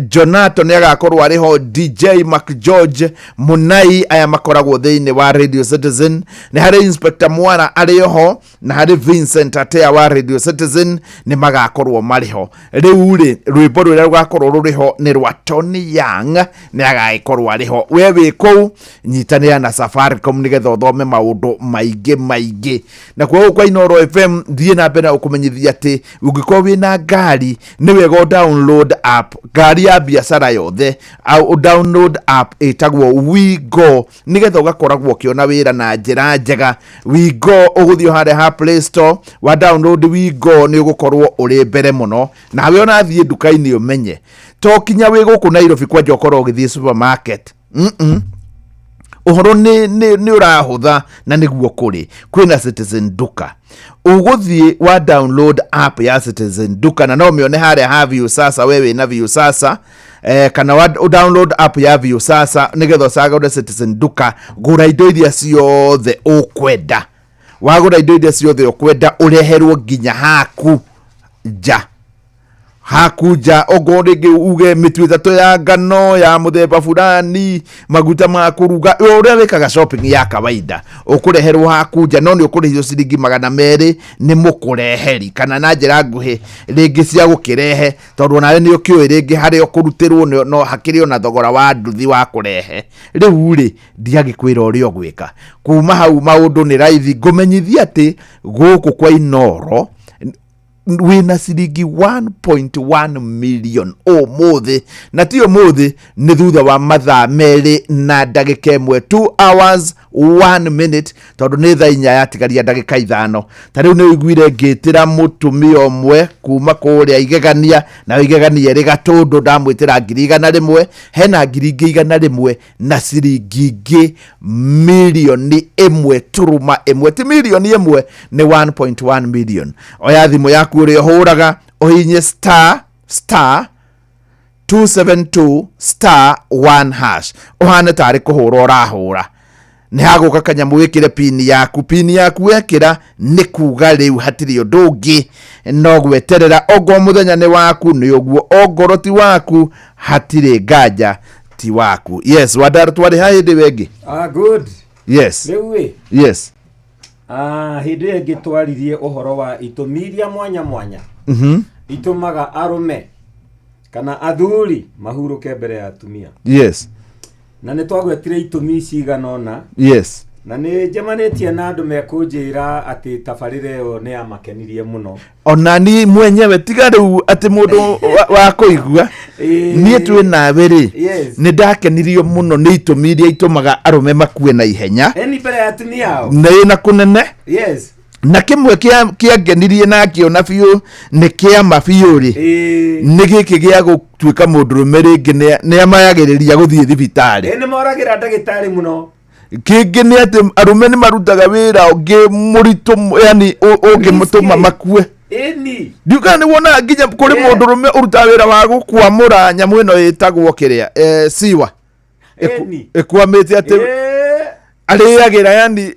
S2: Jonato ni agakorwo ariho. DJ Mac George Munai aya makoragwo thiini wa Radio Citizen. Ni hari Inspector Mwana ariho, na hari Vincent Atea wa Radio Citizen ni magakorwo mariho. Riu ri rwimbo ruria rugakorwo ruriho ni rwa Tony Young ni agaikorwo ariho. Wewe kou nyitanira na Safaricom nigetha uthome maundu maingĩ. Na kwa Inooro FM thiĩ na mbere ukumenyithia ati ungikorwo wina ngari ni wega download app ngari ya biacara yothe au download app itagwo WeGo nigetha ugakoragwo ukiona wira na njira njega. WeGo uguthio hare ha Play Store wa download WeGo ni ugukorwo uri mbere muno na we onathie duka-ini umenye to kinya wi guku Nairobi kwa jokoro ugithie supermarket uhoro ni urahutha na niguo kuri kwina Citizen Duka uguthie wa download app ya Citizen Duka na no mione hare ha View Sasa wewe na View Sasa kana wa download app ya View Sasa nigetha ucaga Citizen Duka gura indo iria ciothe ukwenda wagura indo iria ciothe ukwenda ureherwo nginya hakuja ogorege uge mitu itatu ya ngano ya muthemba fulani maguta ma kuruga uria wikaga shopping ya kawaida ukureherwo hakuja no ni ukurehio ciringi 200 ni mukureheri kana na njira nguhi ringi cia gukirehe tondu nawe ni ukioi ringi hari ukurutirwo no hakiri ona thogora wa nduthi wa kurehe riu ri ndiagikwira uria ogwika kuma hau maundu ni raithi ngumenyithia ati guku kwa Inooro wina ciringi 1.1 million umuthi na ti umuthi ni thutha wa mathaa meri na ndagika 2 hours 1 minute tondu ni thaa 4 yatigaria ndagika 5 ta riu ni uiguire ngitira mutumia omwe kuma kuria igegania na igegania ri gatundu ndamwitira 100,000 hena 100,000 na ciringi ingi milioni 1.1 ti milioni 1 ni 1.1 million oya thimu yaku uri huraga ohinye star 272 star 1 hash ohana tari kuhura urahura ni haguka kanyamu wikire pini yaku wekira ni kuga riu hatiri undu ungi no gweterera ogo muthenya ni waku ni uguo ogoroti waku hatiri nganja ti waku. Yes, wadara twari haidi wengi
S5: good.
S2: Yes, yes.
S5: Hindi ĩngĩ twaririe ũhoro wa itũmi mwanya itumaga arume kana athuri mahuruke mbere ya atumia.
S2: Yes.
S5: Na nĩ twagwetire itũmi cigana ũna.
S2: Yes.
S5: Na nĩ njemanetie na andũ mekunjĩra atĩ tabarĩra ĩyo nĩ yamakenirie mũno.
S2: Ona ni mwenyewe tiga riu ati mundu wa kuigua nie twi nawe ri ni ndakenirio muno ni itumi iria itumaga arume makue na ihenya
S5: eni mbere ya atumia ao
S2: na kunene.
S5: Yes.
S2: Na kimwe kia ngenirie na kiona biu ni kia mabiu ri ni giki gia gutuika mundurume ringi ni amayagiriria guthie thibitari
S5: ni moragira ndagitari muno
S2: kingi ni ati arume ni marutaga wira ungi muritu yani ungi mutuma makue
S5: eni
S2: ndiuka ni wona nginya kuri mundurume uruta wira wa gukwamura nyamu ino itagwo kiria siwa ekwamete ati ariagira yani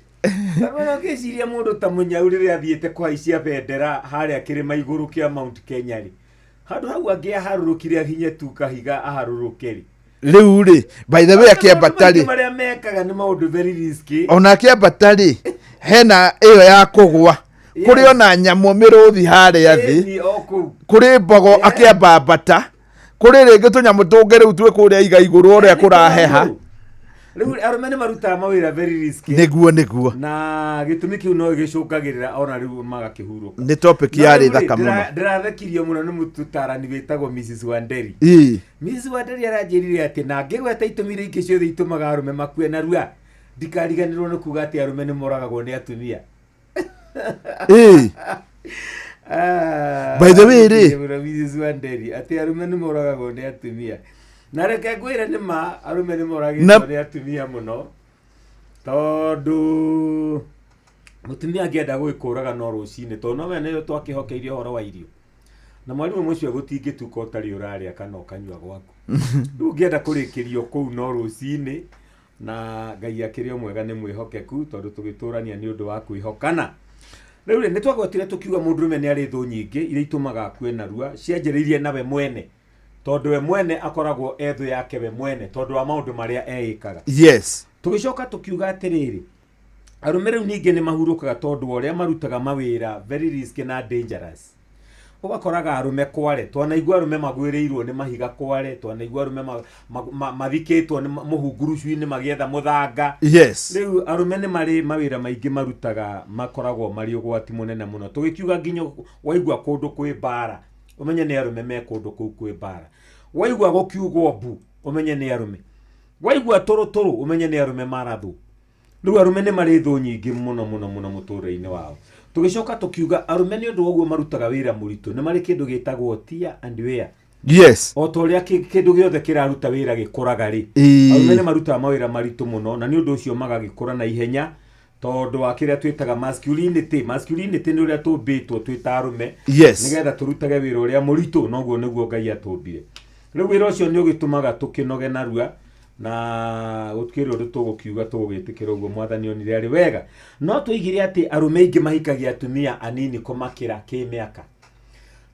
S5: Sabona kesiria mundu ta munyaurire athiete kwa isia bendera haria kirima iguru kia Mount Kenya ri handu hau angia harurukire hinya tu kahiga aharurukeri
S2: riu ri by the way akiambatari
S5: maria mekaga ni maundu very risky
S2: ona akiambatari hena iyo ya kugwa kuri ona nyamu miruthi haria thi kuri mbogo akiambambata kuri ringi tunyamu tungi riu twi kuria iga iguru uria kuraheha
S5: riu arume ni maruta mawira very risky
S2: niguo
S5: na gitumi kiu no gicungagirira ona riu magakihuruka
S2: ni topic yari thaka muno
S5: ndirathekirio muno ni mututarani witagwo Mrs Wanderi. Mrs Wanderi aranjirire ati na ngigweta itumi ringi ciothe itumaga arume makue na rua ndikariganirwo ni kuga ati arume ni moragagwo ni atumia.
S2: By the way
S5: Mrs Wanderi ati arume ni moragagwo ni atumia na reke ngwire ni ma arume ni moragitwo ni atumia muno tondu mutumia angienda gwikuraga no rucini tondu nowe niyo twakihokeirie horo wa irio na mwarimu mucio gutingituka utari uraria kana ukanywa gwaku ndu ngienda kurikirio kuu no rucini na Ngai akirio mwega ni mwihokeku tondu tugiturania ni undu wa kwihokana. Riu ni twagwetire tukiuga mundurume ni ari thu nyingi iria itumaga akue na rua cianjiriirie nawe mwene tondu we mwene akoragwo ethu yake we mwene tondu wa maundu maria eikaga.
S2: Yes.
S5: Tugicoka tukiuga atiriri arume riu ningi ni mahurukaga tondu uria marutaga mawira very risky na dangerous ugakoraga arume kware twanaigua arume magwireirwo ni mahiga kware twanaigua arume mathikitwo ni muhungurucu-ini magietha muthanga
S2: yes
S5: riu arume ni mari mawira maingi marutaga makoragwo mari ugwati munene muno tugikiuga nginya waigua kundu kwi bara umenye ni arume me kundu kuu kwi bara waigua gukiugwo mbu umenye ni arume waigua torotoro umenye ni arume marathu riu arume ni mari thu nyingi muno muture-ini wao tugicoka tukiuga arume ni undu woguo marutaga wira muritu ni mari kindu gitagwo tear and wear
S2: yes
S5: o to ria kindu giothe kiraruta wira gikuraga ri arume ni marutaga mawira maritu muno na ni undu ucio magagikura na ihenya tondu wa kiria twitaga masculinity ni uria tumbitwo twita arume
S2: yes
S5: nigetha turutage wira uria muritu noguo niguo Ngai atumbire riu wira ucio ni ugitumaga tukinoge narua na utkiri undu tugukiuga tugitikira uguo mwathani onire ari wega no tuigire ati arume ingi mahikagia atumia anini kumakira kimiaka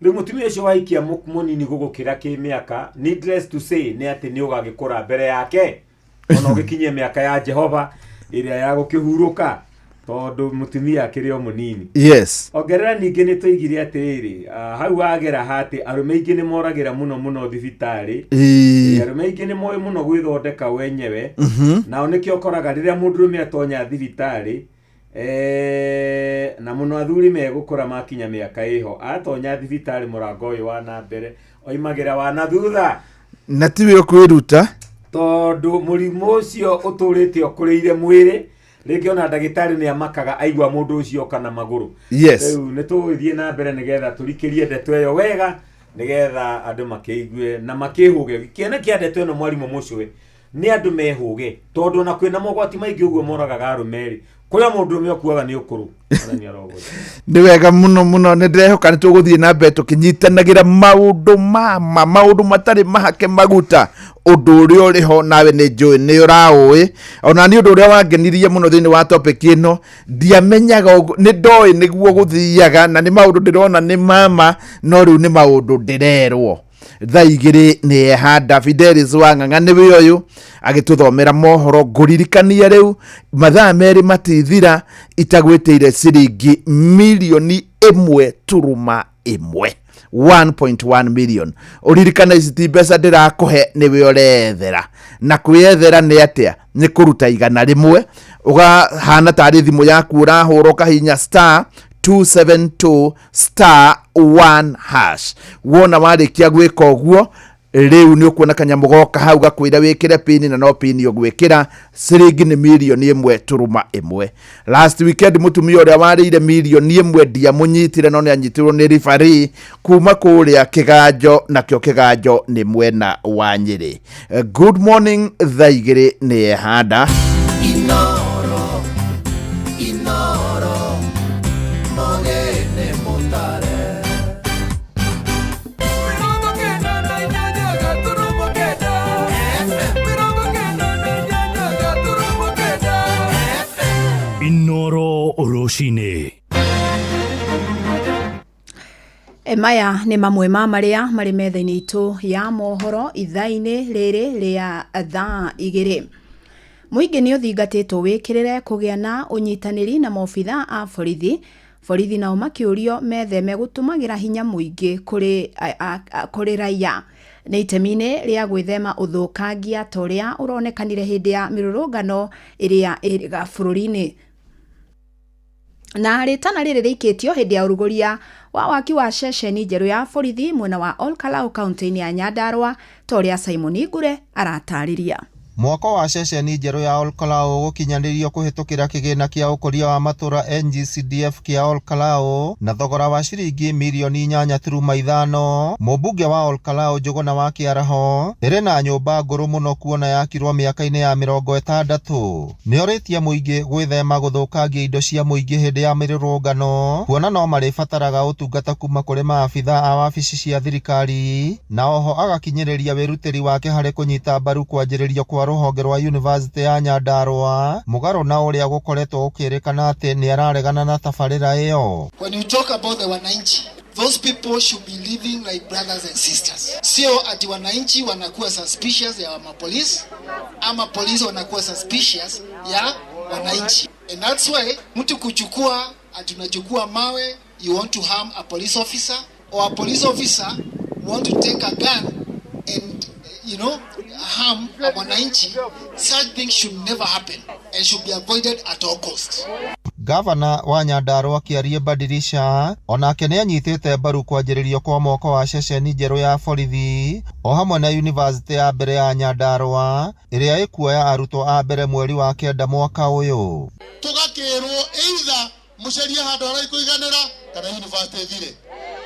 S5: riu mutumia ucio wahikia munini gugukira kimiaka needless to say ni ati ni ugagikura mbere yake ona ugikinyia miaka ya Jehova iria ya gukihuruka tondu mutumia akiri o munini
S2: yes
S5: ongerera ningi ni tuigire atiriri hau agera hati arume ingi ni moragira muno thibitari arume ingi ni moyo muno gwithondeka wenyewe nao nikio koraga riria mundurume atonya thibitari na muno athuri megukura makinya miaka iho atonya thibitari murango uyu wa na mbere oimagira wa na thutha
S2: na tiwe kwiruta
S5: tondu murimu ucio uturite okuriire mwiri rĩngĩ ona ndagĩtarĩ nĩ amakaga aigua mũndũ ũcio kana magũrũ
S2: yes
S5: rĩu nĩ tũgĩthiĩ na mbere nĩgetha tũrikĩrie ndeto ĩyo wega nĩgetha andũ makĩigue na makĩhũge kĩene kĩa ndeto ĩno mwarimũ Mũcũwe nĩ andũ mehũge tondũ na kwĩna mogwati maingĩ ũguo moragaga arũme kuria mundu ũmwe okuaga ni ukuru
S2: ni wega muno ni ndirehoka ni tuguthie na mbere tukinyitanagira maundu matari mahake maguta undu uria uriho nawe ni njui ni uraui ona ni undu uria wangenirie muno thini wa topic ino ndiamenyaga ni ndoi niguo guthiaga na ni maundu ndirona ni mama no riu ni maundu ndirerwo thaigiri ni ehanda Fidelis Wang'ang'a ni we uyu agituthomera mohoro nguririkania riu mathaa meri matithira itagwitire ciringi milioni 1.1 million uririkana ici mbeca ndirakuhe ni we urethera na kwiyethera ni atia ni kuruta igana rimwe ugahana tari thimu yaku urahura kahinya *272*1# wona warikia gwika uguo riu ni ukuona kanyamu goka hau gakwira wikire pin na no pin ugwikira ciringi ni milioni 1.1 last weekend mutumia uria warire milioni 1 dia munyitire no ni anyitirwo ni referee kuma kuria kiganjo na kyo kiganjo ni mwena wa Nyeri. Good morning thaigiri ni ehanda
S11: Inoro Oroshine.
S9: Maya nĩ mamwe ma marĩa marĩ metha-inĩ itũ ya mohoro ithaa-inĩ rĩrĩ rĩa thaa igĩrĩ. Mũingĩ nĩ ũthingatĩtwo wĩkĩrĩre kũgĩa na ũnyitanĩri na maobitha a borithi nao makĩũrio metheme gũtũmagĩra hinya mũingĩ kũrĩ raia nĩ itemi-inĩ rĩa gwĩthema ũthũkangia ta ũrĩa ũronekanire hĩndĩ ya mĩrũrũngano ĩrĩa ĩrĩ bũrũri-inĩ. Na rĩtana rĩrĩ rĩikĩtio hĩndĩ ya ũrugũria wa waki wa ceceni njerũ ya borithi mwena wa Ol Kalou kaunti-inĩ ya Nyandarua ta ũrĩa Simon Igure aratarĩria.
S3: Mwako wa ceceni njerũ ya Ol Kalou gũkinyanĩrio kũhĩtũkĩra kĩgĩna kĩa ũkũria wa matũra NGCDF kĩa Ol Kalou na thogora wa ciringi milioni 8.5. Mũmbunge wa Ol Kalou Njũgũna wa Kĩaraho ĩrĩ na nyũmba ngũrũ mũno kuona yakirwo mĩaka-inĩ ya 60. Nĩorĩtie mũingĩ gwĩthema gũthũkangia indo cia mũingĩ hĩndĩ ya mĩrũrũngano kuona no marĩbataraga ũtungata kuma kũrĩ maabitha a wabici cia thirikari na oho agakinyĩrĩria wĩrutĩri wake harĩ kũnyita mbaru kwanjĩrĩrio kwa rũhonge rwa University ya Nyandarua mũgarũ na ũrĩa gũkoretwo gũkĩrĩkana atĩ nĩ araregana na tabarĩra ĩyo.
S8: When you talk about the wananchi, those people should be living like brothers and sisters. Sio ati wananchi wanakuwa suspicious ya mapolisi ama polisi wanakuwa suspicious ya wananchi. And that's why mtu kuchukua ati unachukua mawe, you want to harm a police officer or a police officer want to take a gun and, harm a mwananchi, such things should never happen and should be avoided at all costs.
S3: Gavana wa Nyandarua Kiarie Badirisha onake nĩ anyitĩte mbaru kwanjĩrĩrio kwa mwako wa ceceni njerũ ya borithi o hamwe na University ya mbere ya Nyandarua ĩrĩa ĩkuoya arutwo a mbere mweri wa kenda mwaka ũyũ.
S1: Tũgakĩrwo either mũcerie handũ harĩa ikũiganĩra kana university ĩthire.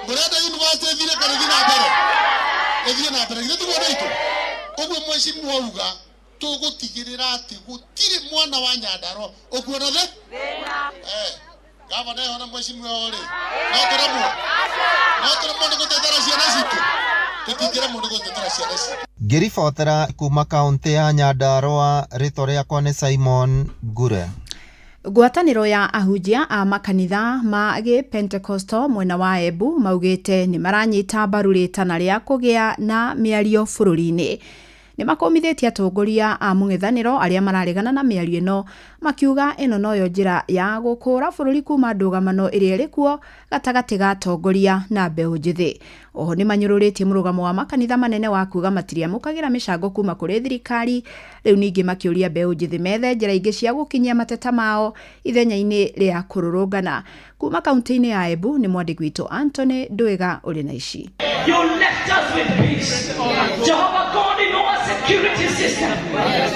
S1: Mũrenda university ĩthire kana ĩthire na mbere? Ĩthire na mbere. Githĩ tũgũo ndĩtũ? Ũguo mheshimiwa auga tugutigirira ati gutire mwana wa Nyandarua ukuona the gavana yona mheshimiwa ore no turamo ni gutetera ciana citu tutigire mundu gutetera ciana citu.
S3: Ngiribotera kuma kaunti ya Nyandarua, rĩtwa rĩakwa nĩ Simon Ngure.
S9: Ngwatanĩro ya ahunjia a makanitha ma Gĩpentekosto mwena wa Embu maugĩte nĩ maranyita mbaru rĩtana rĩa kũgĩa na mĩario bũrũri-inĩ. Nĩ makomithitie atongoria a mũng'ethanĩro arĩa mararegana na mĩario ĩno makiuga ĩno noyo njĩra ya gũkũra bũrũri kuma ndũgamano ĩrĩa ĩrĩ kuo gatagatĩ ga atongoria na mbeũ njĩthĩ. Oho nĩ manyũrũrĩtie mũrũgamo wa makanitha manene wa kuga matiriamũkagĩra mĩcango kuma kũrĩ thirikari. Rĩu ningĩ makĩũria mbeũ njĩthĩ methe njĩra ingĩ cia gũkinyia mateta mao ithenya-inĩ rĩa kũrũrũngana. Kuma kaunti-inĩ ya Embu nĩ mwandĩki witũ Anthony Ndwĩga ũrĩ na ici.
S7: You left us with peace. Jehovah God, in our security system,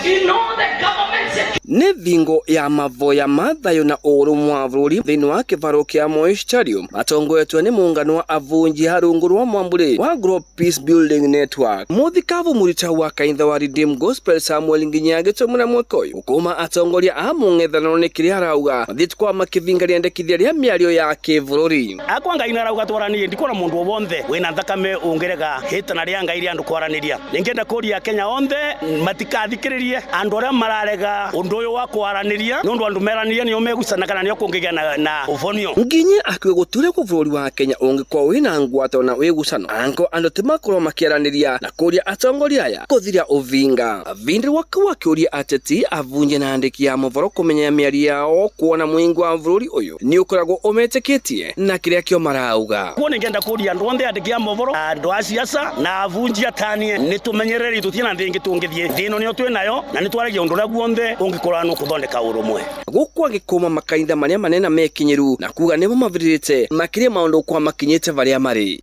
S7: in all the government security.
S10: Nĩ thingo ya mavoya ma thayo na ũrũmwe wa bũrũri thĩinĩ wa kĩbaro kĩa Moi Stadium atongoretwo nĩ mũngano wa avunji harungu rwa mwambũrĩ wa Global Peace Building Network. Mũthikabu mũrita wa kanitha wa Redeemed Gospel Samuel Nginya agĩtũmĩra mweke ũyũ gũkũma atongoria a mũng'ethanĩro nĩ kĩrĩa arauga mathiĩte kwa makĩvinga rĩendekithia rĩa mĩario ya kĩbũrũri.
S7: Akwa Ngai narauga twaranĩrie ndikona mũndũ o wothe wĩna thakame ũngĩrega hĩtana rĩa Ngai rĩa andũ kwaranĩria. Nĩngenda kũria Kenya othe matikathikĩrĩrie andũ arĩa mararega ũndũ ũyũ wa kwaranĩria nĩ ũndũ andũ meranĩria nĩo megucana kana nĩo kũngĩgĩa na ũbonio.
S10: Nginya akiuga gũture kwa bũrũri wa Kenya ũngĩkorwo wĩna ngwatanĩro na wĩgucano ango andũ timakorwo makĩaranĩria na kũria atongoria aya kũthira ũvinga. Vindĩ wa kũria ateti avunje na andĩki ya mohoro kũmenya mĩario yao kuona mũingĩ wa bũrũri ũyũ nĩ ũkoragwo ũmetĩkĩtie na kĩrĩa kĩo marauga.
S7: Kuo nĩngenda kũria andũ othe andĩki ya mohoro andũ a siasa na avunji atanie nĩ tũmenyereri tũthiĩ na thĩ ingĩ tũngĩthiĩ thĩ ĩno nĩyo twĩnayo na nĩ twaragia ũndũ ũrĩa guothe ũngĩkorwo no kũthondeka ũrũmwe.
S10: Gũkũ agĩkũma makanitha marĩa manene mekinyeru na kuga nĩmo mavirĩte makĩria maũndũ kwa makinyĩte barĩa marĩ.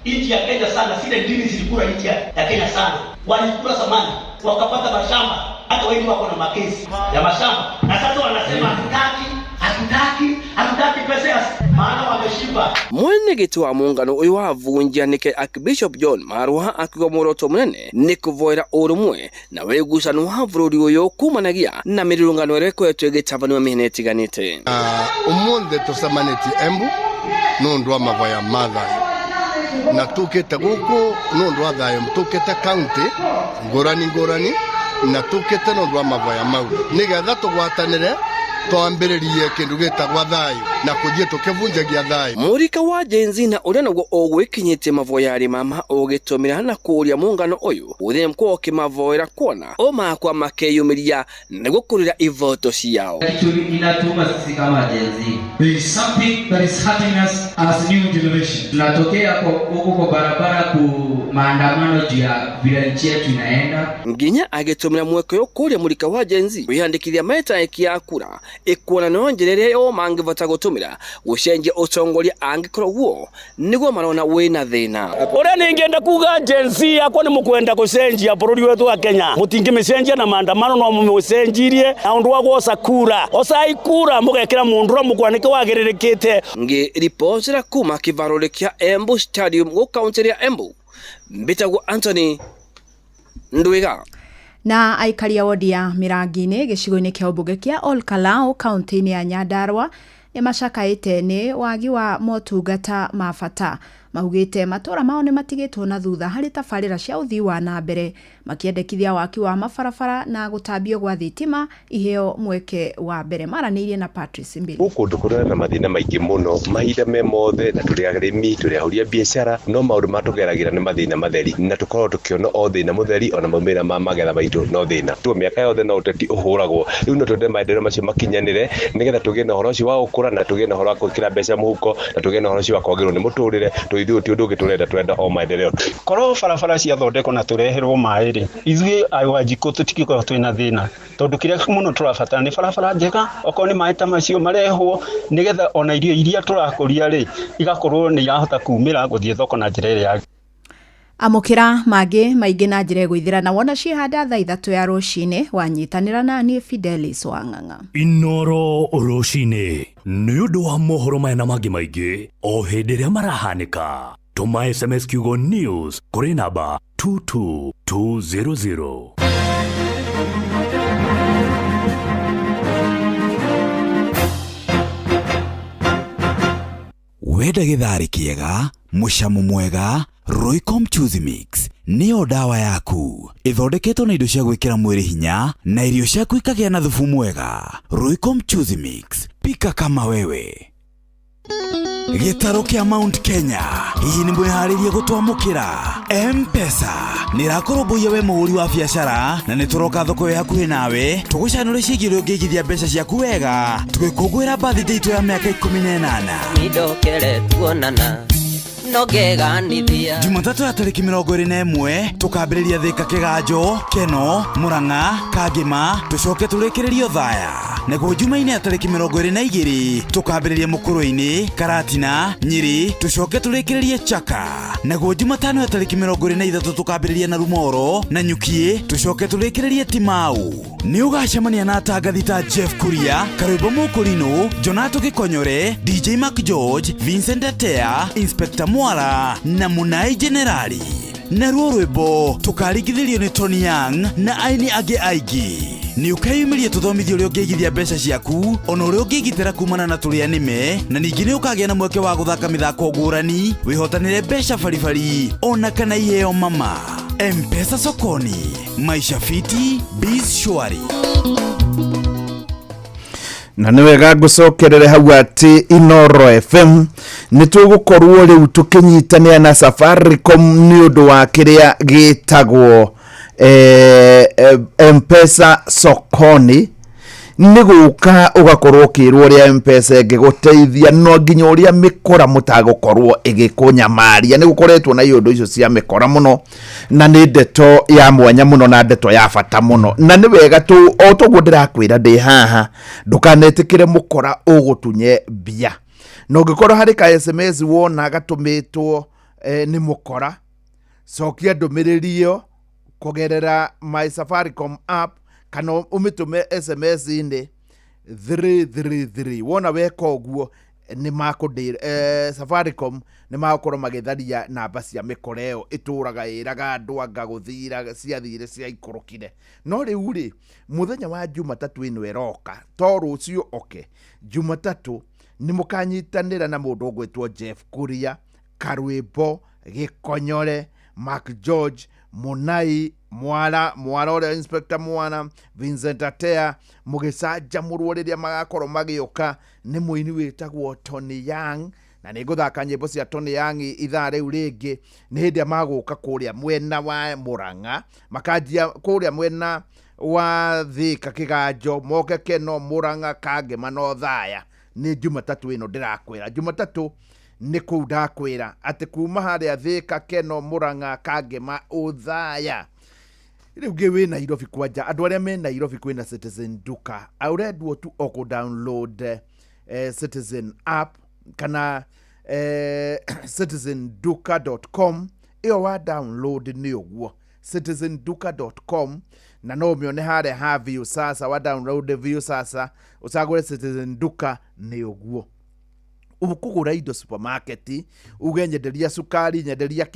S7: Nchi ya Kenya sana, zile dini zilikula nchi ya Kenya sana. Walikula zamani, wakapata mashamba, hata wengi wako na makesi ya mashamba. Na sasa wanasema hatutaki pesa ya maana wameshiba.
S10: Mwenegeti wa muungano ũyũ wa avunjia nĩke Archbishop John Marwa akiuga muoroto mũnene nĩ kũvoera ũrũmwe na wĩgucano wa bũrũri ũyũ kumanagia na mĩrũrũngano ĩrĩa ĩkoretwo ĩgĩtabanio mĩena ĩtiganĩte.
S1: Ũmũthĩ tũcemanĩtie Embu nĩ ũndũ wa mavoya ma thayo na tũkĩte gũkũ nĩ ũndũ wa thayo tũkĩte kaunti ngũrani na tũkĩte nĩ ũndũ wa mavoya mau nĩgetha tũgwatanĩre twambĩrĩrie kĩndũ gĩtagwo thayo na kũthiĩ tũkĩvunjagia thayo.
S10: Mũrika wa Gen Z na ũrĩa naguo ũgwĩkinyĩtie mavoya mama ũgĩtũmĩra na kũria mũngano ũyũ ũthĩ mkwo kĩmavoera kuona o makwa makeyumĩria nĩguo kũrĩra ivoto ciao.
S13: Inatuma sisi kama Gen Z. There is something that is hurting us as new generation. Tunatokea huko kwa barabara ku maandamano juu ya vile nchi yetu inaenda.
S10: Nginya agĩtũmĩra mweke ũyũ kũria mũrika wa Gen Z wĩyandĩkithia metaeki ya kura ikuona no njĩra ĩrĩa o mangĩvota gũtũmĩra gũcenjia ũtongoria angĩkorwo guo nĩguo marona wĩna thĩna.
S7: Ũrĩa nĩngenda kuga Gen Z akwa nĩ mũkwenda gũcenjia bũrũri wetu wa Kenya. Mũtingĩmĩcenjia na maandamano no mũmĩcenjirie na ũndũ wa gũoca kura. Ocai kura mũgekĩra mũndũ ũrĩa mũkwanĩke wagĩrĩrĩkĩte.
S10: Ngĩribotera kuma kĩvaro kĩa Embu Stadium gũ kaunti ya Embu. Mbitagwo Anthony Ndwĩga.
S9: Na aikari a wodi ya Mirangi-inĩ gĩcigo-inĩ kĩa ũmbunge kĩa Ol Kalou kaunti-inĩ ya Nyandarua nĩ macakaĩte nĩ wagi wa motungata ma bata. Maugĩte matũra mao nĩ matigĩtwo na thutha harĩ tabarĩra cia ũthii wa na mbere makĩendekithia waki wa mabarabara na gũtambio gwa thitima iheo mweke wa mbere. Maranĩirie na Patrice Mbili.
S21: Gũkũ ndũkorwo na mathĩna maingĩ mũno mahinda me mothe na tũrĩ arĩmi tũrĩ ahũria biacara no maũndũ matũgeragĩra nĩ mathĩna matheri na tũkorwo tũkĩona o thĩna mũtheri ona maumĩra ma magetha maitũ no thĩna. Tuo mĩaka yothe no ũteti ũhũragwo rĩu no twende maendeleo macio makinyanĩre nĩgetha tũgĩe na ũhoro ũcio wa gũkũra na tũgĩe na ũhoro wa gwĩkĩra mbeca mũhuko na tũgĩe na ũhoro ũcio wa kwagĩrĩrwo nĩ mũtũrĩre ithuĩ ti ũndũ ũngĩ turenda o maendeleo
S4: korwo barabara ciathondekwo na tureherwo maĩ rĩ ithuĩ Wanjikũ tũtikikorwo twĩna thĩna tondũ kĩrĩa mũno tũrabatara nĩ barabara njega okorwo nĩ maĩ ta macio marehwo nĩgetha ona irio iria tũrakũria rĩ igakorwo nĩ irahota kumĩra gũthiĩ thoko na njĩra ĩrĩa yagĩrĩire.
S9: Amukira mangĩ maingĩ na njĩra gwithira na wona cihanda thaa 3 ya rũcinĩ wanyitanĩra na niĩ Fidelis Wang'ang'a.
S11: Inoro rũcinĩ nĩ ũndũ wa mohoro maya na mangĩ maingĩ o hĩndĩ ĩrĩa marahanĩka. Tũma SMS kiugo news kũrĩ namba 22200.
S19: Wenda gĩtharĩ kĩega, mũcamo mwega, Royco Mchuzi Mix nĩyo dawa yaku. Ithondeketwo na indo cia gwĩkĩra mwĩrĩ hinya na irio ciaku ikagĩa na thubu mwega. Royco Mchuzi Mix, pika kama wewe. Gĩtaro kĩa Mount Kenya hihi nĩ mwĩharĩrie gũtwamũkĩra. M-Pesa nĩ ĩrakũrũmbũiya we mũhũri wa biacara na nĩ tũroka thoko ya hakuhĩ nawe tũgũcanũre ciĩgiĩ ũrĩa ũngĩigithia mbeca ciaku wega tũgĩkũngũĩra birthday itũ ya mĩaka 18.
S14: Nindokere tuonana nogeganithia.
S19: Jumatatu ya tarĩki 21 tũkambĩrĩria Thĩka, Kĩganjo, Keno, Murang'a, Kangĩma tũcoke tũrĩkĩrĩrio Thaya. Naguo Jumaine ya tarĩki 22 tũkambĩrĩria Mũkũrũ-inĩ, Karatina, Nyĩrĩ tũcoke tũrĩkĩrĩrie Chaka. Naguo Jumatano ya tarĩki 23 tũkambĩrĩria Narumoro na Nyuki tũcoke tũrĩkĩrĩrie Timau. Nĩ ũgacemania na atangathi ta Jeff Kuria, Karũimbo Mũkũrinũ, Jonato Gĩkonyore, DJ Mark George, Vincent Atea, Inspector Mwara na Munai Generali. Naruo rwĩmbo tũkaringithĩrio nĩ Tony Young na aini angĩ aingĩ. Nĩ ũkeyumĩria tũthomithio ũrĩa ũngĩigithia mbeca ciaku ona ũrĩa ũngĩgitĩra kumana na tũrĩa nĩme na ningĩ nĩ ũkagĩa na mweke wa gũthaka mĩthako ngũrani wĩhotanĩre mbeca baribari ona kana iheo mama. M-Pesa sokoni, maisha fiti, biz shwari.
S2: Na nĩ wega ngũcokerere hau atĩ Inoro FM nĩ tũgũkorwo rĩu tũkĩnyitanĩra na Safaricom nĩ ũndũ wa kĩrĩa gĩtagwo M-Pesa sokoni. Nĩ gũka ũgakorwo kĩrwo rĩa M-Pesa ĩngĩgũteithia no nginya ũrĩa mĩkora mũtagũkorwo ĩgĩkũnyamaria. Nĩ gũkoretwo na indo icio cia mĩkora mũno na nĩ ndeto ya mwanya mũno na ndeto ya bata mũno na nĩ wega o toguo ndĩrakwĩra ndĩ haha ndũkanetĩkĩre mũkora ũgũtunye mbia. Na ũngĩkorwo harĩ ka SMS wona gatũmĩtwo nĩ mũkora cokia ndũmĩrĩri ĩyo kũgerera My Safaricom app kana umitume SMS ine 333. Wona weka ũguo nĩ makũndĩra Safaricom nĩ makorwo magĩtharia namba cia mĩkora ĩyo ĩtũraga ĩraga andũ anga gũthira ciathire cia ikũrũkire. No rĩu rĩ mũthenya wa Jumatatu ĩno ĩroka to rũciũ Jumatatu nĩ mũkanyitanĩra na mũndũ ũgwĩtwo Jeff Kuria, Karũimbo, Gĩkonyore, Mark George, Munai, Mwara ũrĩa Inspector Mwara, Vincent Atea mũgĩcanjamũrwo rĩrĩa magakorwo magĩũka nĩ mũini wĩtagwo Tony Young na nĩ ngũthaka nyĩmbo cia Tony Young ithaa rĩu rĩngĩ nĩ hĩndĩ magũka kũrĩa mwena wa Murang'a makanjia kũrĩa mwena wa Thĩka, Kĩganjo, moke Keno, Murang'a, Kangĩma no Thaya. Nĩ Jumatatu ĩno ndĩrakwĩra. Jumatatu nĩ kũu ndakwĩra atĩ kuma harĩa Thĩka, Keno, Murang'a, Kangĩma, Thaya. Rĩu wĩ Nairobi kwanja andũ arĩa me Nairobi kwĩna Citizen Duka aurendwo tu oko download Citizen app kana citizenduka.com iyo wa download nĩ ũguo citizenduka.com na no mĩone harĩa ha view sasa wa download view sasa usagũre Citizen Duka nĩ ũguo. Ukugura indo supermarket ugenyenderia sukari nyenderia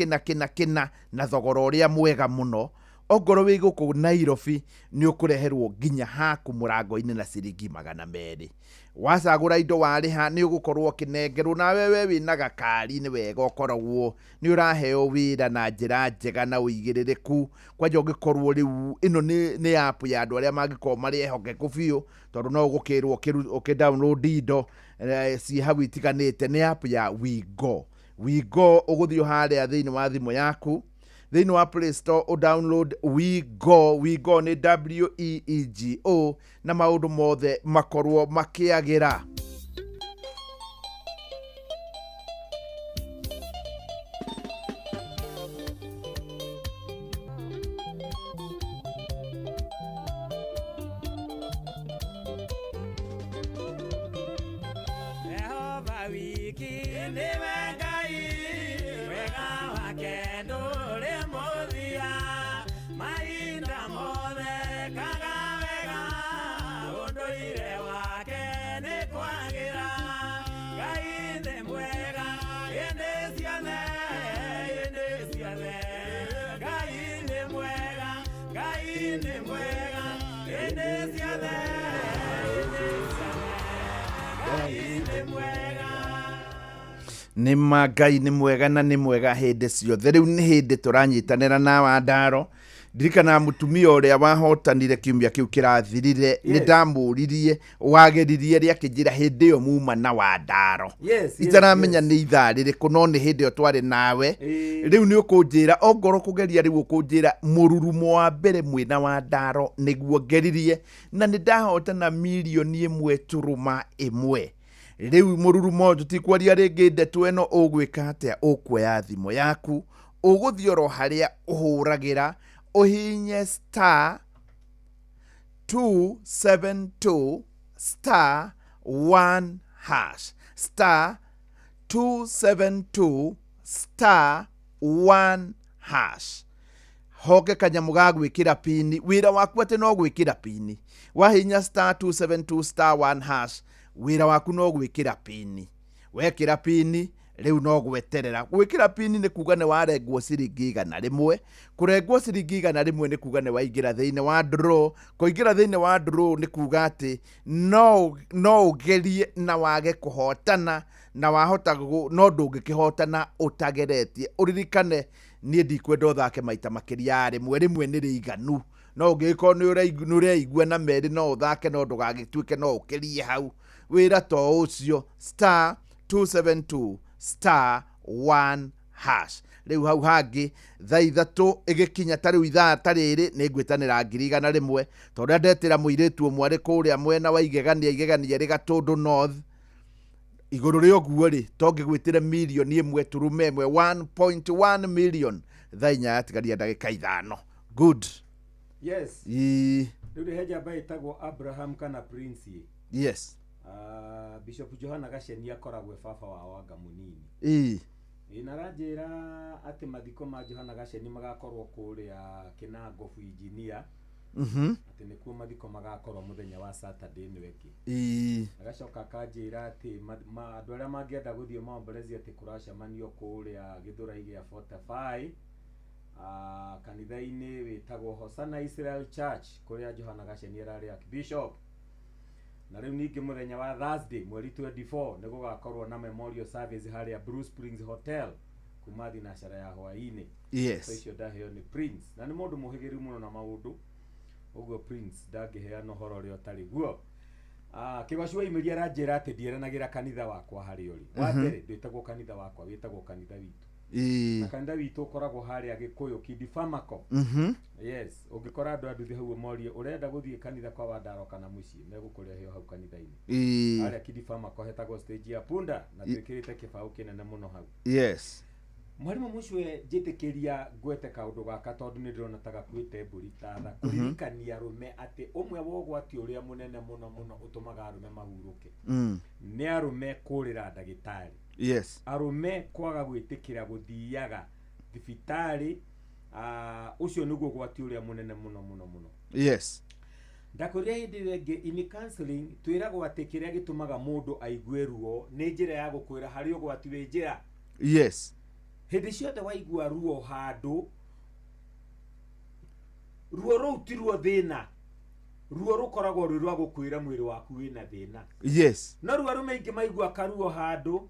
S2: kina na thogora ũrĩa mwega mũno. Ongoro wĩ gũkũ Nairobi nĩ ũkũreherwo nginya haku mũrango-inĩ na ciringi 200. Wacagũra indo warĩha nĩ ũgũkorwo kĩnengerwo na wewe wĩna gakari nĩ wega ũkoragwo nĩ ũraheo wĩra na njĩra njega na ũigĩrĩrĩku. Kwanja ũngĩkorwo rĩu ĩno nĩ app ya andũ arĩa mangĩkorwo marĩ ehokeku biũ tondũ no ũgũkĩrwo ũkĩdownload indo ci hau itiganĩte. Nĩ app ya WeGo ũgũthiĩ harĩa thĩinĩ wa thimũ yaku thĩinĩ wa Play Store o download WeGo nĩ WEEGO na maũndũ mothe makorwo makĩagĩra.
S15: niwe Ngai wega wake ndũrĩ mũthia mahinda mothe kaga wega ũndũire wake nĩ kwagĩra Ngai nĩ mwega hĩndĩ ciothe Ngai nĩ mwega hĩndĩ ciothe
S2: nima Ngai nĩ mwega na nĩ mwega hĩndĩ ciothe. Rĩu nĩ hĩndĩ tũranyitanĩra na Wandaro. Ndirikana mutumia ũrĩa wahotanire kiumia kĩu kĩrathirire nĩ ndamũririe wageririe rĩa kĩnjĩra hĩndĩ ĩyo muma na Wandaro. Itaramenya nĩ ithaa rĩrĩkũ no nĩ hĩndĩ ĩyo twarĩ nawe. Rĩu nĩ ũkũnjĩra ongorwo kũgeria rĩu ũkũnjĩra mũrurumo wa mbere mwĩna Wandaro nĩguo ngeririe na nĩ ndahotana milioni 1.1. Rĩu mũrurumo ũyũ tikwaria rĩngĩ ndeto ĩno ũgwĩka atĩa? Ũkuoya thimũ yaku ũgũthiĩ oro harĩa ũhũragĩra uhinye star 272 star 1 hash star 272 star 1 hash. Hoge kanyamu ga gwĩkĩra pini wĩra waku atĩ no gwĩkĩra pini. Wahinya star 272 star 1 hash wĩra waku no gwĩkĩra pini. Wekĩra pini rĩu no gweterera. Gwĩkĩra pini nĩ kuga nĩ warengwo ciringi 100. Kũrengwo ciringi 100 nĩ kuga nĩ waingĩra thĩinĩ wa draw. Kũingĩra thĩinĩ wa draw nĩ kuga atĩ no ũgerie na wage kũhotana na wahota no ndũngĩkĩhotana ũtageretie. Ũririkane niĩ ndikwenda ũthake maita makĩria rĩmwe nĩ rĩiganu. No ũngĩkorwo nĩ ũraigua na merĩ no ũthake no ndũgagĩtuĩke no ũkĩrie hau. Wĩra to ũcio star 272 star 1 hash. Rĩu hau hangĩ thaa ithatũ ĩgĩkinya ta rĩu ithaa ta rĩrĩ nĩ ngwĩtanĩra 100,000 tondũ ndetĩra mũirĩtu ũmwe arĩ kũrĩa mwena wa igegania rĩ Gatũndũ North. Igũrũ rĩa ũguo rĩ to ngĩgwĩtĩre milioni 1.1 million thaa 4 yatigaria ndagĩka 5. Good.
S5: Yes. Rĩu heja ambaye tagwo Abraham kana Prince.
S2: Yes.
S5: Bishop Johana Gacheni akoragwe baba wa Wanga munini. Naranjĩra atĩ mathiko ma Johana Gacheni magakorwo kũrĩa Kinangofu engineer. Atĩ nĩkuo mathiko magakorwo mũthenya wa Saturday nĩ weki. Agacoka akanjĩra atĩ andũ arĩa mangĩenda gũthiĩ maombolezi atĩ kũracemanio kũrĩa Gĩthũrai gĩa 45 kanitha-inĩ wĩtagwo Hosanna Israel Church kũrĩa Johana Gacheni ararĩ Archbishop. Na rĩu ningĩ mũthenya wa Thursday mweri 24 nĩ gũgakorwo na memorial service harĩa Blue Springs Hotel kuma thinacara ya hwaĩ-inĩ.
S2: Yes.
S5: Icio ndaheo nĩ Prince na nĩ mũndũ mũhĩgĩru mũno na maũndũ. Ũguo Prince ndangĩheana ũhoro ũrĩa ũtarĩ guo. Kĩgocua imĩria aranjĩra atĩ ndieranagĩra kanitha wakwa harĩ ũrĩ. Wa mbere ndwĩtagwo kanitha wakwa wĩtagwo kanitha witũ. Na kanitha witũ ũkoragwo harĩa Gĩkũyũ Kidifamako. Yes, ũngĩkora andũ anduthi hau morie ũrenda gũthiĩ kanitha kwa Wandaro kana mũciĩ megũkũrehio hau kanitha-inĩ. Harĩa Kidifamako hetagwo stage ya punda na twĩkĩrĩte kĩbaũ kĩnene mũno hau.
S2: Yes.
S5: Mwarimũ mũcwe njĩtĩkĩria ngwete kaũndũ gaka tondũ nĩ ndĩrona ta gakuĩte mbũri tatha kũririkania arũme atĩ ũmwe wa ũgwati ũrĩa mũnene mũno ũtũmaga arũme mahurũke nĩ arũme kũrĩra ndagĩtarĩ.
S2: Yes.
S5: Arũme kwaga gwĩtĩkĩra gũthiaga thibitarĩ ucio nĩguo gwati ũrĩa mũnene mũno.
S2: Yes.
S5: Ndakũria hĩndĩ ĩngĩ in counseling twĩragwo atĩ kĩrĩa gĩtũmaga mũndũ aigue ruo nĩ njĩra ya gũkwĩra harĩ ũgwati wĩ njĩra.
S2: Yes.
S5: Hĩndĩ ciothe waigua ruo handũ ruo rũu ti ruo thĩna. Ruo rũkoragwo rwĩ rwa gũkwĩra mwĩrĩ waku wĩna thĩna.
S2: Yes.
S5: No ruo arũme aingĩ maigua karuo handũ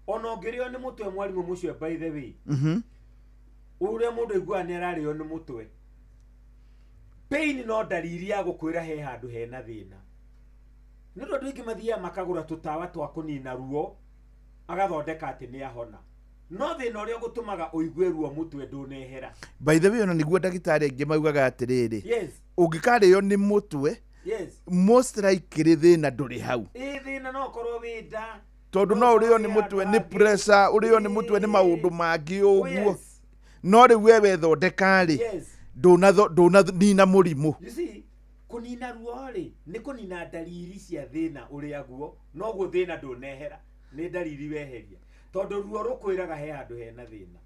S5: ona ũngĩrĩo nĩ mũtwe mwarimũ mũcio by the way. Ũrĩa mũndũ aigua nĩ ararĩo nĩ mũtwe. Pain no dalili ya gũkwĩra he handũ hena thĩna. Nĩ ũndũ andũ aingĩ mathiaga makagũra tũtawa twa kũnina ruo agathondeka atĩ nĩ ahona. No thĩna ũrĩa gũtũmaga ũigue ruo mũtwe ndũnehera.
S2: By the way ona nĩguo ndagĩtarĩ aingĩ maugaga atĩrĩrĩ.
S5: Yes.
S2: Ũngĩkarĩo nĩ mũtwe.
S5: Yes.
S2: Most likely thĩna ndũrĩ hau.
S5: Thĩna no korwo wĩ nda.
S2: Tondũ no ũrĩo nĩ mũtwe nĩ pressure, ũrĩo nĩ mũtwe nĩ maũndũ mangĩ ũguo. No rĩu we wethondeka rĩ. Ndũnanina mũrimũ.
S5: You see, kũnina ruo rĩ nĩ kũnina dalili cia thĩna ũrĩa guo, no guo thĩna ndũnehera. Nĩ dalili weheria. tondu ruo rukwiraga he andu hena thina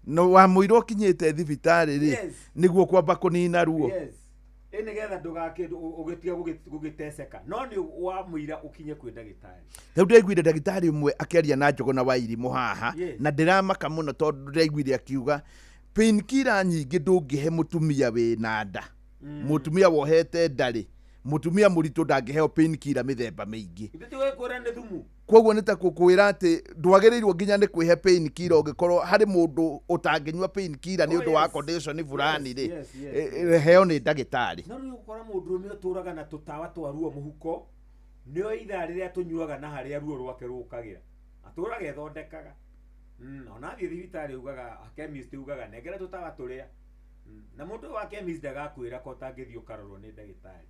S2: no wa muiro kinyete thibitari ri niguo kwamba kunina ruo
S5: ene getha ndugake ugitia gugiteseka no ni wa muira ukinye kwi ndagitari
S2: riu ndaiguire ndagitari umwe akiaria na Njogona wa Irimũ haha na ndiramaka muno tondu ndaiguire akiuga painkiller nyingi ndungihe mutumia wina nda mutumia wohete ndari mutumia muritu ndangiheo painkiller mithemba mingi koguo nĩ ta kũkwĩra atĩ ndwagĩrĩirwo nginya nĩ kwĩhe painkiller ũngĩkorwo harĩ mũndũ ũtangĩnyua painkiller nĩ ũndũ wa condition fulani rĩ heo nĩ ndagĩtarĩ.
S5: No nĩ ũkora mũndũ ũmwe ũtũraga na tũtawa twa ruo mũhuko nĩo ithaa rĩrĩa tũnyuaga na harĩa ruo rwake rũkagĩra atũraga ethondekaga ona thiĩ thibitarĩ ugaga chemist ugaga nengere tũtawa tũrĩa na mũndũ wa chemist ndagakwĩra ko ũtangĩthiĩ ũkarorwo nĩ ndagĩtarĩ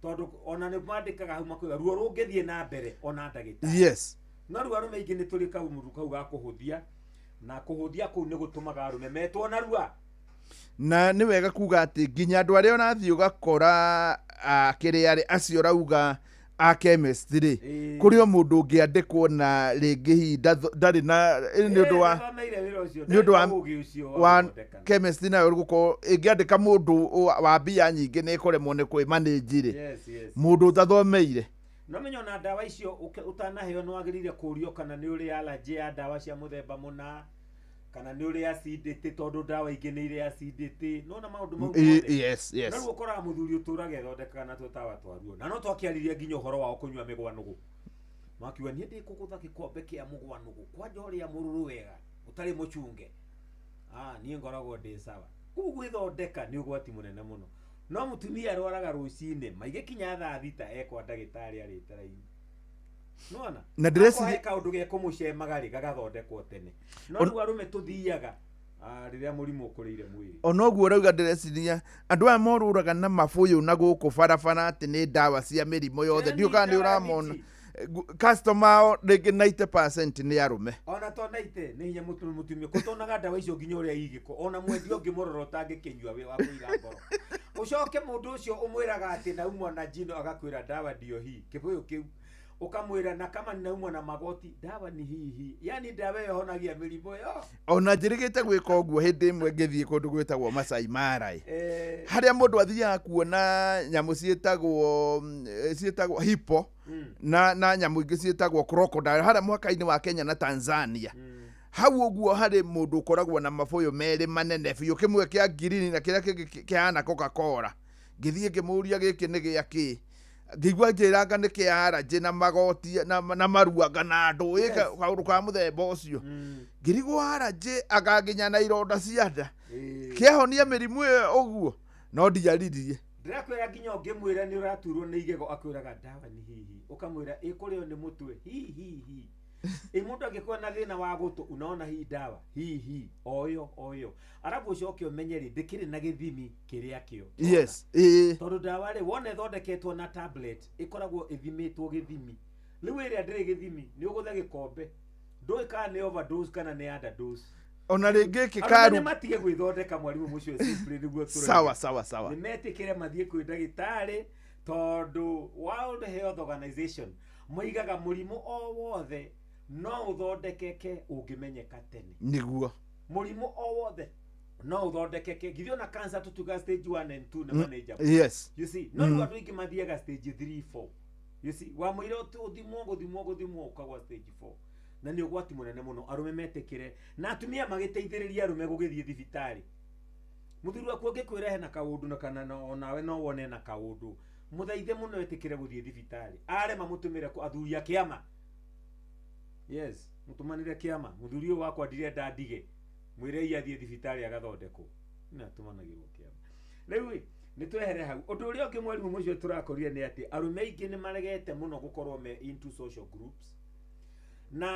S5: tondu ona nĩ mandĩkaga hau makwĩra ruo rũngĩthiĩ na mbere ona ndagĩtarĩ no ruo arũme aingĩ nĩ tũrĩ kaumuru kau ga kũhũthia na kũhũthia kũu nĩ gũtũmaga arũme metwo na rua
S2: na nĩ wega kuga atĩ nginya andũ arĩa ũrathiĩ ũgakora kĩrĩa acio rauga a chemist rĩ kũrĩ o mũndũ ũngĩandĩkwo na rĩngĩ hinda ndarĩ na nĩ ũndũ wa chemist nayo gũkorwo ĩngĩandĩka mũndũ wa mbia nyingĩ nĩ ĩkũremwo nĩ kwĩmanĩnji rĩ mũndũ ũtathomeire
S5: no menya ona ndawa icio ũtanaheo nĩ wagĩrĩire kũũrio kana nĩ ũrĩ allergy ya ndawa cia mũthemba mũna kana nĩ ũrĩ acidity tondu ndawa ingĩ nĩ irĩ acidity no na maũndũ mau no rĩu ũkoraga mũthuri ũtũraga ethondekaga na tũtawa twa ruo na no twakĩaririe nginya ũhoro wao kũnyua mĩgwanũgũ makiuga niĩ ndĩkũgũtha gĩkombe kĩa mũgwanũgũ kwanja ũrĩa mũrũrũ wega ũtarĩ mũchunge niĩ ngoragwo ndĩ sawa kũu gwĩthondeka nĩ ũgwati mũnene mũno no mũtumia arwaraga rũcinĩ maigĩ kinya thaa thita ekwa ndagĩtarĩ arĩte raini nona
S2: na ndĩreciria
S5: kaũndũ ge kũmũcemaga rĩ gagathondekwo tene no rĩu arũme tũthiaga rĩrĩa mũrimũ ũkũrĩire mwĩrĩ
S2: ona ũguo rauga ndĩreciria andũ aya morũraga na mabũyũ na gũkũ barabara atĩ nĩ ndawa cia mĩrimũ yothe ndiũkaga nĩ ũramona customer rĩngĩ 90% nĩ arũme
S5: ona to 90 nĩ hinya mũtumia kũtonaga ndawa icio nginya ũrĩa igĩko ona mwendia ũngĩ mũroro ũtangĩkĩnyua we wa kũiga ngoro ũcoke mũndũ ũcio ũmwĩraga atĩ naumwa na jino agakwĩra ndawa ndio hii kĩbũyũ kĩu ukamwira na kama ninaumwa na magoti dawa ni hihi yani dawa yohonagia mĩrimũ yo
S2: ona njĩrĩgĩte gwĩka ũguo hĩndĩ ĩmwe ngĩthiĩ kũndũ gwĩtagwo Masai Mara harĩa mũndũ athiaga kuona nyamũ ciĩtagwo hippo na nyamũ ingĩ ciĩtagwo crocodile harĩa mũhaka-inĩ wa Kenya na Tanzania hau ũguo harĩ mũndũ ũkoragwo na mabũyũ merĩ manene biũ kĩmwe kĩa ngirini na kĩrĩa kĩngĩ kĩhana Coca-Cola ngĩthiĩ ngĩmũria gĩkĩ nĩ gĩakĩ ngĩigua njĩranga nĩ kĩara na magoti na maruanga na ndũ kaũndũ ka mũthemba ũcio ngĩrigwo aranjĩ akanginya na ironda cia nda kĩahonia mĩrimũ ĩyo ũguo no ndiaririe
S5: ndĩrakwĩra nginya ũngĩmwĩra nĩ ũraturwo nĩ igego akwĩraga ndawa nĩ hihi ũkamwĩra ĩkũrĩo nĩ mũtwe hihi mũndũ angĩkorwo na thĩna wa gũtũ unaona hii dawa hihi oyo arabu ũcoke ũmenye rĩ ndĩkĩrĩ na gĩthimi kĩrĩa kĩo tondũ dawa rĩ wona ĩthondeketwo na tablet ĩkoragwo ĩthimĩtwo gĩthimi rĩu ĩrĩa ndĩrĩ gĩthimi nĩ ũgũthe gĩkombe ndũĩ kana nĩ overdose kana nĩ underdose
S2: ona rĩngĩ kĩkaru
S5: nĩ matige gwĩthondeka mwarimũ mũcio simple nĩguo
S2: tũrĩ sawa
S5: nĩ metĩkĩre mathiĩ kwĩ ndagĩtarĩ tondũ World Health Organization moigaga mũrimũ o wothe no ũthondekeke ũngĩmenyeka tene
S2: niguo
S5: mũrimũ o wothe no ũthondekeke ngithio na cancer tutuga stage 1 and 2 na manageable you see no andũ aingĩ mathiaga stage 3 4 you see wa mũira gũthimwo ũkagwa stage 4 na nĩ ũgwati mũnene mũno arũme metĩkĩre na atumia magĩteithĩrĩria arũme gũgĩthiĩ thibitarĩ mũthuri waku angĩkwĩra hena kaũndũ na kana onawe no wone na kaũndũ mũthaithe mũno etĩkĩre gũthiĩ thibitarĩ arema mũtũmĩre athuri a kĩama yes mutumanire kĩama mũthuri ũyũ wakwa ndirenda ndige mwĩre athiĩ thibitarĩ agathondekwo na tumanagĩrwo kĩama rĩu nĩ twehere hau ũndũ ũrĩa ũngĩ mwarimũ mũcio tũrakorire nĩ atĩ arũme aingĩ nĩ maregete mũno gũkorwo me into social groups na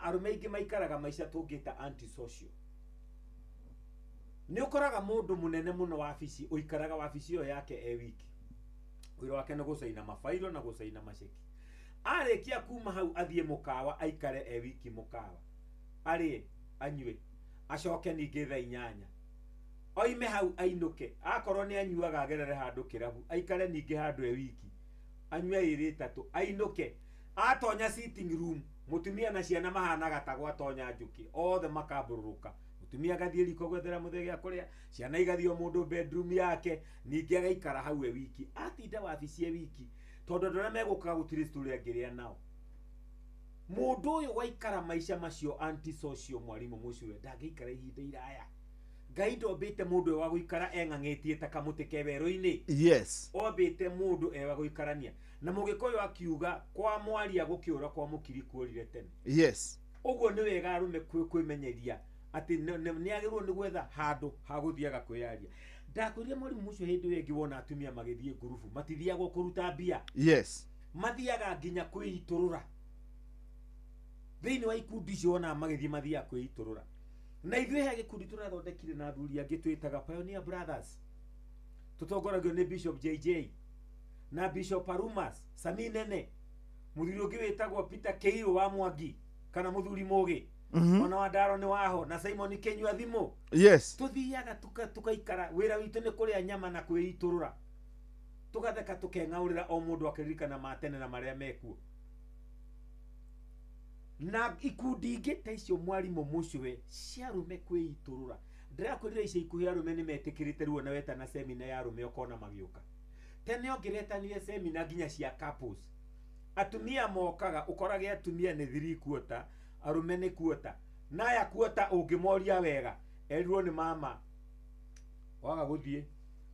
S5: arũme aingĩ maikaraga maica tũngĩta anti-social nĩ ũkoraga mũndũ mũnene mũno wabici ũikaraga wabici ĩyo yake wiki wĩra wake nĩ gũcaina mabairo na gũcaina maceki arĩkia kuma hau athiĩ mũkawa aikare wiki mũkawa arĩe anyue acoke ningĩ thaa 8 oime hau ainũke akorwo nĩ anyuaga agerere handũ kĩrabu aikare ningĩ handũ wiki anyue ĩrĩ 3 ainũke atonya sitting room mutumia na ciana mahanaga ta gwatonya njuki othe makabururuka mutumia gathie riko gwethera muthege akuria ciana igathio mundu bedroom yake ningi agaikara hau wiki atinda wabici wiki tondu ndora meguka gutiri story angiria nao mundu uyu waikara maisha macio anti social mwalimu mucio ndangikara ihinda iraya Ngai ndombite mundu wa guikara eng'ang'etie ta kamuti keberu-ini.
S2: Yes.
S5: Ombite mundu ewa guikarania. Na mugikoyo akiuga kwa mwaria gukiura kwa mukiri kurire tene.
S2: Yes.
S5: Uguo ni wega arume kwimenyeria ati ni agirwo ni gwetha handu ha guthiaga kwiyaria. Ndakuria mwalimu mucio hindi wengi wona atumia magithie ngurubu matithiaga kuruta mbia.
S2: Yes.
S5: Mathiaga nginya kwiiturura. Thiini wa ikundi cio ona magithie mathia kwiiturura. Na ithuĩ he gĩkundi tũrathondekire na athuri angĩ twĩtaga Pioneer Brothers. Tũtongoragio nĩ Bishop JJ na Bishop Arumas Sami Nene, mũthuri ũngĩ wĩtagwo Peter Keiro wa Mwangi kana mũthuri Mũgĩ, ona wa Ndaro nĩ waho na Simon Kenyua thimũ.
S2: Yes.
S5: Tuthiaga tukaikara wĩra witũ nĩ kũrĩa nyama na kwĩitũrũra, tugatheka tukeng'aũrĩra o mũndũ akĩririkana matene na marĩa mekuo. Na ikundi ingĩ ta icio mwarimu mucwe ciarume kwiiturura ndirakwirira icio ikuhi arume ni metikirite ruo na weta na semina ya arume okona magioka tene ongeretanire semina nginya cia couples atumia mokaga ukorage atumia ni 3 quarter arume ni quarter na ya quarter ungimoria wega erirwo ni mama waga guthie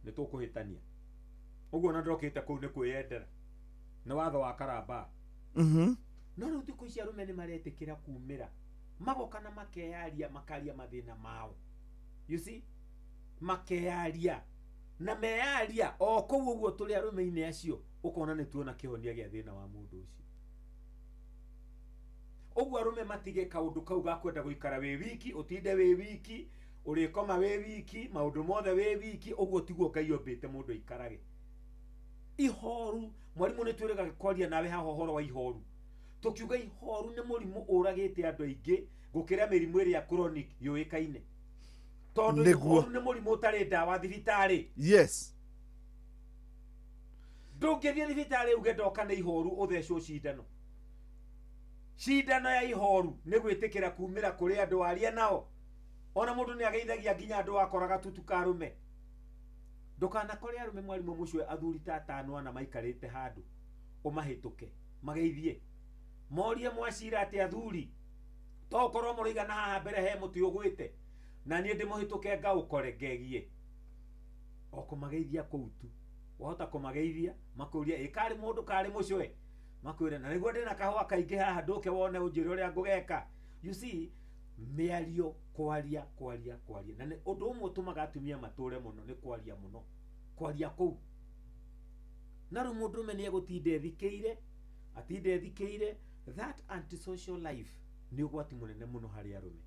S5: ni tukuhitania uguo na ndokite kuu ni kwiyendera ni watho wa karamba. No rĩu thikũ ici arume nĩ maretikira kumira magoka na makeyaria makaria mathina mao. You see, makeyaria na meyaria o kũu ũguo tũrĩ arume-inĩ acio ũkona nĩ tuona kĩhonia gĩa thĩna wa mũndũ ũcio. Ũguo arume matige kaũndũ kau ga kwenda gũikara wĩ wiki, ũtinde wĩ wiki, ũrĩkoma wĩ wiki, maũndũ mothe wĩ wiki, ũguo tiguo Ngai ombĩte mũndũ aikarage. Ihoru, mwarimu nĩ twĩrĩga kwaria nawe haha ũhoro wa ihoru. Tukiuga ihoru ni murimu uragite andu aingi gukira mirimu iri ya chronic yuikaine tondu ihoru ni murimu utari ndawa thibitari.
S2: Yes.
S5: Ndungithie thibitari uge ndoka na ihoru uthecwo cindano ya ihoru ni gwitikira kumira kuri andu aria nao ona mundu ni ageithagia nginya andu akoraga tutukarume ndukana kuri arume mwarimu mucwe athuri ta 5 ana maikarite handu umahituke mageithie morie mwacira ati athuri to korwo muriga na haha mbere he muti ugwite na nie ndimuhituke ngaukore ngegie o kumageithia koutu wahota kumageithia makuria ikari mundu kari mucwe makwira na niguo ndina kahwa kaingi haha nduke wone unjire uria ngugeka. You see, miario kwaria na ni undu umwe tumaga atumia mature muno ni kwaria muno kwaria kou na ru mundu meni egutinde thikeire atinde thikeire. That antisocial life ni ugwati munene muno hari arume.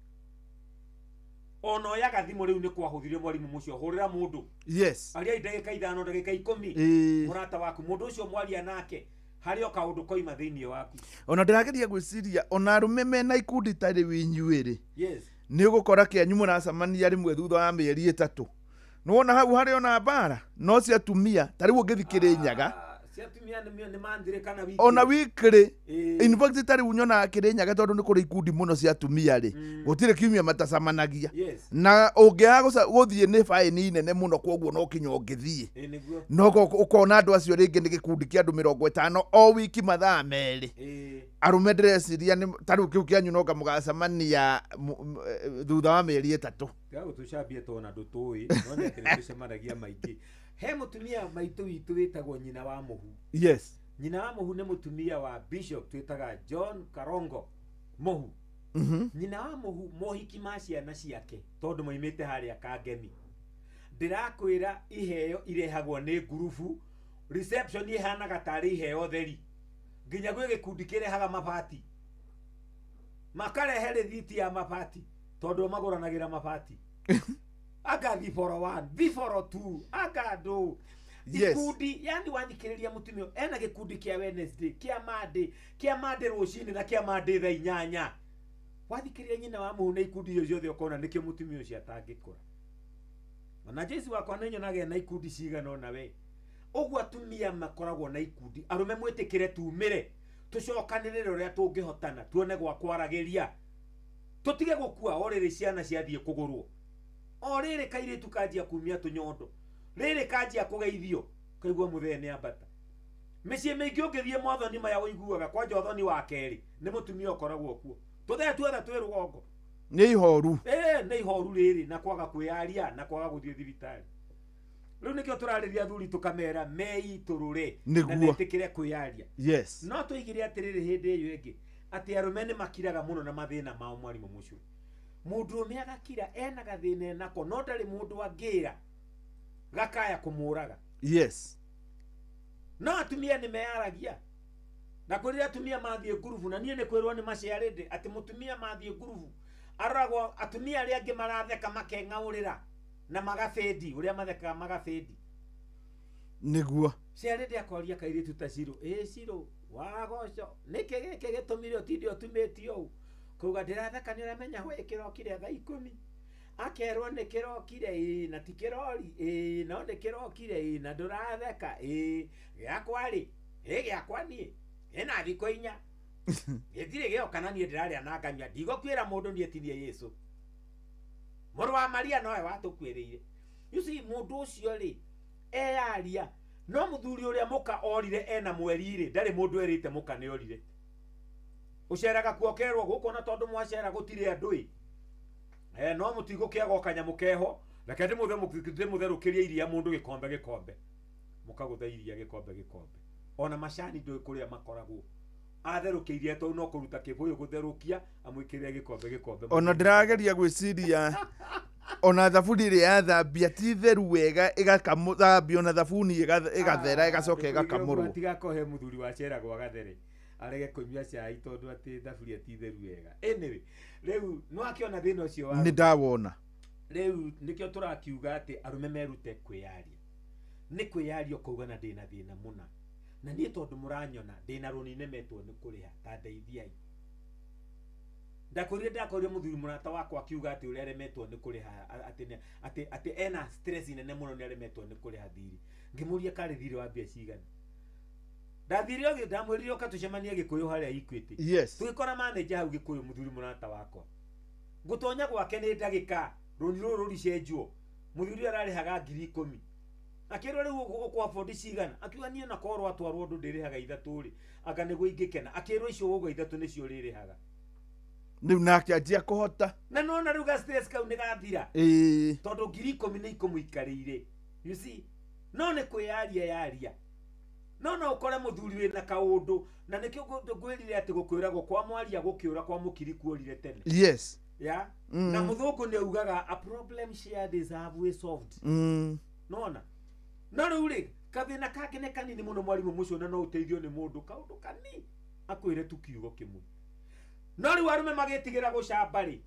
S5: Ono yaga thimu riu ni kwahuthire mwarimu mucio hurira mundu.
S2: Yes.
S5: Aria ndagika 5 ndagika 10 murata waku mundu ucio mwaria nake hari o kaundu koima thiini waku.
S2: Ona ndirageria gwiciria ona arume mena ikundi tari winyuiri.
S5: Yes.
S2: Ni ugukora kianyu muracamania rimwe thutha wa mieri 3. Nuona hau hari ona bara no cia atumia tari ungithikire nyaga. Ona wikiri in fact tari unyona Kirinyaga tondu ni kuri ikundi muno cia atumia ri gutire kiumia matacamanagia na ungiaga guthie ni faini nene muno koguo no kinya ungithie no ukona andu acio ringi ni gikundi kia andu 50 o wiki mathaa meri arume ndreciria ni tari kiu kianyu no kamugacamania thutha wa mieri 3
S5: gago tucambie tona ndutui no ni tucemanagia maingi. He mutumia maitu witu witagwo nyina wa muhu.
S2: Yes.
S5: Nyina wa muhu ni mutumia wa Bishop twitaga John Karongo Muhu. Nyina wa muhu mohiki ma ciana ciake tondu moimite haria Kangemi. Ndirakwira iheo irehagwo ni ngurubu reception ihanaga tari iheo theri nginya gwe gikundi kirehaga mabati makarehe rithiti ya mabati tondu maguranagira mabati. Aga before 1 before 2 aga do gikundi yani wathikiriria mutumio ena gikundi kia Wednesday kia Monday rucini na kia Monday thaa 8 wathikiriria nyina wa muhu na ikundi iyo ciothe ukona nikio mutumio cia tangikura ona Jesu wakwa nenyonage na ikundi cigana ona we uguo atumia makoragwo na ikundi arume mwitikire tumire tucokanirire uria tungihotana tuone gwa kwaragiria tutige gukua orire ciana ciathie kugurwo orire kairitu kanjia kumia tunyondo riri kanjia kugeithio kaigua muthene ambata mĩciĩ mĩingĩ ũngĩthiĩ mwathoni maya ũiguaga kwa njothoni wa kerĩ nĩ mũtumia ũkoragwo kuo tũthee tuothe twĩ rũgongo
S2: nĩ ihoru
S5: nĩ ihoru rĩrĩ na kwaga kwĩyaria na kwaga gũthiĩ thibitarĩ rĩu nĩkĩo tũrarĩria athuri tũkamera meitũrũre na netĩkĩre kwĩyaria
S2: yes
S5: no tũigire atĩrĩrĩ hĩndĩ ĩyo ĩngĩ atĩ arũme nĩ makiraga mũno na mathĩna mao mwarimũ mũcio mũndũ ũmwe agakira ena gathĩna enako no ndarĩ mũndũ angĩra gakaya kũmũraga
S2: yes
S5: no atumia nĩ meyaragia na kũrĩa atumia mathiĩ ngurubu na niĩ nĩ kwĩrwo nĩ maciarĩndĩ atĩ mũtumia mathiĩ ngurubu aragwo atumia arĩa angĩ maratheka makeng'aũrĩra na magafendi ũrĩa mathekaga magafendi
S2: nĩguo
S5: ciarĩndĩ akoria kairĩtu ta Ciro Ciro wagoco nĩkĩ gĩkĩ gĩtũmire ũtinde ũtumĩtio ũũ kuga ndĩratheka nĩ ũramenya hwe kĩrokire thaa 10 akerwo nĩ kĩrokire na ti kĩrori no nĩ kĩrokire na ndũratheka gĩakwa rĩ gĩakwa niĩ ena thikũ 4 gĩtirĩ gĩoka na niĩ ndĩrarĩa na ngamia ndigũkwĩra mũndũ niĩ etirie Yesu mũrũ wa Maria nowe watũkwĩrĩire you see mũndũ ũcio rĩ eyaria no mũthuri ũrĩa mũka orire ena mweri rĩ ndarĩ mũndũ erĩte mũka nĩ orire ũceraga kuokerwo gũkũ na tondũ mwacera gũtirĩ andũ no mũtigũkĩaga kanyamũ keho reke ndĩmũtherũkĩrie iria mũndũ gĩkombe mũkagũtha iria gĩkombe ona macani ndũĩ kũrĩa makoragwo atherũkĩirie tondũ no kũruta kĩbũyũ gũtherũkia amwĩkĩrĩre gĩkombe
S2: ona ndĩrageria gwĩciria ona thabuni ĩrĩa yathambia ti theru wega ĩgakamuthambio na thabuni ĩgathera ĩgacoka ĩgakamũrwo
S5: tigakohe mũthuri waceragwo agathere arege kũnyua cai tondũ atĩ thaburia ti theru wega anyway rĩu no akĩona thĩna ũcio wa
S2: nĩ ndawona
S5: rĩu nĩkĩo tũrakiuga atĩ arũme merute kwĩyaria nĩ kwĩyaria ũkauga na ndĩna thĩna mũna na niĩ tondũ mũranyona ndĩna rũni nemetwo nĩ kũrĩha ta ndeithiai ndakorire mũthuri mũrata wakwa akiuga atĩ ũrĩa aremetwo nĩ kũrĩha atĩ ena stress nene mũno nĩ aremetwo nĩ kũrĩha thirĩ ngĩmũria karĩ thirĩ wa mbia cigana ndathire ogĩ ndamwĩrire oka tũcemanie Gĩkũyũ harĩa Equity
S2: yes
S5: tũgĩkora manager hau Gĩkũyũ mũthuri mũrata wakwa ngũtonya gwake nĩ ndagĩka rũni rũrũ rũricenjwo mũthuri ararĩhaga 10,000 akĩrwo rĩu kwa bodi cigana akiuga niĩ nakorwo atwarwo ũndũ ndĩrĩhaga 3 rĩ anga nĩguo ingĩkena akĩrwo icio ũguo 3 nĩcio rĩrĩhaga
S2: rĩu nake anjia kũhota
S5: na nona rĩu ga stress kau nĩ gathira tondũ 10,000 nĩ ikũmũikarĩire you see no nĩ kwĩyaria yaria no ũkore mũthuri wĩna kaũndũ na nĩkĩo ngwĩrire atĩ gũkwĩragwo kwa mwaria gũkĩũra kwa mũkiri kuorire tene
S2: yes
S5: na mũthũngũ nĩ augaga a problem shared is halfway solved nona no rĩu rĩ kathĩna kake nĩ kanini mũno mwarimũ mũcio na no ũteithio nĩ mũndũ kaũndũ kanini akwĩre tu kiugo kĩmwe no rĩu arũme magĩtigĩra gũcamba rĩ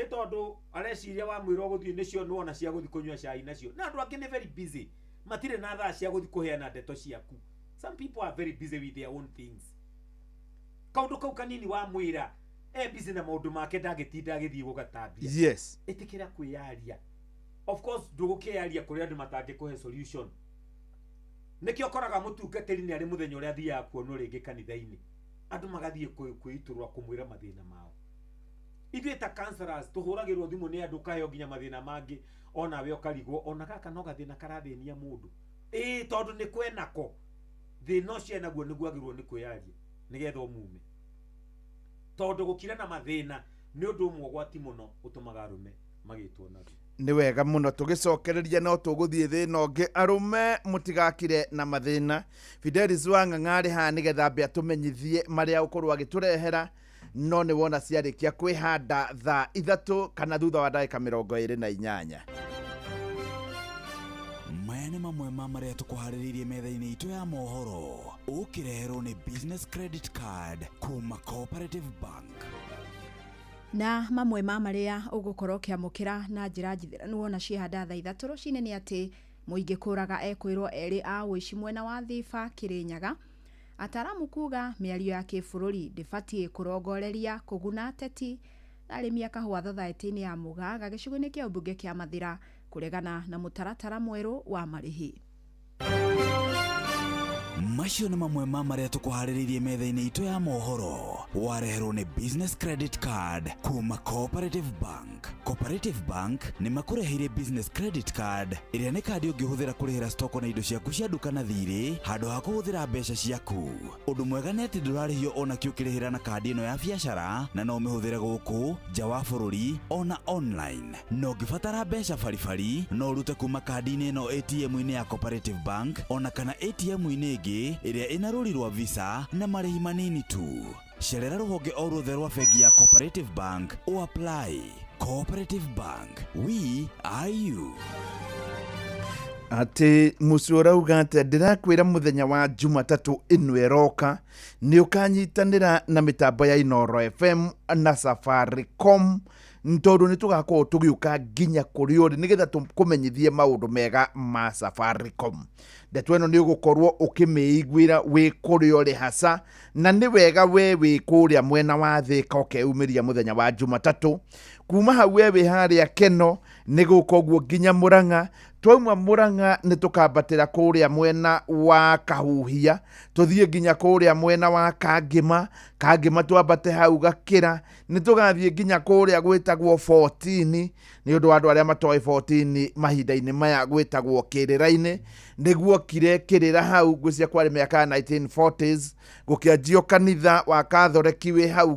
S5: tondũ areciria wa mwĩra gũthiĩ nĩcio nĩwona cia gũthiĩ kũnyua cai nacio na andũ angĩ nĩ very busy matirĩ na thaa cia gũthiĩ kũheana ndeto ciaku some people are very busy with their own things kaũndũ kau kanini wa mwĩra busy na maũndũ make ndagĩtinda agĩthiĩ gũgatambia
S2: yes
S5: ĩtĩkĩra kwĩyaria of course ndũgũkĩyaria kũrĩa andũ matangĩkũhe solution nĩkĩo ũkoraga mũtungatĩri nĩ arĩ mũthenya ũrĩa athiaga kuonwo rĩngĩ kanitha-inĩ andũ magathiĩ kwĩitũrũra kũmwĩra mathĩna mao ithuĩ ta counselors tũhũragĩrwo thimũ nĩ andũ kaheo nginya mathĩna mangĩ onawe ũkarigwo ona gaka no gathĩna karathĩnia mũndũ tondũ nĩ kwenako thĩna ũcio naguo nĩguo agĩrĩirwo nĩ kwĩyaria nĩgetha ũmume tondũ gũkira na mathĩna nĩ ũndũ ũmwe ũgwati mũno ũtũmaga arũme magĩtwo naguo
S2: nĩ wega mũno tũgĩcokereria no tũgũthiĩ thĩna ũngĩ arũme mũtigakire na mathĩna Fidelis Wang'ang'a arĩ haha nĩgetha mbĩa tũmenyithie marĩa ũkorwo agĩtũrehera no nĩ wona ciarĩkia kwĩhanda thaa 3 kana thutha wa ndagĩka 28
S19: maya nĩ mamwe ma marĩa tũkũharĩrĩirie metha-inĩ itũ ya mohoro ũkĩreherwo nĩ business credit card kuma Cooperative Bank
S9: na mamwe ma marĩa ũgũkorwo ũkĩamũkĩra na njĩra njithĩranu wona ciĩhanda thaa 3 rũcinĩ nĩ atĩ mũingĩ kũraga ekwĩrwo erĩ a ũici mwena wa Thiba Kĩrĩnyaga ataramu kuga mĩario ya kĩbũrũri ndĩbatiĩ kũrongoreria kũguna ateti arĩmi a kahũa thothaitĩ-inĩ ya Mũgaga gĩcigo-inĩ kĩa ũmbunge kĩa Mathira kũregana na mũtaratara mwerũ wa marĩhi
S19: macio nĩ mamwe ma marĩa tũkũharĩrĩirie metha-inĩ itũ ya mohoro. Wareherwo nĩ business credit card kuma Cooperative Bank. Cooperative Bank nĩ makũreheire business credit card ĩrĩa nĩ kandi ũngĩhũthĩra kũrĩhĩra stoko na indo ciaku cia nduka na thirĩ handũ ha kũhũthĩra mbeca ciaku. Ũndũ mwega nĩ atĩ ndũrarĩhio ona kĩ ũkĩrĩhĩra na kandi ĩno ya biacara, na no mĩhũthĩre gũkũ nja wa bũrũri ona online. No ũngĩbatara mbeca baribari no ũrute kuma kandi-inĩ ĩno ATM-inĩ ya Cooperative Bank ona kana ATM-inĩ ĩngĩ ĩrĩa ĩna rũri rwa Visa na marĩhi manini tu. Cerera rũhonge o ruothe rwa bengi ya Cooperative Bank o apply. Cooperative Bank, we are you.
S2: Ati musura ugate ndirakwira muthenya wa Jumatatu ino eroka ni ukanyitanira na mitambo ya Inoro FM na Safaricom ntondo nitugakorwo tugiuka nginya kuri uri nigetha tukumenyithie maundu mega ma Safaricom. Ndeto ino ni ugukorwo ukimiigwira wi kuri uri hasa na ni wega we kuria mwena wa Thika ukeumiria muthenya wa Jumatatu kuma hau we haria Keno nigukorwo nginya Murang'a. Twauma Murang'a nitukambatira kuria mwena wa Kahuhia tuthie nginya kuria mwena wa Kangima twambate hau Gakira nitugathie nginya kuria gwitagwo 14 ni undu andu aria matoe 14 mahinda-ini maya gwitagwo Kirira-ini niguo kirira hau gwicia kwari miaka 1940s gukianjio kanitha wa Catholic we hau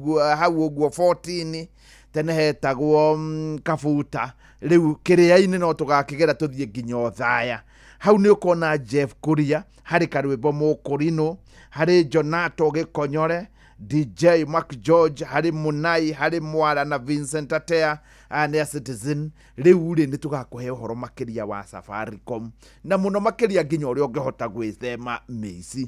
S2: uguo 14 tene hetagwo Kabuta riu Kiria-ini no tugakigera tuthie nginya Othaya. Hau ni ukona Jeff Kuria hari Karwimbo Mukurino hari Jonato Gikonyore DJ Mark George hari Munai hari Mwara na Vincent Atea and Citizen. Riu ri ni tugakuhe uhoro makiria wa Safaricom na muno makiria nginya uri ungihota gwithema meici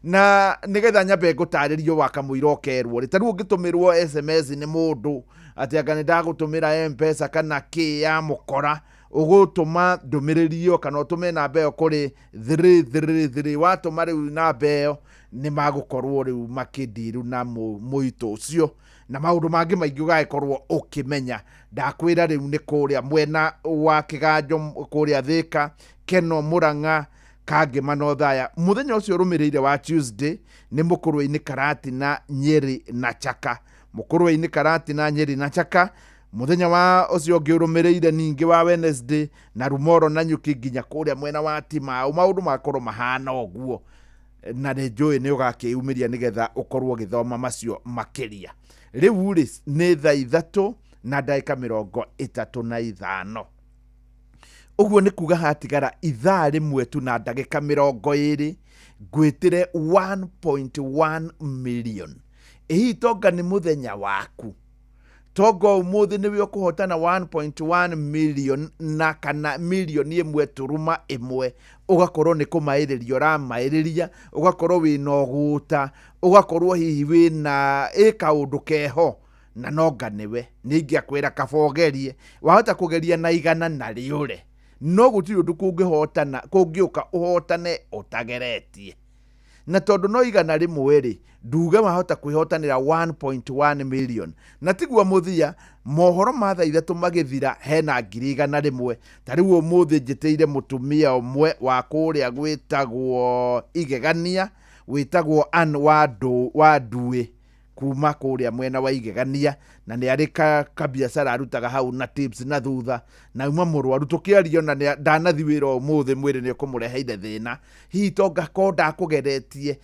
S2: na nigetha nyambe ngutaririo wakamuira okerwo ri tariu ngitumirwo SMS ni mundu ati anga ni ndagutumira M-Pesa kana ki ya mukora ugutuma ndumiririo kana utume namba yo kuri 333 watuma riu namba yo ni magukorwo riu makindiru na muito ucio na maundu mangi maingi ugakorwo ukimenya. Ndakwira riu ni kuria mwena wa Kiganjo kuria Thika Keno Murang'a Kangima na Othaya. Muthenya ucio rumirire wa Tuesday ni Mukurwe-ini Karati na Nyeri na Chaka. Mukurwe-ini Karati na Nyeri na Chaka. Muthenya wa ucio ngiurumirire ningi wa Wednesday na Rumoro na Nyuki nginya kuria mwena wa Timau. Maundu makorwo mahana oguo na njui ni ugakiumiria nigetha ukorwo githoma macio makiria. Riu ri ni thaa 3 na ndagika 35. Uguo ni kuga hatigara ithaa rimwe tu na ndagika 20 gwitire 1.1 million. Ehi toga ni muthenya waku. Togo umuthi niwe ukuhotana 1.1 million na kana million imwe turuma imwe. Ugakorwo ni kumairiria uramairiria ugakorwo wina uguta ugakorwo hihi wina kaundu keho na noga niwe ningiakwira kabogerie wahota kugeria na igana na riure no gutiri undu kungihotana kungiuka uhotane utageretie na tondu no igana rimwe ri nduga mahota kwihotanira 1.1 million na tigwa muthia mohoro ma thaa 3 magithira hena 100,000 tariu umuthi njiteire mutumia umwe wa kuria gwitagwo Igegania witagwo Ann wa Ndue kuma kuria mwena wa Igegania na ni ari kabiacara arutaga hau na tips na thutha na uma murwaru tukiario na ndanathi wira umuthi mwiri ni kumureheire thina hi tonga konda kugeretie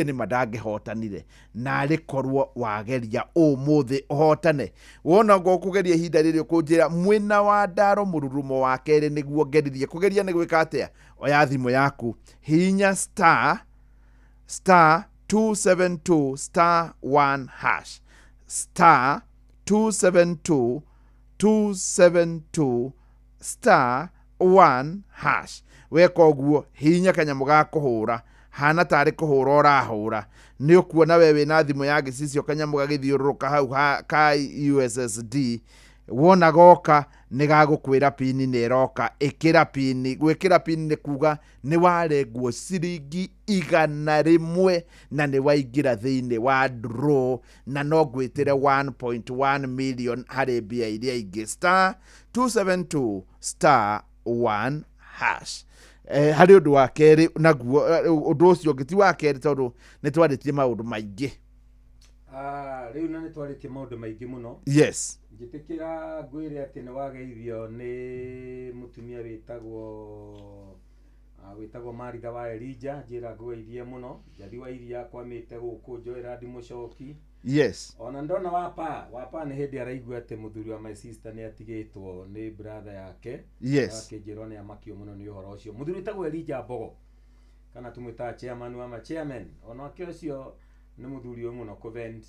S2: ni madangihotanire na ari korwo wageria umuthi uhotane wona ngo kugeria hinda riri kunjira mwena wa Ndaro mururumo wa keri niguo ngeririe kugeria ni gwika atia oya thimu yaku hinya star 272 star 1 hash star 272 star 1 hash weka uguo hinya kanyamu ga kuhura hana tari kuhura urahura ni ukuona wewe na thimu ya gicicio kanyamu gagithiururuka hau ka USSD wona goka ni gagukwira pini ni roka ikira pini gwikira pini ni kuga ni warengwo ciringi 100 na ni waingira thiini wa draw na no gwitire 1.1 million hari bia iria ingi star 272 star 1 hash Harĩ ũndũ wa kerĩ naguo ũndũ ũcio ũngĩ ti wa kerĩ tondũ nĩ twarĩtie maũndũ maingĩ.
S5: Rĩu na nĩ twarĩtie maũndũ maingĩ mũno.
S2: Yes.
S5: Njĩtĩkĩra ngwĩre atĩ nĩ wageithio nĩ mũtumia wĩtagwo Maritha wa Elija, njĩra ngũgeithie mũno. Njathi wa iria kwamĩte gũkũ Joyrand Mũcoki.
S2: Yes.
S5: Ona ndona wapa nĩ hĩndĩ araigua atĩ mũthuri wa my sister nĩ atigĩtwo nĩ brother yake.
S2: Yes.
S5: Akĩnjĩrwo nĩ amakio mũno nĩ ũhoro ũcio. Mũthuri wĩtagwo Elija Mbogo, kana tũmwĩtaga chairman wa chairman. Ona wake ũcio nĩ mũthuri ũyũ mũno Covent.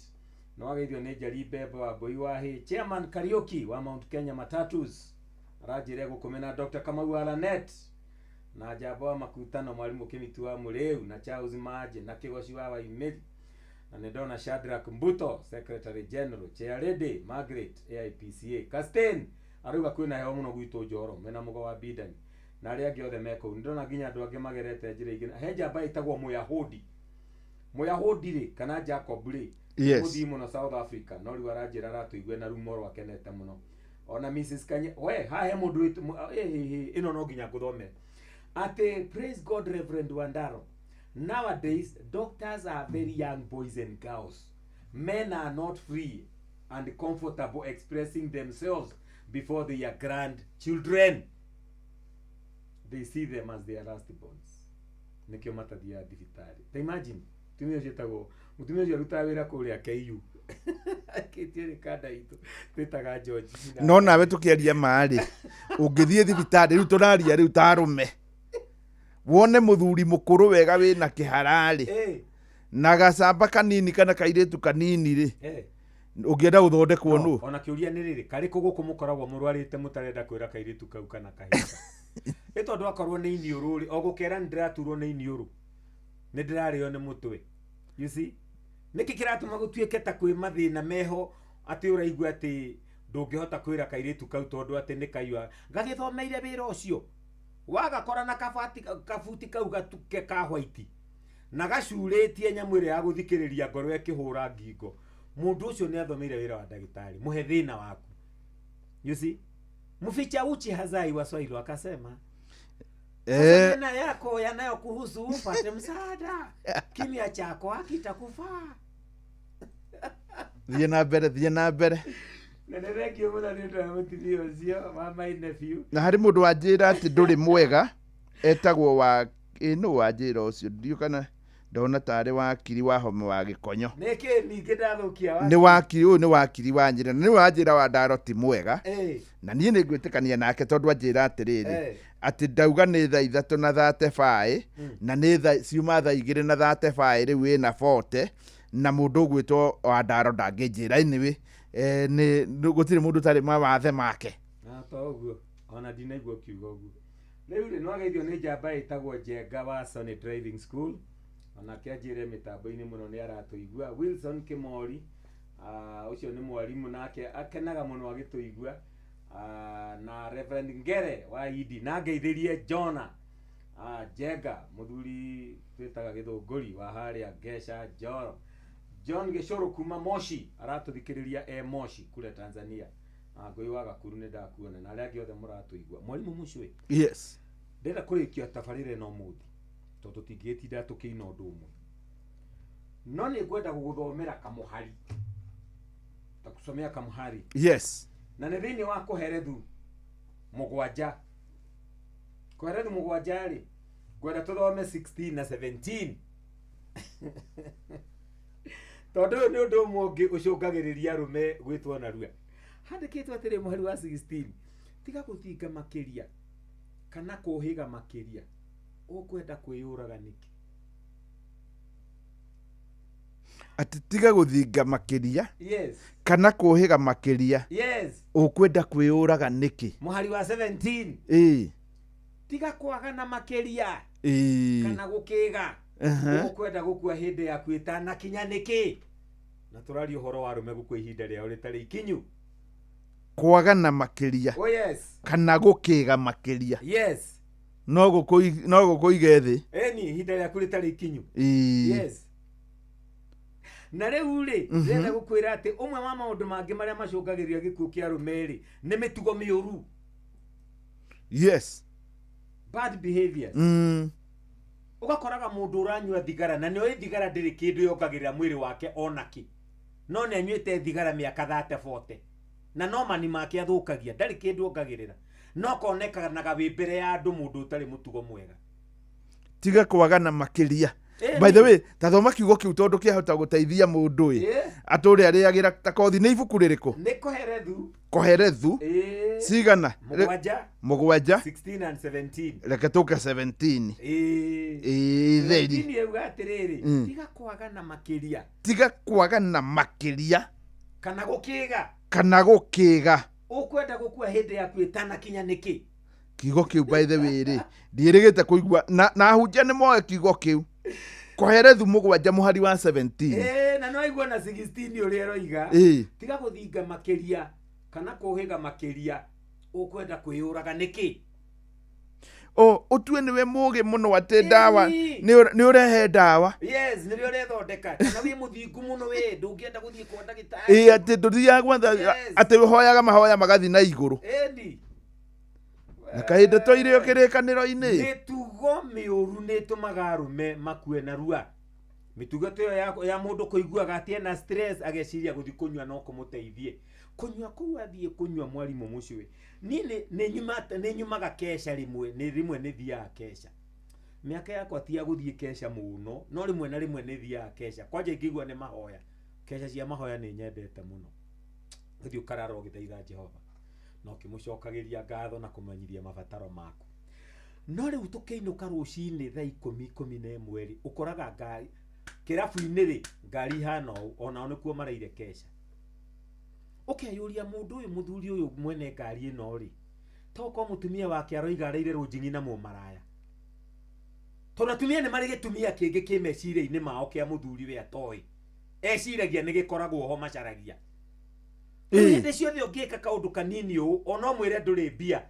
S5: No wageithio nĩ Njari Mbembe wa Mbui Wahi, chairman Kariuki wa Mount Kenya Matatus. Aranjĩre gũkũmena Dr. Kamau wa Lanet. Na Njamba wa Makutano, Mwalimu Kĩmitu wa Mũrĩu, na Charles Maje, na Kĩgoci wa Waimĩri. Na nĩ ndona Shadrack Mbuto, Secretary General, Chair Lady Margaret AIPCA. Castain arauga kwĩna heho mũno gwitũ Njoro, mena mũgo wa Bidani. Na arĩa angĩ othe meko. Nĩ ndona nginya andũ angĩ magerete njĩra ingĩ. He njamba ĩtagwo Mũyahudi. Mũyahudi rĩ kana Jacob rĩ.
S2: Yes.
S5: Mũthii mũno South Africa. No rĩu aranjĩra aratũigua na rumo rwakenete mũno. Ona Mrs. Kanye, we hahe mũndũ ĩno no nginya ngũthome. Ate praise God Reverend Wandaro. Nowadays doctors are very young boys and girls. Men are not free and comfortable expressing themselves before their grandchildren. They see them as their last bonds. Nikio matathia thibitari. Ta imagine tumio jetagwo mutumio ũcio arutaga wĩra kũrĩa KU. Akĩtie kada itu twĩtaga George.
S2: No nawe tũkĩaria marĩ ũngĩthiĩ thibitari rĩu tũraria rĩu tarũme wone mũthuri mũkũrũ wega wĩna kĩhararĩ na gacamba kanini kana kairĩtu kanini rĩ ũngĩenda gũthondekwo nũ.
S5: Ona kĩũria nĩ rĩrĩ karĩ gũkũ mũkoragwo mũrwarĩte mũtarenda kwĩra kairĩtu kau kana kahinda. Nĩ tondũ akorwo nĩ iniũrũ rĩ o gũkera nĩ ndĩraturwo nĩ iniũrũ nĩ ndĩrarĩo nĩ mũtwe. You see, nĩkĩ kĩratũma gũtuĩke ta kwĩ mathĩna meho atĩ ũraigua atĩ ndũngĩhota kwĩra kairĩtu kau tondũ atĩ nĩ kaiywa gagĩthomeire wĩra ũcio. Wagakora na kabuti kau gatuke ka white na gacurĩtie nyamũ ĩrĩa ya gũthikĩrĩria ngoro ĩkĩhũra ngingo. Mũndũ ũcio nĩ athomeire wĩra wa ndagĩtarĩ. Mũhe thĩna waku. You see, mficha uchi hazai Waswahili wakasema na yako yanayokuhusu upate msaada, kimya chako hakitakufaa.
S2: Thiĩ na mbere.
S5: Na nĩrekio mũno nĩ ũndũ wa mũtumia ũcio wa my nephew.
S2: Na harĩ mũndũ wanjĩra atĩ ndũrĩ mwega etagwo wa nũ wanjĩra ũcio ndiũ kana ndona tarĩ wakiri wa homa wa Gĩkonyo.
S5: Nĩkĩ ningĩ ndathũkia wa
S2: nĩ wakiri ũyũ nĩ wakiri wa njĩra nĩ wanjĩra wa Ndaro ti mwega. Na niĩ nĩ ngwĩtĩkania nake tondũ anjĩra atĩrĩrĩ atĩ ndauga nĩ thaa 3:35 na nĩ ciuma thaa 2:35 rĩu ĩna 40 na mũndũ ũgwĩtwo wa Ndaro ndangĩnjĩra anyway nĩ gũtirĩ mũndũ tarĩ mawathe make.
S5: Na to ũguo ona ndinaigua kiugo ũguo. Rĩu nĩ wageithio nĩ njamba ĩtagwo Njenga wa Sony Driving School. Ona kĩanjĩre mĩtambo-inĩ mũno nĩ aratũigua. Wilson Kĩmori ũcio nĩ mwarimu nake akenaga mũno agĩtũigua. Na Reverend Ngere wa Idi na ngeithĩrie Jona Njenga mũthuri twĩtaga Gĩthũngũri wa harĩa Gesha Njoro. John Gĩcũrũ kuma Moshi aratũthikĩrĩria Moshi kule Tanzania. Ngũi wa Gakuru nĩ ndakuona na arĩa angĩ othe mũratũigua. Mwalimu Mucwe.
S2: Yes.
S5: Ndĩrenda kũrĩkia tabarĩra ĩno mũthĩ tondũ tũtingĩtinda tũkĩina ũndũ ũmwe. No nĩ ngwenda gũgũthomera kamũhari. Takusomea kamũhari.
S2: Yes.
S5: Na nĩ thĩinĩ wa Kũherethu mũgwanja. Kũherethu mũgwanja rĩ ngwenda tũthome 16 na 17. Tondũ ũyũ nĩ ũndũ ũmwe ũngĩ ũcũngagĩrĩria arũme gwĩtwo narua. Handĩkĩtwo atĩrĩ mũhari wa 16 tiga gũthinga makĩria kana kũhĩga makĩria ũkwenda kwĩyũraga nĩkĩ.
S2: Atĩ tiga gũthinga makĩria
S5: yes
S2: kana kũhĩga makĩria
S5: yes
S2: ũkwenda kwĩyũraga nĩkĩ.
S5: Mũhari wa 17 tiga kwagana makĩria kana gũkĩga ũkwenda gũkua hĩndĩ yaku ĩtanakinya nĩkĩ. Na tũraria ũhoro wa arũme gũkua ihinda rĩao rĩtarĩ ikinyu.
S2: Kwagana makĩria kana gũkĩga makĩria no gũkũige thĩ
S5: ni ihinda rĩaku rĩtarĩ ikinyu. Yes. Na rĩu rĩ ndĩrenda gũkwĩra atĩ ũmwe wa maũndũ mangĩ marĩa macũngagĩrĩria gĩkuũ kĩa arũme rĩ nĩ mĩtugo mĩũru.
S2: Yes.
S5: bad behaviors ugakoraga mundu uranyua thigara na niyo thigara ndiri kindu yongagirira mwiri wake onaki no ne anyuite thigara miaka 30-40 na no mani make athukagia ndari kindu ongagirira no konekanaga wi mbere ya andu mundu utari mutugo mwega
S2: tiga kwagana makiria. By the way, tathoma kiugo kiu tondu kiahota guteithia mundu aturi ariagira ta kothi ni ibuku ririko
S5: ni
S2: koherethu sigana
S5: 7 16 and 17
S2: reke tuke 17 theri
S5: ni euga atiriri tiga kwagana makiria kana gukiga ukwenda gukua hindi yaku itanakinya niki
S2: kiugo kiu by the way ri ndirigite kuigua na hunjia ni moe kiugo kiu koherethu 7 muhari wa 17
S5: na no igua na 16 uri eroiga tiga guthinga makiria kana kuhiga makiria ukwenda kwiyuraga niki
S2: utue niwe mugi muno ate dawa ni urehe dawa
S5: yes ni uri thondeka kana wi muthingu muno we ndungienda guthie kwa ndagitari
S2: ate nduthia gwatha ate hoyaga mahoya magathi na iguru na kahinde toire okirikaniro-ini
S5: mitugo miuru nitumaga arume makue na rua mitugo to ya mundu kuiguaga atie na stress ageciria guthi kunywa no kumuteithie kunywa kuu athie kunywa mwarimu muciwe ni nyumaga kesha rimwe ni thia kesha miaka yakwa tia guthie kesha muno no rimwe na rimwe ni thia kesha kwanje ngigua ni mahoya kesha cia mahoya ni nyendete muno guthie ukarara ugithaitha Jehova no kimucokagiria ngatho na kumanyithia mabataro maku no riu tukiinuka rucini thaa 10:11 ukoraga ngari kirabu-ini ri ngari hana ona nikuo maraire kesha ukeyuria mundu uyu muthuri uyu mwene ngari ino ri toko mutumia wake aroiga areire runjini na mumaraya tondu atumia ni mari gitumia kingi kimeciria-ini mao kia muthuri we atoi eciragia ni gikoragwo ho macaragia inde ciothe ungika kaundu kanini u ona mwire nduri mbia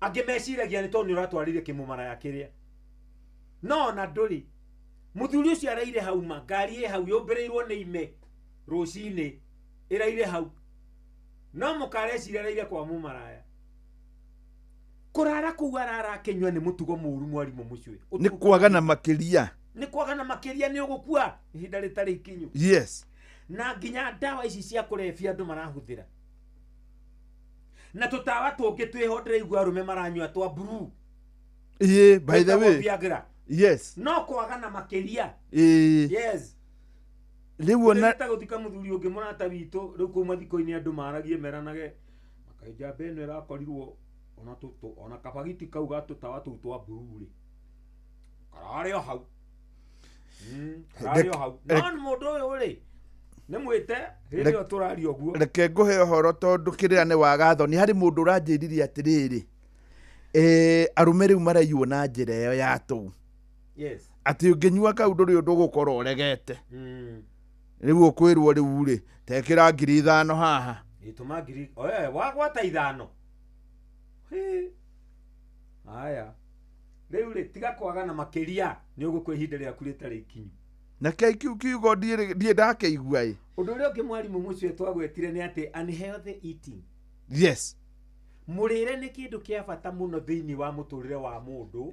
S5: angi meciragia ni tondu uratwarire kimumaraya kiria no na nduri muthuri ucio araire hau ngari hau yombereirwo ni ime rucini iraire hau no mukareciria araire kwa mumaraya kurara kuu arara kenywa ni mutugo muru mwarimu mucwe
S2: ni kwagana makiria
S5: ni ugukua ihinda ritari ikinyu
S2: yes
S5: na nginya dawa ici cia kurefia andu marahuthira na tutawa tungi twihondere igua arume maranywa twa blue
S2: by the way yes
S5: no kwagana makiria yes
S2: riu na
S5: guthika muthuri ungi murata witu riu kuma thiko-ini andu maragie meranage makaija beno irakorirwo ona kabagiti kau gatutawa tu twa blue ri karario hau non mundu uyu ri ni mwite hindi o turario guo
S2: reke nguhe uhoro tondu kirira ni wagatho ni hari mundu uranjiririe atiriri arume riu maraiywo na njira iyo ya tu
S5: yes
S2: ati unginyua kau nduri undu gukorwo uregete riu ukwirwo riu ri tekira 5,000 haha
S5: ituma ngiri wagwata 5 haya riu ri tiga kwagana makiria ni ugukwa ihinda riaku ritari ikinyu
S2: na kiugo ndie ndakeigua
S5: undu uria ungi mwarimu mucio twagwetire ni ati unhealthy eating
S2: yes
S5: murire ni kindu kia bata muno thiini wa muturire wa mundu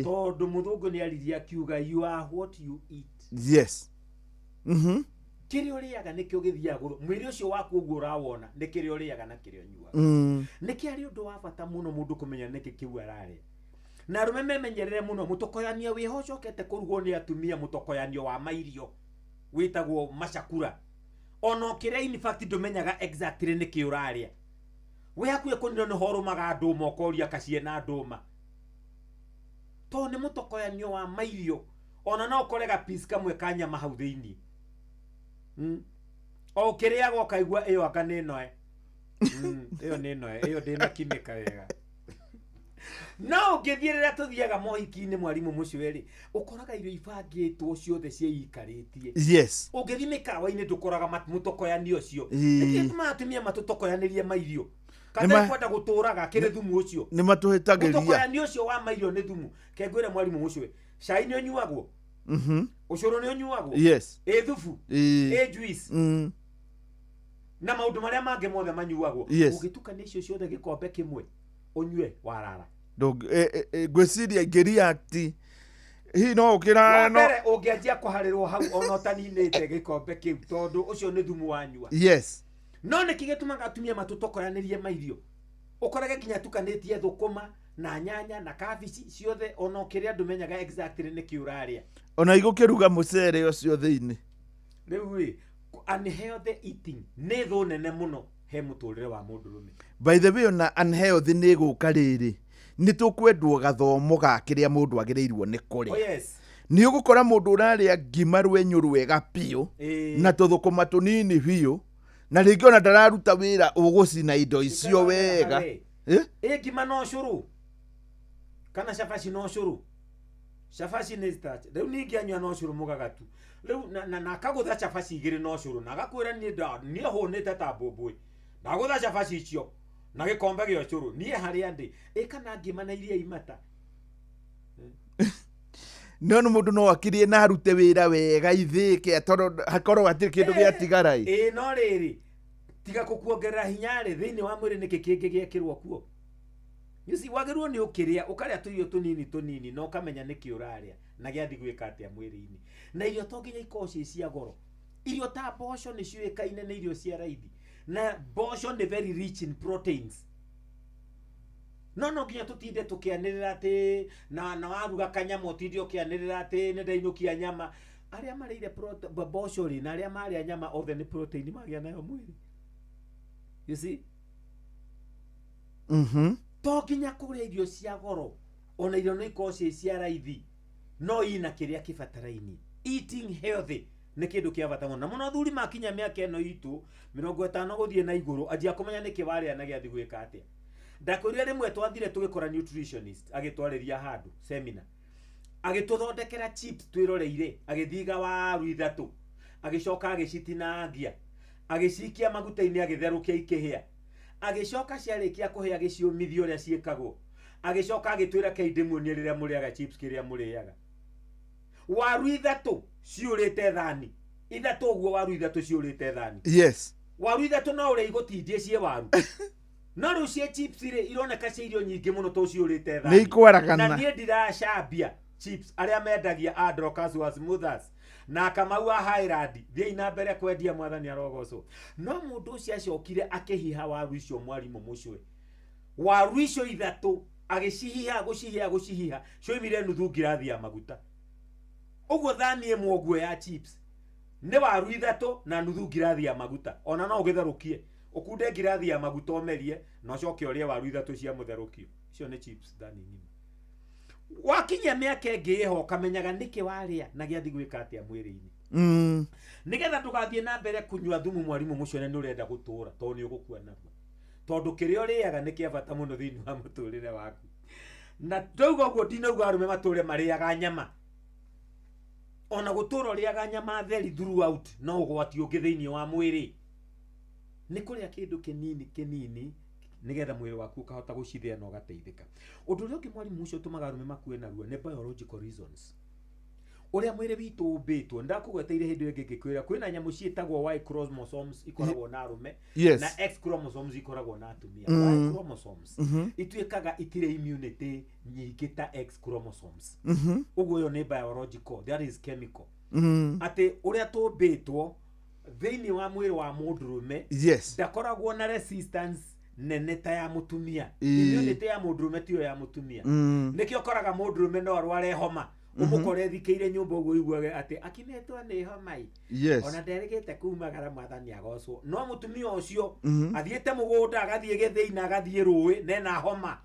S5: tondu muthungu ni ariria kiuga you are what you eat
S2: yes
S5: kirio uriaga nikio githiaga mwiri ucio waku uguo urawona ni kirio uriaga na kirio nyuaga ni kiari undu wa bata muno mundu kumenya niki kiu arari na rume memenyerere muno mutokoyanio wiho cokete kurugwo ni atumia mutokoyanio wa mairio witagwo macakura ono kiria in fact ndumenyaga exactly niki uraria we akuye kuniro ni horumaga nduma okoria kaciena nduma to ni mutokoyanio wa mairio ona no korega piece kamwe kanya mahau thiini o kiria go kaigua iyo akanenoe iyo nenoe iyo ndina kimika wega no ngithirira tuthiaga mohiki-ini mwarimu mucio ri ukoraga irio ibangitwo ciothe ciikaritie
S2: yes
S5: ungithi mikawa-ini ndukoraga mutokoyanio ucio nikituma atumia matutokoyanirie mairio kana kwenda guturaga kiri thumu ucio
S2: ni matuhitagiria
S5: mutokoyanio ucio wa mairio ni thumu kengwire mwarimu mucio cai ni unyuagwo ucuru ni unyuagwo
S2: yes
S5: thubu juice na maundu maria mangi mothe manyuagwo
S2: yes
S5: ugitukania icio ciothe gikombe kimwe unywe warara
S2: gwiciria ngĩreact hihi no ũkĩra no
S5: mbere ũngĩanjia kũharĩrwo hau ona ũtaninĩte gĩkombe kĩu tondũ ũcio nĩ thumu wanyua.
S2: Yes.
S5: No nĩ kĩgĩtũmaga atumia matũtokoranĩrie mairio ũkorage kinya tukanĩtie thũkũma na nyanya na kabici ciothe ona ũkĩrĩa ndũmenyaga exactly nĩ kĩ ũrarĩa.
S2: Ona igũkĩruga mũcere ũcio thĩinĩ.
S5: Rĩu rĩ unhealthy eating nĩ thũ nene mũno he mũtũrĩre wa mũndũrũme.
S2: By the way ona unhealthy nĩ gũka rĩrĩ nĩ tũkwendwo gathomo ga kĩrĩa mũndũ agĩrĩirwo nĩ kũrĩa.
S5: Oh yes.
S2: Nĩ ũgũkora mũndũ ũrarĩa ngima rwenyũ rwega piũ na tũthũkũma tũnini biũ na rĩngĩ ona ndararuta wĩra ũgũcina indo icio wega.
S5: Ngima no cũrũ kana cabaci no cũrũ. Cabaci nĩ starch. Rĩu ningĩ anyua no cũrũ mũgagatu. Rĩu na akagũtha cabaci igĩrĩ no cũrũ na agakwĩra niĩ hũnĩte ta mbũmbũĩ. Ndagũtha cabaci icio na gĩkombe gĩa cũrũ niĩ harĩa ndĩ kana ngima na iria imata.
S2: No mũndũ no akĩrie na arute wĩra wega ithĩke tondũ hakorwo hatirĩ kĩndũ gĩatigara.
S5: No rĩrĩ tiga gũkuongerera hinya rĩ thĩinĩ wa mwĩrĩ nĩkĩ kĩngĩ gĩekĩrwo kuo. Wagĩrĩirwo nĩ ũkĩrĩa ũkarĩa tũirio tũnini na ũkamenya nĩkĩ ũrarĩa na gĩathi gwĩka atĩa mwĩrĩ-inĩ. Na irio to nginya ikorwo ciĩ cia goro. Irio ta mboco nĩ ciũĩkaine nĩ irio cia raithi na mboco nĩ very rich in proteins. No nginya tũtinde tũkĩanĩrĩra atĩ na waruga kanyama ũtinde ũkĩanĩrĩra atĩ nĩ ndainũkia nyama. Arĩa marĩire mboco rĩ na arĩa marĩa nyama othe nĩ protein magĩa nayo mwĩrĩ. You see? To nginya kũrĩa irio cia goro ona irio no ikorwo ciĩ cia raithi no ina kĩrĩa kĩbatarainie. Eating healthy nĩ kĩndũ kĩa bata mũno. Na mũno athuri makinya mĩaka ĩno itũ 50 gũthiĩ na igũrũ anjia kũmenya nĩkĩ warĩa na gĩathi gwĩka atĩa. Ndakwĩrire rĩmwe twathire tũgĩkora nutritionist agĩtwarĩria handũ seminar. Agĩtũthondekera chips twĩroreire agĩthiga waru ithatũ agĩcoka agĩcitinangia agĩcikia maguta-inĩ agĩtherũkia ikĩhĩa. Agĩcoka ciarĩkia kũhĩa agĩciũmithia ũrĩa ciĩkagwo. Agĩcoka agĩtwĩra kĩndĩmuonie rĩrĩa mũrĩaga chips kĩrĩa mũrĩaga. Waru ithatũ ciũrĩte thani. Ithatũ ũguo waru ithatũ ciũrĩte thani.
S2: Yes.
S5: Waru ithatũ no ũrĩa igũtindie ciĩ waru. No rĩu ciĩ chips rĩ ironeka ciĩ irio nyingĩ mũno to ciũrĩte thani.
S2: Nĩ ikwaragana.
S5: Na niĩ ndiracambia chips arĩa mendagia Adrokas was Smoother's na Kamau wa Highland thiĩ na mbere kwendia mwathani arogocwo. No mũndũ ũcio acokire akĩhiha waru icio mwarimũ mũcwe. Waru icio ithatũ agĩcihiha gũcihiha cioimire nuthu ngirathi ya maguta. Ũguo thani ĩmwe ũguo ya chips nĩ waru ithatũ na nuthu ngirathi ya maguta. Ona no ũgĩtherũkie ũkunde ngirathi ya maguta ũmerie na ũcoke ũrĩe waru ithatũ cia mũtherũkio. Icio nĩ chips thani ng'ima. Wakinya mĩaka ĩngĩ ĩho kamenyaga nĩkĩ warĩa na gĩathi gwĩka atĩa mwĩrĩ-inĩ. Nĩgetha ndũgathiĩ na mbere kunyua thumu mwarimũ mũcio na nĩ ũrenda gũtũũra tondũ nĩ ũgũkua naguo. Tondũ kĩrĩa ũrĩaga nĩ kĩa bata mũno thĩinĩ wa mũtũrĩre waku. Na ndauga ũguo ndinauga arũme matũũre marĩaga nyama. Ona gũtũũra ũrĩaga nyama theri throughout no ũgwati ũngĩ thĩinĩ wa mwĩrĩ. Nĩ kũrĩa kĩndũ kĩnini nĩgetha mwĩrĩ waku ũkahota gũcithĩa na ũgateithĩka. Ũndũ ũrĩa ũngĩ mwarimu ũcio ũtũmaga arũme makue naguo nĩ biological reasons. Ũrĩa mwĩrĩ witũ ũmbĩtwo ndakũgweteire hĩndĩ ĩyo ngĩkwĩra kwĩna nyamũ ciĩtagwo Y chromosomes ikoragwo na arũme na X chromosomes ikoragwo na atumia. Y chromosomes ituĩkaga itirĩ immunity nyingĩ ta X chromosomes. Ũguo ũyũ nĩ biological, that is chemical. Atĩ ũrĩa tũmbĩtwo thĩinĩ wa mwĩrĩ wa mũndũrũme ndakoragwo na resistance nene ta ya mutumia. Immunity ya mũndũrũme tiyo ya mutumia. Nĩkĩo ũkoraga mũndũrũme no arware homa ũmũkore thikĩire nyũmba ũguo iguage atĩ akinĩtwo nĩ homa ona nderĩgĩte kumagara mwathani agocwo. No mutumia ũcio athiĩte mũgũnda agathiĩ gĩthĩi na agathiĩ rũĩ nena homa.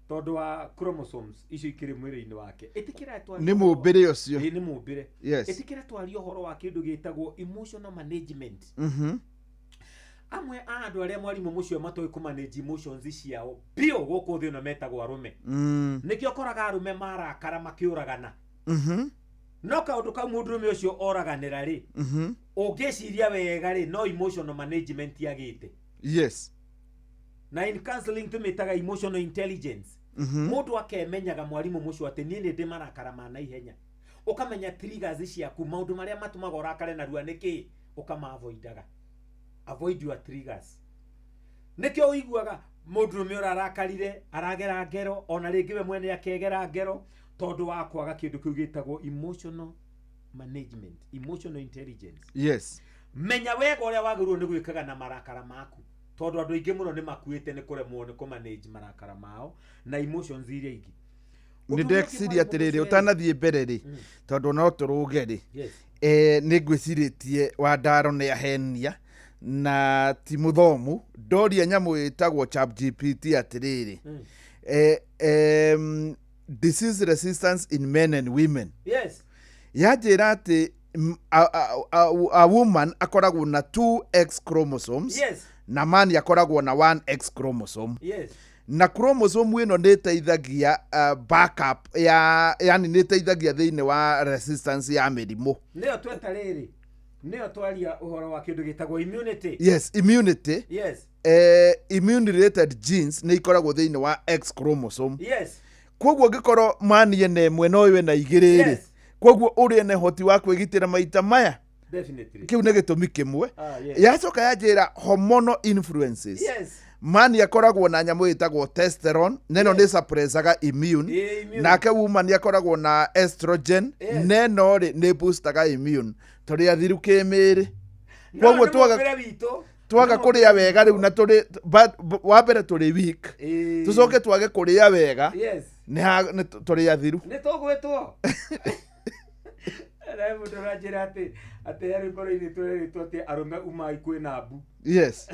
S5: Tondũ wa chromosomes icio ikĩrĩ mwĩrĩ-inĩ wake.
S2: Nĩ mũmbĩre ũcio.
S5: Nĩ mũmbĩre. Ĩtikĩra twaria ũhoro wa kĩndũ gĩtagwo emotional management. Amwe a andũ arĩa mwarimũ mũcio matoĩ kũmanage emotions ciao bio gũkũ thĩ ĩno metagwo arũme. Nĩkĩo ũkoraga arũme marakara makĩũragana. No kaũndũ kau mũndũrũme ũcio oraganĩra rĩ ũngĩciria wega rĩ no emotional management yagĩte. Na in counseling tũmĩtaga emotional intelligence. Mũndũ akemenyaga mwarimũ mũcio atĩ niĩ nĩ ndĩ marakara ma naihenya. Ũkamenya triggers ciaku maũndũ marĩa matũmaga ũrakare narua nĩkĩ ũkama avoidaga. Avoid your triggers. Nĩkĩo ũiguaga mundurume urarakarire aragera ngero ona ringi we mwene akegera ngero tondu wa kwaga kindu kiu gitagwo emotional management, emotional intelligence.
S2: Yes.
S5: Menya wega uria wagirwo ni gwikaga na marakara maku tondu andu aingi muno ni makuite ni kuremwo ni kumanage marakara mao na emotions iria ingi.
S2: Ni ndeciria atiriri utanathie mbere ri tondu no turuge ri ni ngwiciritie wa ndaro ni ahenia na ti muthomu ndoria nyamu itagwo ChatGPT atiriri disease resistance in men and women.
S5: Yes.
S2: Yajira ati a woman akoragwo na 2X chromosomes.
S5: Yes.
S2: Na man akoragwo na 1X chromosome.
S5: Yes.
S2: Na chromosome ino nĩ teithagia backup yani nĩ teithagia thĩinĩ wa resistance ya mĩrimũ.
S5: Nĩyo tweta rĩrĩ nĩyo twaria ũhoro wa kĩndũ gĩtagwo immunity.
S2: Yes, immunity.
S5: Yes.
S2: Immune related genes nĩ ikoragwo thĩinĩ wa X chromosome.
S5: Yes.
S2: Koguo ngĩkorwo mani ene ĩmwe no iwe na igĩrĩ rĩ. Koguo ũrĩ ene hoti wa kwĩgitĩra maita maya.
S5: Definitely.
S2: Kĩu nĩ gĩtũmi kĩmwe.
S5: Yes.
S2: Yacoka yanjĩra hormonal influences.
S5: Yes.
S2: Mani akoragwo na nyamũ ĩtagwo testosterone neno nĩ suppressaga immune. Nake woman akoragwo na estrogen neno nĩ boostaga immune. Tũrĩ athiru kĩmĩrĩ. Koguo twaga kũrĩa wega rĩu na tũrĩ wa mbere tũrĩ weak. Tũcoke twage kũrĩa wega. Nĩ tũrĩ athiru.
S5: Nĩ tũgwĩtwo. Na mũndũ arajĩra atĩ arĩ ngoro-inĩ tũrĩrĩtwo atĩ arũme umai kwĩna mbu.
S2: Yes.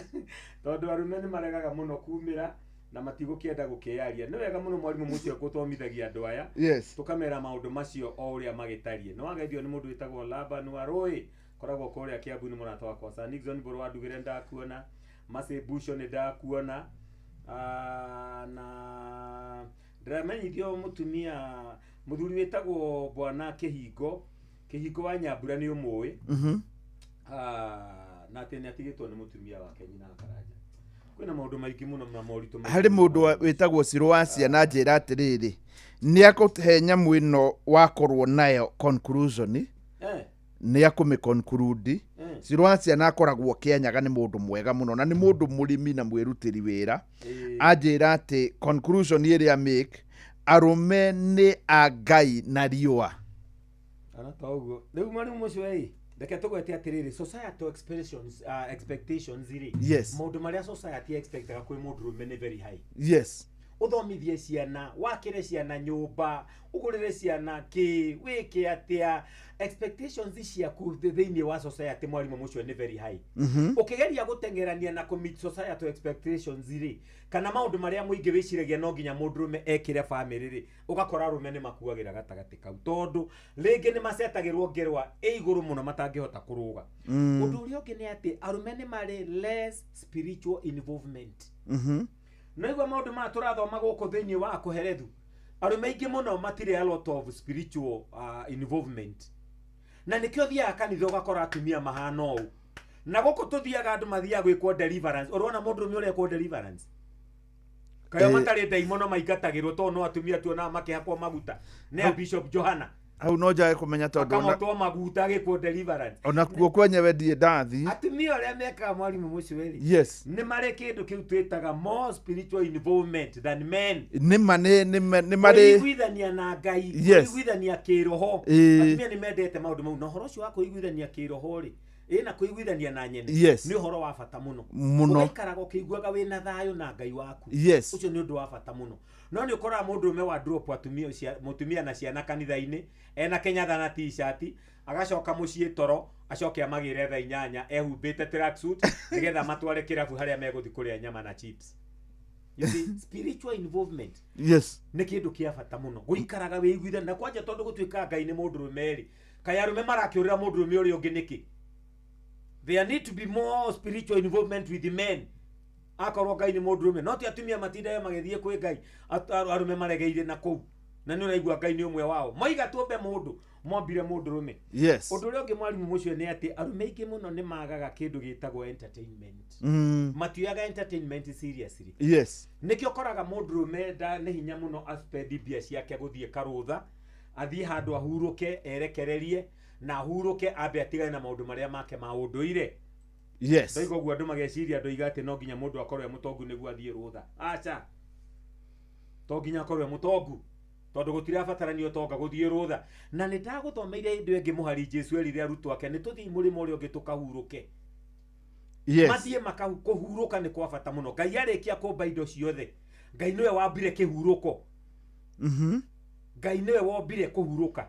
S5: Tondu arume nĩ maregaga mũno kumĩra na matigũkĩenda gũkĩaria. Nĩ wega mũno mwarimũ mũcio gũthomithagia andũ aya.
S2: Yes.
S5: Tũkamera maũndũ macio o ũrĩa magĩtariĩ. Nĩ wageithio nĩ mũndũ wĩtagwo Laban Warũĩ koragwo kũrĩa Kiambu nĩ mũrata wakwa. Sir Nixon Mbũrũ wa Ndugĩre ndakuona, Mercy Busho nĩ ndakuona, na ndĩramenyithio mũtumia mũthuri wĩtagwo Bwana Kĩhingo wa Nyambura nĩ ũmũĩ. Na atĩ nĩ atigĩtwo nĩ mũtumia wake nyina Karanja. Kwĩna maũndũ maingĩ mũno na moritũ maingĩ.
S2: Harĩ mũndũ wĩtagwo Sirwacia na njĩra atĩrĩrĩ nĩ akũhe nyamũ ĩno wakorwo nayo conclusion nĩ akũmĩ conclude. Sirwacia na akoragwo Kĩanyaga nĩ mũndũ mwega mũno na nĩ mũndũ mũrĩmi na mwĩrutĩri wĩra. Anjĩra atĩ conclusion ĩrĩa make arũme nĩ a Ngai na riũa.
S5: Ana ta ũguo. Rĩu mwarimũ mũcio reke tũgwete atĩrĩrĩ societal expectations iri.
S2: Yes.
S5: Maũndũ marĩa society expectaga kwĩ mũndũrũme nĩ very high.
S2: Yes.
S5: Ũthomithie ciana, wakĩre ciana nyũmba, ũgũrĩre ciana kĩ, wĩke atĩa, expectations ciaku thĩinĩ wa society mwarimũ mũcio nĩ very high. Ũkĩgeria gũtengerania na kũmeet societal expectations iri kana maũndũ marĩa mũingĩ wĩciragia no nginya mũndũrũme ekĩre family rĩ, ũgakora arũme nĩ makuagĩra gatagatĩ kau tondũ rĩngĩ nĩ macetagĩrwo ngerwa igũrũ mũno matangĩhota kũrũga. Ũndũ ũrĩa ũngĩ nĩ atĩ arũme nĩ marĩ less spiritual involvement. No igua maũndũ maya tũrathoma gũkũ thĩinĩ wa kũherethu arũme aingĩ mũno matirĩ a lot of spiritual involvement. Na nĩkĩo thiaga kanitha ũgakora atumia mahana ũũ. Na gũkũ tũthiaga andũ mathiaga gwĩkwo deliverance. Ũrona mũndũrũme ũrĩa ekwo deliverance. Kayo matarĩ ndaimono maingatagĩrwo tondũ no atumia tuonaga makĩhakwo maguta. Nĩ Bishop Johana.
S2: Hau no njage kũmenya tondũ
S5: akamotwo maguta gĩkwo deliverance.
S2: Ona kuo kwenyewe ndiĩ ndathi.
S5: Atumia arĩa mekaga mwarimũ mũcio wĩrĩ.
S2: Yes.
S5: Nĩ marĩ kĩndũ kĩu twĩtaga more spiritual involvement than men.
S2: Nĩ marĩ
S5: kũiguithania na Ngai, kũiguithania kĩroho. Atumia nĩ mendete maũndũ mau na ũhoro ũcio wa kũiguithania kĩroho rĩ na kũiguithania na nyene nĩ ũhoro wa bata mũno. Ũgaikaraga ũkĩiguaga wĩna thayũ na Ngai waku. Ũcio nĩ ũndũ wa bata mũno. No nĩ ũkoraga mũndũrũme wa drop mũtumia na ciana kanitha-inĩ ena kenyatha na t-shirt agacoka mũciĩ toro acoke amagĩre thaa 8 ehumbĩte tracksuit nĩgetha matware kĩrabu harĩa megũthiĩ kũrĩa nyama na chips. You see, spiritual involvement.
S2: Yes.
S5: Nĩ kĩndũ kĩa bata mũno. Gũikaraga wĩiguithania na kwanja tondũ gũtuĩka Ngai nĩ mũndũrũme rĩ. Kaĩ arũme marakĩũrĩra mũndũrũme ũrĩa ũngĩ nĩkĩ? There need to be more spiritual involvement with the men. Akorwo Ngai nĩ mũndũrũme no ti atumia matindaga magĩthiĩ kwĩ Ngai arũme maregeire na kũu. Na nĩ ũraigua Ngai nĩ ũmwe wao. Moiga tuombe mũndũ mombire mũndũrũme.
S2: Yes.
S5: Ũndũ ũrĩa ũngĩ mwarimũ mũcio nĩ atĩ arũme aingĩ mũno nĩ magaga kĩndũ gĩtagwo entertainment. Matiuaga entertainment seriously.
S2: Yes.
S5: Nĩkĩo ũkoraga mũndũrũme nĩ hinya mũno aspendi mbia ciake gũthiĩ karũtha athiĩ handũ ahurũke erekererie na ahurũke ambe atigane na maũndũ marĩa make ma ũndũire.
S2: Yes.
S5: Ndaigo gwa andu mageciria andu igate no nginya mundu akorwe mutongu niguo athie rutha. Acha. To nginya akorwe mutongu. Tondu gutira bataranio tonga guthie rutha. Na nitaguthomeire indu engi muhari Jesu erire arutwo ake nituthii murimo uri ungi tukahuruke.
S2: Yes.
S5: Mathie makahuruka ni kwa bata muno. Ngai arikia kumba indo ciothe. Ngai niwe wambire kihuruko. Ngai niwe wombire kuhuruka.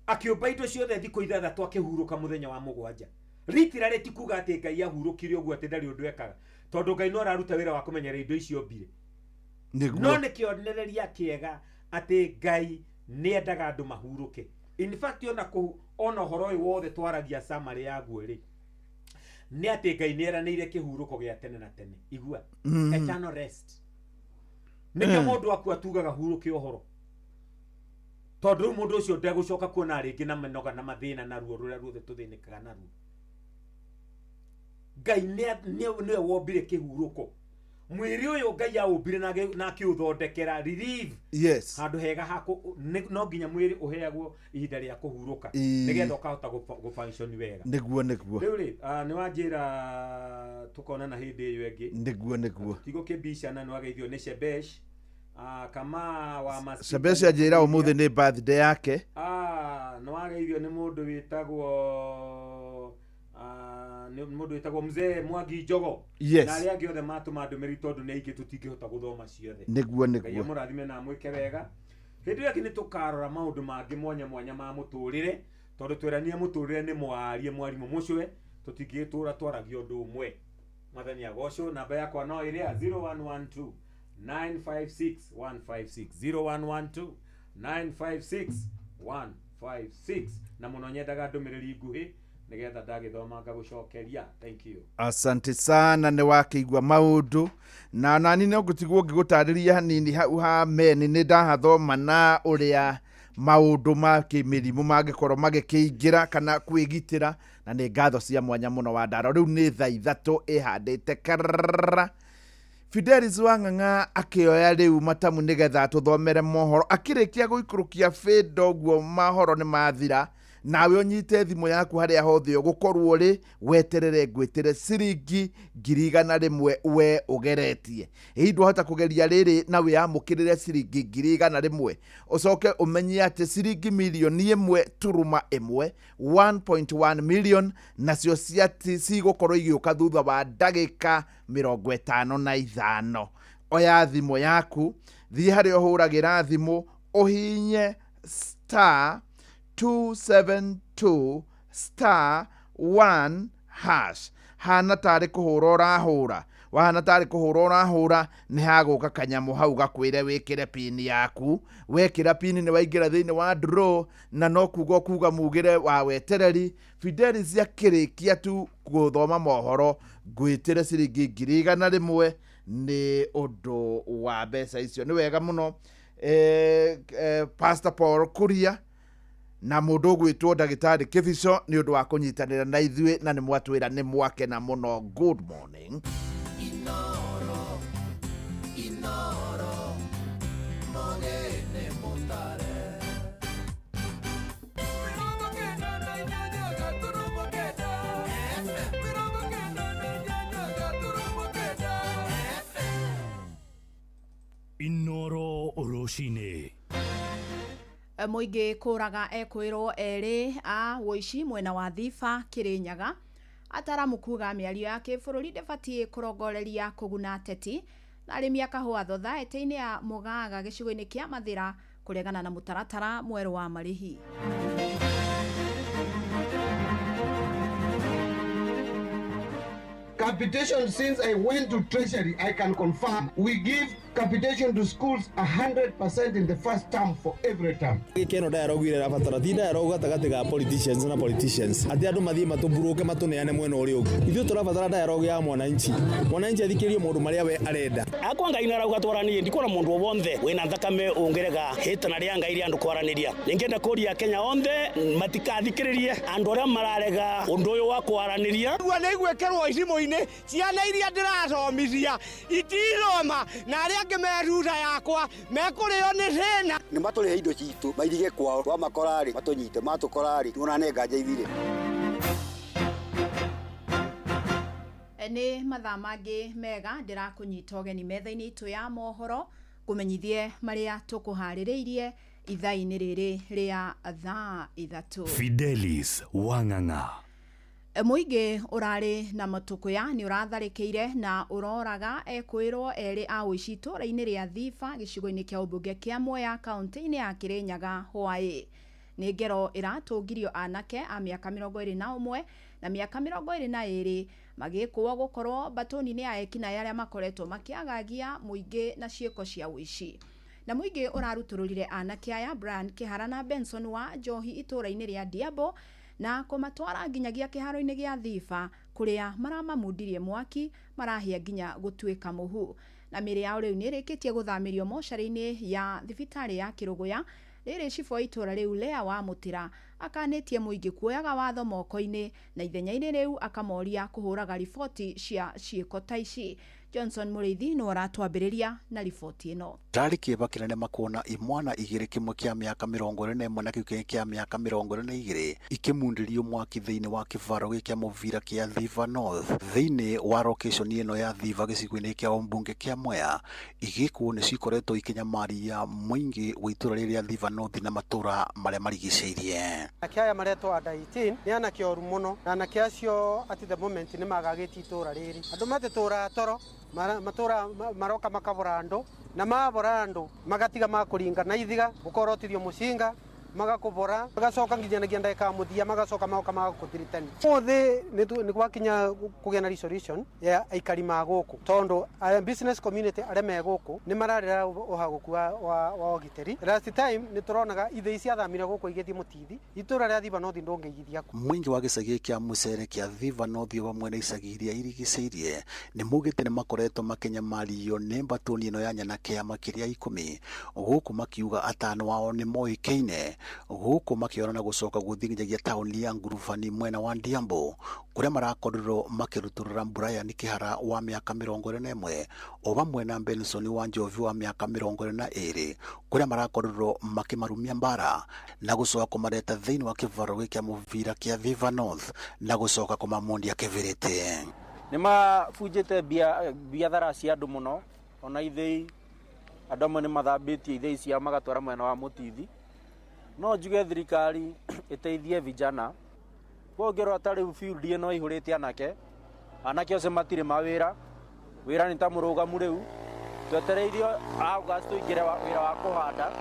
S5: Akiumba indo ciothe thikũ 6 akihuruka muthenya wa 7. Literally tikuga ati Ngai ahurukire uguo ati ndari undu ekaga. Tondu Ngai no araruta wira wa kumenyera indo icio mbire. No nĩ kĩonereria kĩega ati Ngai nĩ endaga andu mahuruke. In fact ona horo ũyũ wothe twaragia summary yaguo ri. Nĩ ati Ngai nĩ eranĩire kĩhuruko gĩa tene na tene. Igua. Eternal rest. Nĩkĩo mũndũ akua tugaga huruke ũhoro. Tondu mundu ucio ndegucoka kuona ringi na menoga na mathina na ruo ruria ruothe tuthinikaga naruo. Ngai niwe wombire kihuruko. Mwiri uyu Ngai aumbire na akiuthondekera relief.
S2: Yes.
S5: Handu hega hako no nginya mwiri uheagwo ihinda ria kuhuruka nigetha ukahota gufunction wega.
S2: Niguo.
S5: Riu ri ni wanjira tukona na hindi iyo engi.
S2: Niguo.
S5: Tigo kibishana no ageithio ni Shebesh. Kama wa Masika.
S2: Shebesh ajira umuthi ni birthday yake.
S5: No ageithio ni mundu witagwo ni mundu witagwo Mzee Mwangi Njogo.
S2: Yes.
S5: Na aria giothe matuma ndumiri tondu ni ingi tutingihota guthoma ciothe.
S2: Niguo.
S5: Ngai murathime na mwike wega. Hindi yake ni tukarora maundu mangi mwanya ma muturire tondu tweranie muturire ni mwarie mwarimu mucwe tutingitura twaragia undu umwe. Mathani agocwo namba yakwa no iri 0112 956 156 0112 956 156 na muno nyendaga ndumiriri nguhi nigetha ndagithoma ngagucokeria. Thank you.
S2: Asante sana ni wakiigwa maundu na nani no gutigwo ngigutariria hanini hau ha meni ni ndahathoma na uria maundu ma kimirimu magikorwo magikiingira kana kwigitira na ni ngatho cia mwanya muno wa ndaro. Riu ni thaa 3 ihandite karra Fidelis Wang'ang'a akioya riu matamu nigetha tuthomere mohoro akirikia guikurukia findo guo mahoro ni mathira nawe unyite thimu yaku haria hothe ugukorwo ri weterere ngwitire ciringi 100 we ugeretie hindu hota kugeria riri na we amukirire ciringi 100 ucoke umenye ati ciringi milioni 1.1 1.1 million nacio ciati cigukorwo igiuka thutha wa ndagika 55 oya thimu yaku thi haria uhuragira thimu uhinye star 272 star 1 hash hana tari kuhura urahura wahana tari kuhura urahura ni haguka kanyamu hau gakwire wikire pin yaku wekira pin ni waingira thiini wa draw na no kuga mugire wa wetereri Fidelis yakirikia tu guthoma mohoro gwitire ciringi 100 ni undu wa mbeca icio ni wega muno. Pastor Paul Kuria na mundu gwitwo ndagitari Kibico ni undu wa kunyitanira na ithuĩ na ni mwatwira ni mwake na muno. Good morning. Inoro mogene motare
S11: Inoro Oroshine.
S9: Muingi kuraga ekwirwo eri a woici mwena wa Thiba Kirinyaga ataramu kuga miario ya kibururi ndibatiĩ kurongoreria kuguna ateti na arĩmi akahũa thothaĩtĩ-inĩ ya Mũgaga gĩcigo-inĩ kĩa Mathira kũregana na mũtaratara mwerũ wa marĩhi.
S16: Capitation, since I went to Treasury, I can confirm we give capitation to schools 100% in the first term for every term.
S20: Keno dialogue ira batara ti dialogue gatagati ga politicians na politicians. Ati andu mathie matuburuke matuneane mwena uri ungi. Ithuĩ tũrabatara dialogue ya mwananchi. Mwananchi athikirie maundu maria we arenda.
S7: Akwa Ngai narauga twaranie ndikona mundu wothe wina thakame ungerega hitana ria Ngai ria andu kwaraniria. Ningenda kuria Kenya onthe matikathikiririe andu aria mararega undu uyu wa kwaraniria.
S15: Gwa nĩgwĩkĩrwo icimo-inĩ ciana iria ndĩrathomithia itiroma na aria angĩ meruta yakwa mekũrĩo nĩ thĩna.
S22: Nĩ matũrĩhe indo citũ mairige kwao twa makorari matũnyite matũkorari tuonane nganja ithire.
S9: Nĩ mathaa mangĩ mega ndĩrakũnyita ũgeni metha-inĩ itũ ya mohoro kũmenyithie marĩa tũkũharĩrĩirie ithaa-inĩ rĩrĩ rĩa thaa ithatũ.
S11: Fidelis Wang'ang'a.
S9: Mũingĩ ũrarĩ na matũkũya nĩ ũratharĩkĩire na ũroraga ekwĩrwo erĩ a ũici itũra-inĩ rĩa Thiba gĩcigo-inĩ kĩa ũmbunge kĩa Mwea kaunti-inĩ ya Kirinyaga hwaĩ. Nĩ ngero iratũngirio anake a mĩaka 21 na mĩaka 22 magĩkũo gũkorwo batoni-inĩ ya ekinaĩ arĩa makoretwo makĩagagia mũingĩ na ciĩko cia ũici. Na mũingĩ ũrarutũrũrire anake aya Brian Kĩhara na Benson wa Njohi itũra-inĩ rĩa Diabo na kũmatwara nginyagia kĩharo-inĩ gĩa Thiba kũrĩa maramamundirie mwaki marahia nginya gũtuĩka mũhu. Na mĩrĩ yao rĩu nĩ ĩrĩkĩtie gũthamĩrio mocarĩ-inĩ ya thibitarĩ ya Kĩrũgũya. Rĩrĩ cibũ itũra rĩu Lea wa Mũtira akanĩtie mũingĩ kuoyaga watho moko-inĩ na ithenya-inĩ rĩu akamoria kũhũraga riboti cia ciĩko ta ici. Johnson Mũrĩithi nĩ aratwambĩrĩria na riboti ĩno.
S6: Rarĩ kĩeba kĩnene makuona imwana igĩrĩ kĩmwe kĩa mĩaka 41 na kĩu kĩngĩ kĩa mĩaka 42 ikĩmundirio mwaki thĩinĩ wa kĩbaro gĩkĩa mũbira kĩa Thiva North thĩinĩ wa location ĩno ya Thiva gĩcigo-inĩ kĩa ũmbunge kĩa Mwea. Igĩkuo nĩ cikoretwo ikinyamaria mũingĩ wa itũra rĩrĩa Thiva North na matũra marĩa marigicĩirie.
S12: Anake aya maretwo under 18 nĩ anake oru mũno na anake acio at the moment nĩ magagĩtie itũra rĩrĩ. Andũ matĩtũra toro matura maroka makabora andu na mabora andu magatiga makũringa na ithiga gukorotithio mucinga magakubora magacoka nginyanagia ndeka muthia magacoka maoka magakutiritani mothe ni gwakinya kugĩa na resolution ya aikari maguku tondu business community arĩa meguku ni mararĩra uhaguku wa ogiteri. Last time ni turonaga ithe cia thamire guku igĩthie Mutithi itũra rĩa Thiva North ndũngĩigithia.
S6: Mwingi wa gĩcagi kĩa Mũcere kĩa Thiva North bamwe na icagi iria irigicĩirie ni mugĩte nĩ makoretwo makinyamario nĩ mbatoni ĩno ya nyanake ya makĩria 10 guku makiuga atano wao nĩ moĩkaine guku makiona na gucoka guthingagia tauni ya Ngurubani mwena wa Diambo kuria marakorwo makĩruturura Brian Kĩhara wa mĩaka 41 o bamwe na Benson wa Njovi wa mĩaka 22 kuria marakorwo makimarumia mbara na gucoka kumareta thĩinĩ wa kĩbaro gĩkĩa mũbira kĩa Thiva North na gucoka kumamundia kĩbirĩte.
S12: Nĩ mabunjĩte biathara cia andũ mũno ona ithĩi andũ amwe nĩ mathambĩtie ithĩi cia magatwara mwena wa Mutithi. No njuge thirikari ĩteithie vijana kuongerwo atarĩ field ĩno ihũrĩte anake ose matirĩ mawĩra nĩ ta mũrũgamu rĩu twetereirio August tũingĩre wĩra wa kũhanda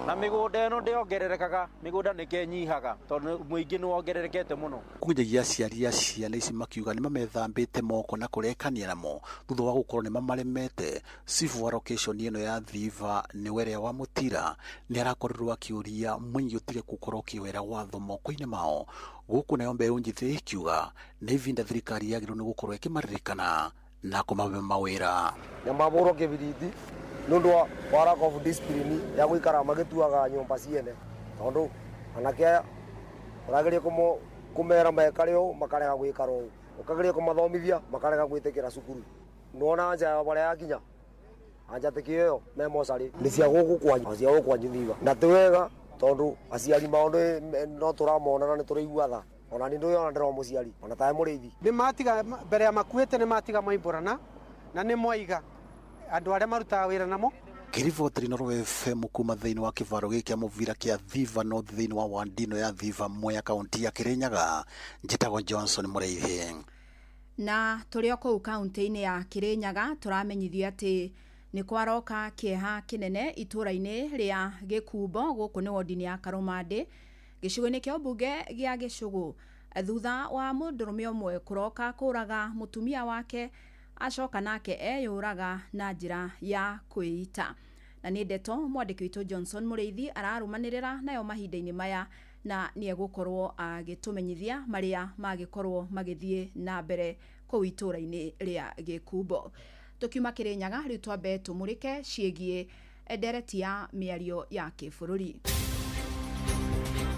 S12: na mĩgũnda ĩno ndĩongererekaga mĩgũnda nĩkenyihaga tondũ mũingĩ nĩ wongererekete mũno.
S6: Kunjagia aciari a ciana ici makiuga nĩ mamethambĩte moko na kũrekania namo thutha wa gũkorwo nĩ mamaremete. Chief wa location ĩno ya Thiva nĩ Werea wa Mũtira nĩ arakorirwo akĩũria mũingĩ ũtige gũkorwo ũkĩwera watho moko-inĩ mao gũkũ nayo mbeũ njĩthĩ ikiuga nĩ ivinda thirikari yagĩrĩirwo nĩ gũkorwo ĩkĩmaririkana na kũmahe mawĩra.
S22: Na mabũrwo kĩbiriti nundu wa lack of discipline ya guikara magituaga nyumba ciene tondu anake aya urageria kumera mekare o makarega guikara o ukageria kumathomithia makarega gwitikira cukuru nona anja ya bare yakinya anja tekio me mosari ni cia guku kwanyu Thiva na tiwega tondu aciari maundu no turamona na ni turaigua tha ona ni ndoyo ndero muciari ona tae muriithi
S12: ni matiga mbere ya makuete ni matiga maimborana na ni mwaiga andu arĩa marutaga wĩra namo.
S6: Kiriboti Noro FM kuma thĩinĩ wa kĩbaro gĩkĩa mũbira kĩa Thiva North thĩinĩ wa wandino ya Thiva Mwea kaunti ya Kirinyaga njĩtagwo Johnson Mũrĩithi.
S9: Na tũrĩ kũu kaunti-inĩ ya Kirinyaga tũramenyithio atĩ nĩ kwaroka kĩeha kĩnene itũra-inĩ rĩa Gĩkumbo gũkũ nĩ wodi-inĩ ya Karũmandĩ gĩcigo-inĩ kĩa ũmbunge gĩa Gĩcũgũ thutha wa mũndũrũme ũmwe kũroka kũraga mũtumia wake acoka nake eyũraga na njĩra ya kwĩita. Na nĩ ndeto mwandĩki witũ Johnson Mũrĩithi ararumanĩrĩra nayo mahinda-inĩ maya na nĩ egũkorwo agĩtũmenyithia marĩa magĩkorwo magĩthiĩ na mbere kũu itũra-inĩ rĩa Gĩkumbo. Tukiuma Kirinyaga rĩu twambe tũmũrĩke ciĩgiĩ ndereti ya mĩario ya kĩbũrũri.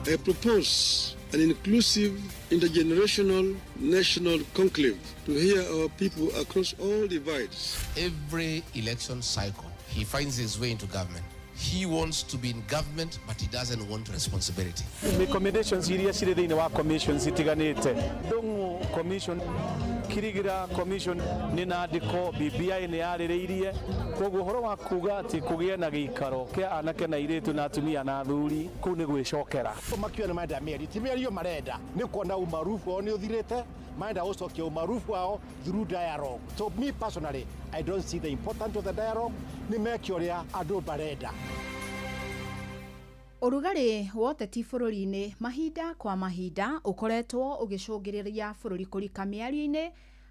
S17: I propose an inclusive intergenerational national conclave to hear our people across all divides.
S23: Every election cycle, he finds his way into government.
S8: he wants to be in government but he doesn't want responsibility.
S20: Recommendations iria cire thiini wa commission citiganite ndungu commission kirigira commission ni nandiko BBI ni yaririirie koguo horo wa kuga ati kugie na giikaro kia anake na iritu na atumia na athuri ku ni gwicokera
S18: makiwa na maenda meri timeri marenda ni kuona umarufu ni uthirite maenda ucokia umarufu wao through dialogue. So me personally, I don't see the importance of the dialogue. Ni mekio ria andu barenda.
S9: Urugari woteti bururi-ini mahinda kwa mahinda ukoretwo ugicungiriria bururi kurika miario-ini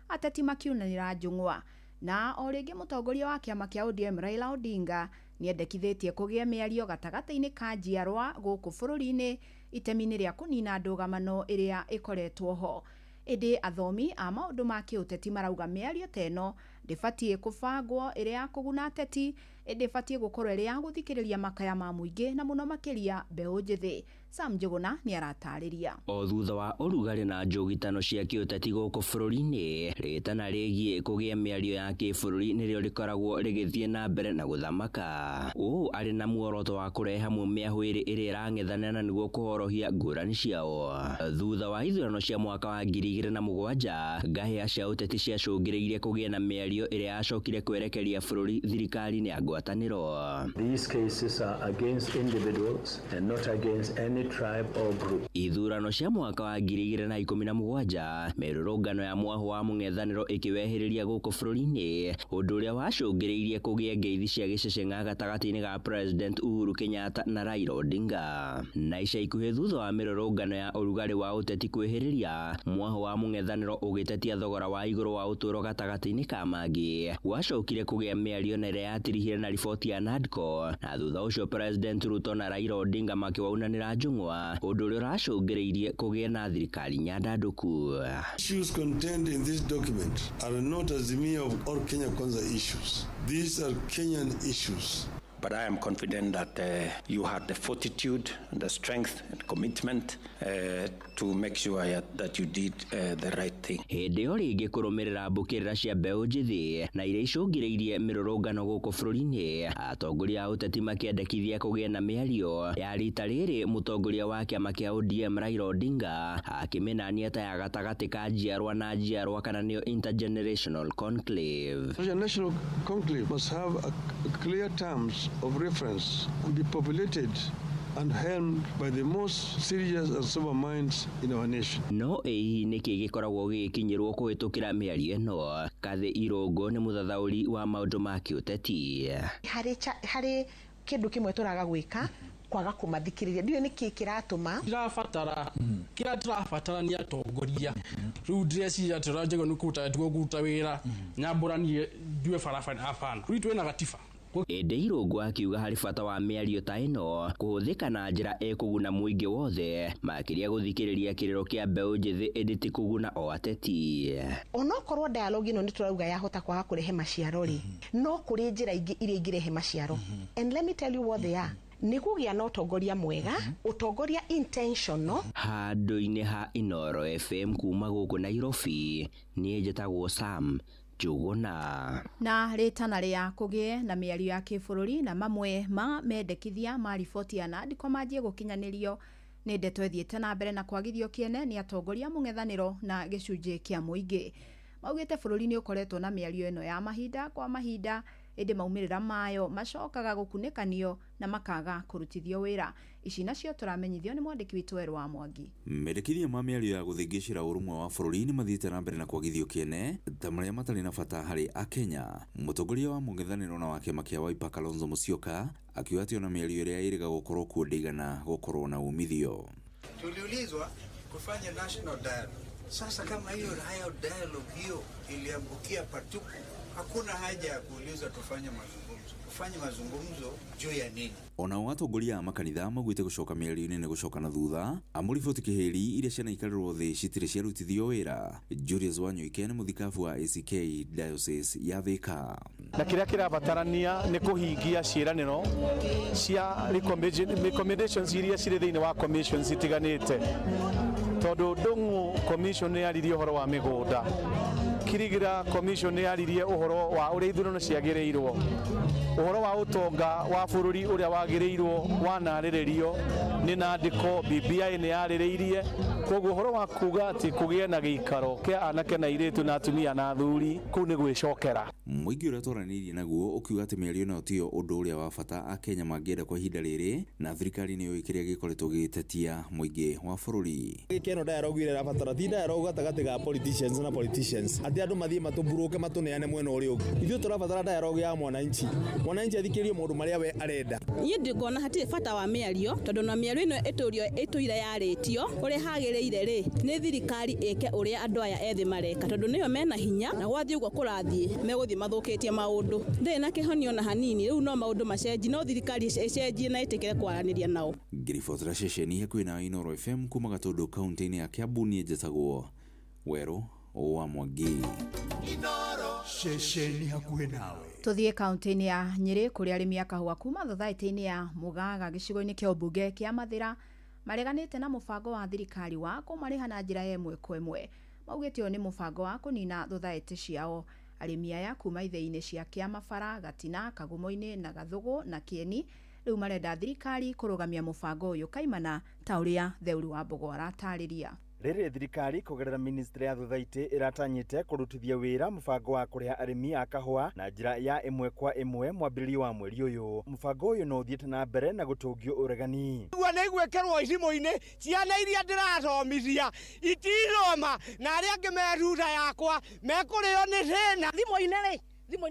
S9: ateti makiunanira njung'wa na o ringi mutongoria wa kiama kia ODM Raila Odinga niendekithitie kugia miario gatagati-ini ka njiarwa guku bururi-ini itemi-ini ria kunina ndugamano iria ikoretwo ho. Indi athomi a maundu ma kiuteti marauga miario teno ndibatie kubangwo iria kuguna ateti ndibatie gukorwo iria guthikiriria makaya ma muingi na muno makiria mbeu njithi. Sam Njuguna ni aratariria.
S23: O thutha wa urugari na njugitano cia kiuteti guku bururi-ini ritana rigie kugia miario ya kibururi nirio rikoragwo rigithie na mbere na guthamaka. Ari na muoroto wa kurehe hamwe miahuiri iria irang'ethanana niguo kuhorohia ngurani ciao. Thutha wa ithurano cia mwaka wa 2007 ngahia cia uteti ciacungiriirie kugia na miario iria yacokire kwerekeria bururi thirikari-ini ya ngwataniro.
S24: These cases are against individuals and not against any tribe or group.
S23: Ithurano cia mwaka wa 2017 mirurungano ya mwaho wa mung'ethaniro ikiwehiriria guku bururi-ini undu uria wacungiriirie kugia ngeithi cia giceceng'a gatagati-ini ga President Uhuru Kenyatta na Raila Odinga. Na ica ikuhi thutha wa mirurungano ya urugari wa uteti kwehiriria mwaho wa mung'ethaniro ugitetia thogora wa iguru wa uturo gatagati-ini ka mangi wacokire kugia miario na iria yatirihire na riboti ya NADCO na thutha ucio President Ruto na Raila Odinga makiwaunanira njung'wa undu uria uracungiriirie kugia na thirikari nyandanduku.
S17: Issues contained in this document are not Azimio or Kenya Kwanza issues. These are Kenyan issues.
S24: But I am confident that you had the fortitude, the strength and commitment to make sure that you did the right thing.
S23: Hindi o ringi kurumirira mbukirira cia mbeu njithi na iria icungiriirie mirurungano guku bururi-ini atongoria a uteti makiendekithia kugia na miario ya rita riri mutongoria wa kiama kia ODM Raila Odinga akimenania ta ya gatagati ka njiarwa na njiarwa kana nio intergenerational conclave.
S17: Such a national conclave must have a clear terms of reference and be populated and helmed by the most serious and sober minds in our nation.
S23: No niki gikoragwo gikinyirwo kuhitukira miario ino Kathe Irungu ni muthathauri wa maundu ma kiuteti.
S25: Hari kindu kimwe turaga gwika kwaga kumathikiriria ndio niki kiratuma
S26: tirafatara kira tirafatara ni atongoria riu ndresi atirajego nukuta tuguta wira nyamburanie ndue farafani afana riu twina gatiba.
S23: Ende Irungu akiuga hari bata wa miario ta ino kuhuthika na njira ekuguna muingi wothe makiria guthikiriria kiriro kia mbeu njithi indi kuguna o ateti.
S25: Onokorwo dialogue ino niturauga yahota kwaga kurehe maciaro ri no kuri njira ingi iria ingirehe maciaro. And let me tell you what they are. Ni kugia na utongoria mwega, utongoria intentional.
S23: Handu-ini ha Inoro FM kuma guku Nairobi ni njitagwo Sam Njuguna.
S9: Na ritana ria kugie na miario ya kibururi na mamwe ma mendekithia ma riboti ya NADCO manjie gukinyanirio ni ndeto ethiete na mbere na kwagithio kiene ni atongoria mung'ethaniro na gicunji kia muingi. Maugite bururi ni ukoretwo na miario ino ya mahinda kwa mahinda indi maumirira mayo macokaga gukunikanio na makaga kurutithio wira. Ici nacio turamenyithio ni mwandiki witu Weru wa Mwangi.
S27: Mendekithia ma miario ya guthingicira urumwe wa bururi ni mathiite na mbere na kwagithio kiene ta maria matari na bata hari a Kenya. Mutongoria wa mung'ethaniro na wa kiama kia Wiper Kalonzo Musyoka akiuga ati ona miario iria iriga gukorwo kuo ndigana gukorwo na umithio.
S28: Tuliulizwa kufanya national dialogue. Sasa kama hiyo dialogue hiyo iliangukia patupu, hakuna haja ya kuuliza tufanye mazungumzo. Kufanya mazungumzo juu ya nini?
S27: Ona watongoria makanitha magwite gucoka miario-ini ni gucoka na thutha amuriboti kiheri iria ciana ikarerwo thi citire ciarutithio wira. Julius Wanyoike ni muthikabu wa ACK Diocese ya Thika.
S20: Na kiria kirabatarania ni kuhingia ciiraniro cia recommendations iria cire thiini wa commissions itiganite tondu ndungu commission ni yaririe horo wa migunda Kirigira commission yaririe uhoro wa uria ithurano ciagireirwo uhoro wa utonga wa bururi uria wagireirwo wanarĩrĩrio ni nandiko BBI ni yarĩrĩirie koguo uhoro wa kuga ati kugie na giikaro kia anake na iritu na atumia na athuri kuu ni gwicokera
S27: Muingi uria twaranirie naguo ukiuga ati mĩario no tio undu uria wa bata a Kenya mangienda kwa ihinda riri na thirikari niyo ikiria gikoretwo gitetia muingi wa bururi
S1: gikeno dialogue ire rabatara ti dialogue gatagati ga politicians na politicians ati andu mathie matuburuke matuneane mwena uri ungi ithuĩ turabatara dialogue ya mwananchi athikirie mundu maria we arenda
S3: niĩ ndikuona hatirĩ bata wa mĩario tondu na mĩario ĩno ĩtũire yarĩtio ũrĩa hagĩrĩire rĩ nĩ thirikari ĩke ũrĩa andũ aya ethĩ mareka tondu nĩyo mena hinya na gwathie ũguo kũrathiĩ megũthiĩ mathũkĩtie maũndũ ndĩrĩ na kĩhonio na hanini rĩu no maũndũ macenji no thirikari ĩcenjie na ĩtĩkĩre kwaranĩria nao
S27: Ngiriboti ra ceceni hakuhĩ na Inooro FM kuma Gatundu kaunti-inĩ ya Kiambu niĩ njĩtagwo Werũ wa Mwangi
S4: Inooro ceceni hakuhĩ nawe
S9: tuthie kaunti-inĩ ya Nyeri kuria arĩmi a kahũa kuma thothaitĩ-inĩ ya Mũgaga gĩcigo-inĩ kĩa ũmbunge kĩa Mathira mareganĩte na mũbango wa thirikari wa kũmarĩha na njĩra ya ĩmwe kwa ĩmwe maugĩte ũyũ nĩ mũbango wa kũnina thothaitĩ ciao arĩmi aya kuma ithĩ-inĩ cia Kĩamabara Gatina Kagumo-inĩ na Gathũgũ na Kieni rĩu marenda thirikari kũrũgamia mũbango ũyũ kaimana ta ũrĩa Theuri wa Mbogo aratarĩria
S10: Rĩrĩ thirikari kũgerera ministry ya thothaitĩ iratanyĩte kũrutithia wĩra mũbango wa kũrĩha arĩmi a kahũa na njĩra ya ĩmwe kwa ĩmwe mwambĩrĩrio wa mweri ũyũ mũbango ũyũ no ũthiĩte na mbere na gũtũngio ũregani
S13: Gua nĩ gwĩkĩrwo icimũ-inĩ ciana iria ndĩrathomithia itiroma na arĩa angĩ meruta yakwa mekũrĩo nĩ thĩna
S25: thimũ-inĩ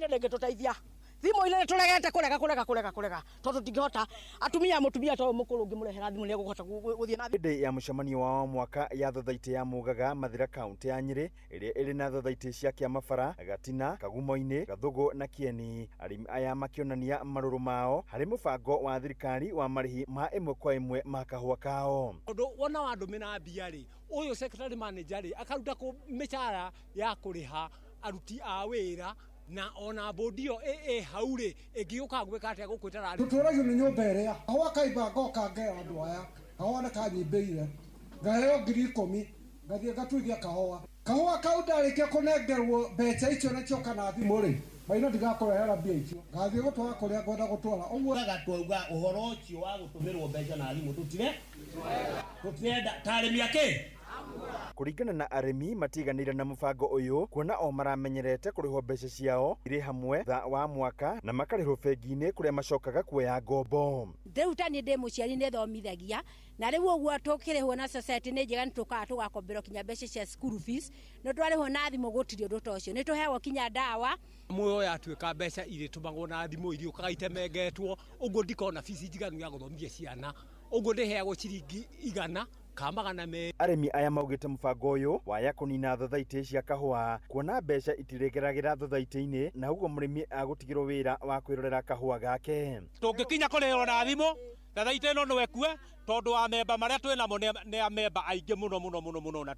S25: ndĩngĩtũteithia thimũ-inĩ tũregete kũrega tondũ tũtingĩhota atumia mũtumia to mũkũrũ ngĩmũrehera thimũ nĩ egũhota gũthiĩ na
S10: hĩndĩ ya mũcemanio wa mwaka ya thothaitĩ ya Mũgaga Mathira kaunti ya Nyeri ĩrĩa ĩrĩ na thothaitĩ cia Kĩamabara Gatina Kagumo-inĩ Gathũgũ na Kieni arĩmi aya makĩonania marũrũ mao harĩ mũbango wa thirikari wa marĩhi ma ĩmwe kwa ĩmwe ma kahũa kao
S13: tondũ wona wandũmĩra mbia rĩ ũyũ secretary manager rĩ akaruta mĩcara ya kũrĩha aruti a wĩra na ona bodio haure egioka gweka ate gukwitara
S14: tuturagio ni nyumba iria aho akaimba ngoka ngera andu aya aho na kanyimbeire ngaheo 10,000 ngathie ngatuithia kahua kau ndarĩkia kũnengerwo mbeca icio nacio kana thimũ rĩ maina ndigakũrehera mbia icio ngathie gũtwara kũrĩa ngwenda gũtwara ũguo
S19: gatwauga ũhoro ũcio wa gũtũmĩrwo mbeca na thimũ tutirenda tarĩmi akĩ
S10: Kũringana na arĩmi matiganĩire na mũbango ũyũ kuona o maramenyerete kũrĩhwo mbeca ciao irĩ hamwe tha wa mwaka na makarĩhwo bengi-inĩ kũrĩa macokaga kuoya ngombo
S25: rĩu ta nĩ ndĩ mũciari nĩ thomithagia na rĩu ũguo tũkĩrĩhwo na society nĩ njega nĩ tũkaga tũgakomberwo kinya mbeca cia school fees nĩ twarĩhwo na thimũ gũtirĩ ũndũ ta ũcio nĩ tũheagwo kinya ndawa
S13: muoyo yatuĩka mbeca irĩ tũmagwo na thimũ iria ũkaga itemengetwo ũguo ndikona fees njiganu ya gũthomithia ciana ũguo ndĩheagwo ciringi 100 kamagana me
S10: arĩmi aya maugĩte mũbango ũyũ waya kũnina thothaitĩ cia kahũa kuona mbeca itirĩgeragĩra thothaitĩ-inĩ na ũguo mũrĩmi agũtigĩrwo wĩra wa kwĩrorera kahũa gake
S13: tũngĩkinya kũrĩhwo na thimũ thothaitĩ ĩno no ekue tondu wa memba maria twinamo ni amemba aingi muno na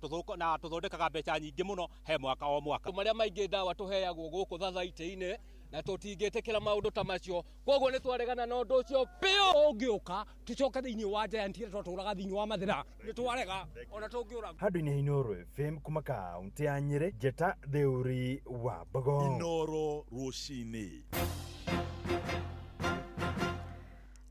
S13: tuthondekaga mbeca nyingi muno he mwaka o mwaka
S21: maria maingi ndawa tuheagwo guku thothaitĩ-inĩ na tutingĩtĩkĩra maũndũ ta macio koguo nĩ twaregana na ũndũ ũcio pio
S13: ũngĩũka tucoke thĩinĩ wa Giant ĩrĩa twatũraga thĩinĩ wa Mathira nĩ twarega ona tũngĩũraga
S10: handũ-inĩ Inooro FM kuma kaunti ya Nyeri njeta Theuri wa Mbogo
S4: Inooro rũcinĩ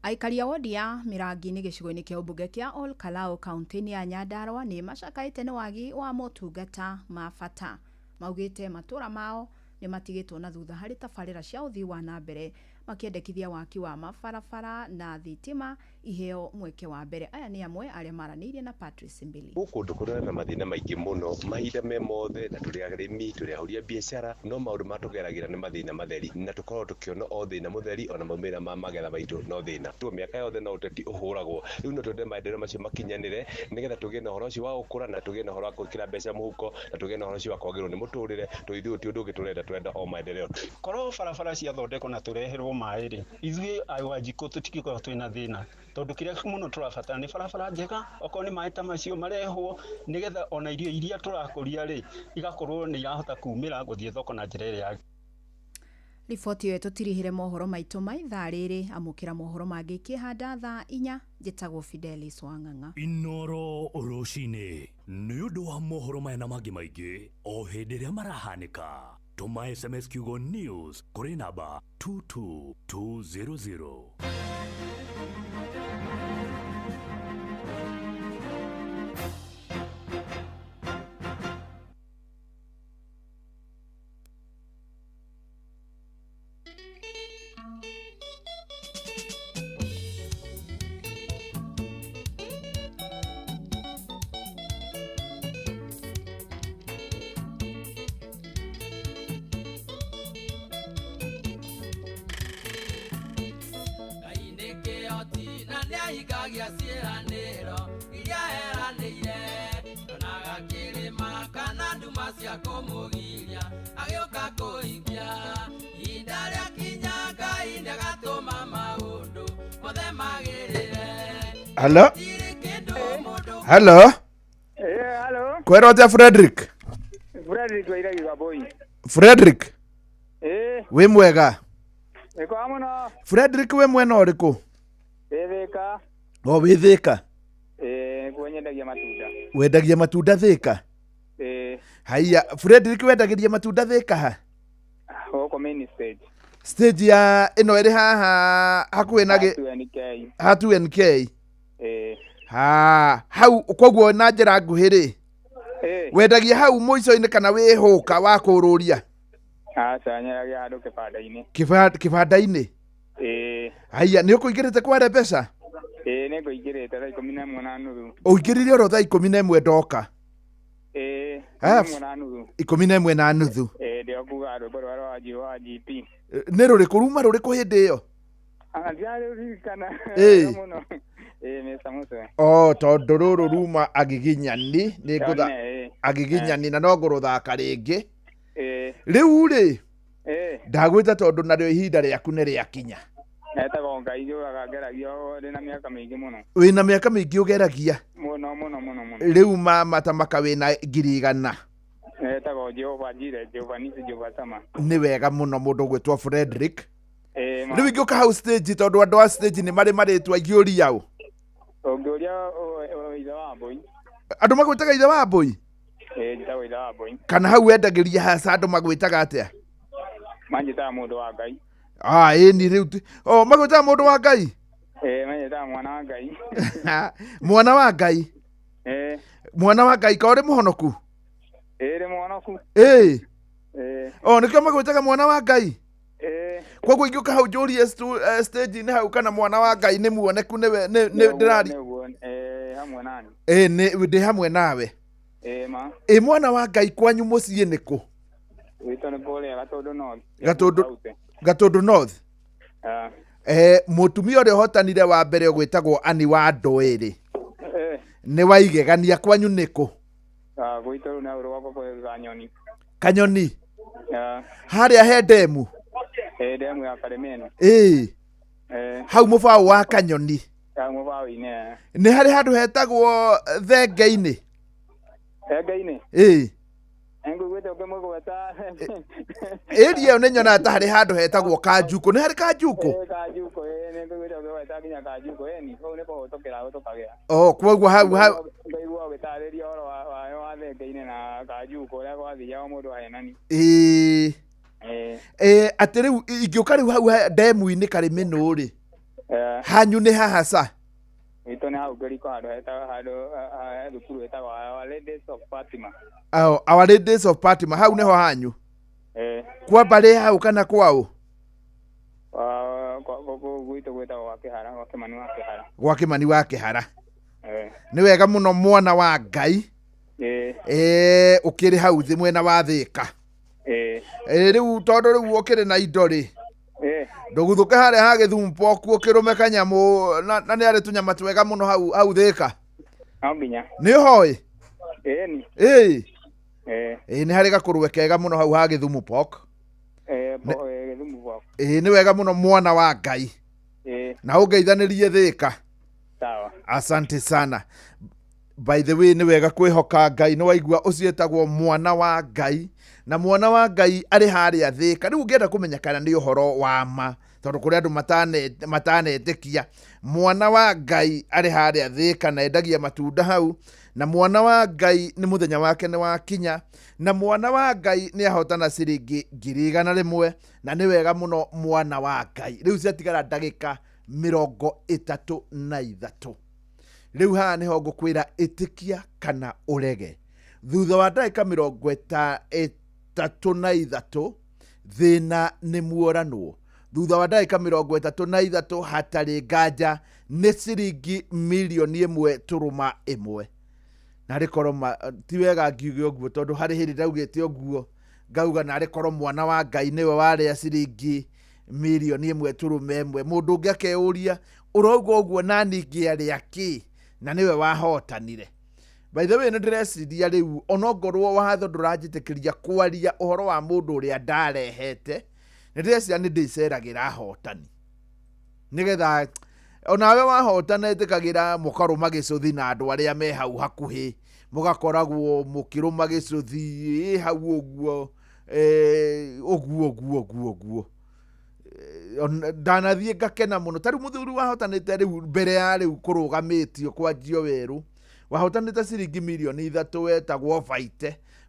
S9: aikari a wodi ya Mirangi-inĩ gĩcigo-inĩ kĩa ũmbunge kĩa Ol Kalou kaunti-inĩ ya Nyandarua nĩ macakaĩte nĩ wagi wa motungata ma bata maugĩte matũra mao nĩ matigĩtwo na thutha harĩ tabarĩra cia ũthii wa na mbere makĩendekithia waki wa mabarabara na thitima iheo mweke wa mbere aya nĩ amwe arĩa maranĩirie na Patrice Mbili
S29: gũkũ ndũkorwo na mathĩna maingĩ mũno mahinda me mothe na tũrĩ arĩmi tũrĩ ahũria biacara no maũndũ matũgeragĩra nĩ mathĩna matheri na tũkorwo tũkĩona o thĩna mũtheri ona maumĩrĩra ma magetha maitũ no thĩna tuo mĩaka yothe no ũteti ũhũragwo rĩu no twende maendeleo macio makinyanĩre nĩgetha tũgĩe na ũhoro ũcio wa gũkũra na tũgĩe na ũhoro wa gwĩkĩra mbeca mũhuko na tũgĩe na ũhoro ũcio wa kwagĩrĩrwo nĩ mũtũrĩre tũithuĩ ti ũndũ ũngĩ tũrenda o maendeleo
S30: korwo barabara ciathondekwo na tũreherwo maĩ rĩ ithuĩ Wanjikũ tũtigĩkorwo twĩna thĩna tondũ kĩrĩa mũno tũrabatara nĩ barabara njega okorwo nĩ maĩ ta macio marehwo nĩgetha ona irio iria tũrakũria rĩ igakorwo nĩ irahota kumĩra gũthiĩ thoko na njĩra ĩrĩa
S9: Riboti yo tutirihire mohoro maito maitha riri amukira mohoro mangĩ kĩhanda thaa 4 njĩtagwo Fidelis Wang'ang'a.
S2: Inoro Roshine nĩ ũndũ wa mohoro maya na mangĩ maingĩ o hĩndĩ ĩrĩa marahanĩka. Tuma SMS kiugo news kũrĩ namba 22200.
S5: Hello? Hello?
S6: Hello?
S5: Kwerote Frederick?
S6: Frederick wairagiga boy.
S5: Frederick? We mwega?
S6: Eko amuno.
S5: Frederick we mwena ũrĩkũ?
S6: Thika.
S5: O wĩ Thika?
S6: Kwenyendagia matunda.
S5: Wendagia matunda Thika? Haya, Frederick wendagĩria matunda Thika ha?
S6: Oko main stage.
S5: Stage ya ĩno ĩrĩ haha hakuhĩ na Hatu NK. Hau koguo na njĩra nguhĩ rĩ? Wendagia hau mũico-inĩ kana wĩ hũka wa kũrũria?
S6: Aca nyeragia handũ kĩbanda-inĩ.
S5: Kĩbanda-inĩ? Haya, nĩ ũkũingĩrĩte kware mbeca?
S6: Nĩ ngũingĩrĩte thaa 11:30.
S5: Ũingĩrire oro thaa 11 ndoka?
S6: 11:30.
S5: 11:30.
S6: Ndio kuga rwĩmbo rwa GP.
S5: Nĩ rũrĩkũ ruma rũrĩkũ hĩndĩ ĩyo?
S6: Ndiarĩririkana mũno. Mr. Muswe.
S5: Tondũ rũrũ ruma agiginyani nĩ ngũtha agiginyani na no ngũrũthaka rĩngĩ. Rĩu rĩ ndagwĩta tondũ narĩo ihinda rĩaku nĩ rĩakinya.
S6: Etagwo Ngai njũraga ngeragia ndĩna mĩaka mĩingĩ mũno.
S5: Wĩna mĩaka mĩingĩ ũgeragia?
S6: Mũno.
S5: Rĩu matamaka wĩna 100.
S6: Etagwo Jehova Jire, Jehova Nisi, Jehova Sama.
S5: Nĩ wega mũno mũndũ gwĩtwo Frederick. Rĩu ingĩũka hau stage tondũ andũ a stage nĩ marĩ marĩtwa ingĩũria ũ?
S6: Ũngĩũria ithe wa Mbũi.
S5: Andũ magwĩtaga ithe wa Mbũi?
S6: Njĩtagwo ithe wa Mbũi.
S5: Kana hau wendagĩria haca andũ magwĩtaga atĩa?
S6: Manjĩtaga mũndũ wa Ngai.
S5: Ĩni rĩu magwĩtaga mũndũ wa Ngai?
S6: Manjĩtaga mwana wa Ngai.
S5: Mwana wa Ngai? Mwana wa Ngai ka ũrĩ mũhonoku?
S6: Nĩ mũhonoku.
S5: Nĩkĩo magwĩtaga mwana wa Ngai? Koguo ingĩũka hau njũrie stage-inĩ hau kana mwana wa Ngai nĩ muoneku nĩ ndĩrari?
S6: Hamwe nani?
S5: Ndĩ hamwe nawe. Mwana wa Ngai kwanyu mũciĩ nĩkũ?
S6: Witũ nĩ kũrĩa
S5: Gatũndũ North. Mũtumia ũrĩa ũhotanire wa mbere ũgwĩtagwo Ani wa Ndũĩrĩ. Nĩ waigegania kwanyu nĩkũ?
S6: Gwitũ rĩu nĩ ũrũgoko kwĩ Kanyoni.
S5: Kanyoni? Harĩa he ndemu?
S6: Ndemu ya Karemeno.
S5: Hau mũbaũ wa Kanyoni?
S6: Mũbaũ-inĩ.
S5: Nĩ harĩ handũ hetagwo Thenge-inĩ?
S6: Thenge-inĩ? Ngũgwĩte ũkĩmũgweta.
S5: Ĩrĩa nĩ nyonaga ta harĩ handũ hetagwo Kanjuko. Nĩ harĩ Kanjuko?
S6: Kanjuko, nĩ ngũgwĩte ũkĩmũgweta nginya Kanjuko, kũu nĩ kũhũtũkĩra gũtũkagĩra.
S5: Koguo hau
S6: ngaigua ũgĩtarĩria ũhoro wa Thenge-inĩ na Kanjuko ũrĩa gwathiaga mũndũ wa Henani.
S5: Atĩ rĩu ingĩũka rĩu hau ndemu-inĩ Karĩmĩnũ rĩ, hanyu nĩ hahaca?
S6: Witũ nĩ hau Ngeriko handũ thukuru hetagwo Our Ladies of Fatima.
S5: Our Ladies of Fatima, hau nĩho hanyu? Kwamba rĩ hau kana kwao?
S6: Gwitũ gwĩtagwo gwa Kĩhara, gwa Kĩmani wa Kĩhara.
S5: Gwa Kĩmani wa Kĩhara. Nĩ wega mũno mwana wa Ngai. Ũkĩrĩ hau thĩ mwena wa Thĩka. Rĩu tondũ rĩu ũkĩrĩ na indo rĩ, ndũguthũke harĩa ha Gĩthumbo kuo kĩrũme kanyamũ na nĩ arĩ tũnyama twega mũno hau Thĩka.
S6: No nginya.
S5: Nĩ ũhoĩ?
S6: Ĩni.
S5: Nĩ harĩ gakũrũwe kega mũno hau ha Gĩthumu Park.
S6: Gĩthumu Park.
S5: Nĩ wega mũno mwana wa Ngai. Na ũngeithanĩrie Thĩka.
S6: Sawa.
S5: Asante sana. by the way, ni wega kwihoka Ngai, no waigua ucietagwo mwana wa Ngai, na mwana wa Ngai ari haria Thika. Riu ngenda kumenya kana ni uhoro wa ma, tondu kuri andu matanetekia. Mwana wa Ngai ari haria Thika na endagia matunda hau, na mwana wa Ngai ni muthenya wake ni wakinya, na mwana wa Ngai ni ahotana ciringi 100,000, na ni wega muno mwana wa Ngai. Riu ciatigara ndagika 33. Riu haha niho ngukwira itikia kana urege. Thutha wa ndagika 33 thina ni muoranwo. Thutha wa ndagika 33 hatari nganja ni ciringi 1,1 na rikorwo ti wega ngiuge uguo tondu hari hindi ndaugite uguo ngauga na rikorwo mwana wa Ngai niwe waria ciringi 1,1 mundu ungi akeuria urauga uguo nani ngiaria ki na niwe wahotanire. By the way, ndireciria riu onongorwo watho ndurajitikiria kwaria uhoro wa mundu uria ndarehete, ndireciria ni ndiceragira hotani nigetha onawe wahotana etikagira mukaruma gicuthi na andu aria me hau hakuhi, mugakoragwo mukiruma gicuthi hau uguo uguo ndanathie ngakena muno. Tari muthuri wahotanite riu mbere ya riu kurugamitio kwa Njio Weru, wahotanite ciringi 3,000,000 wetagwo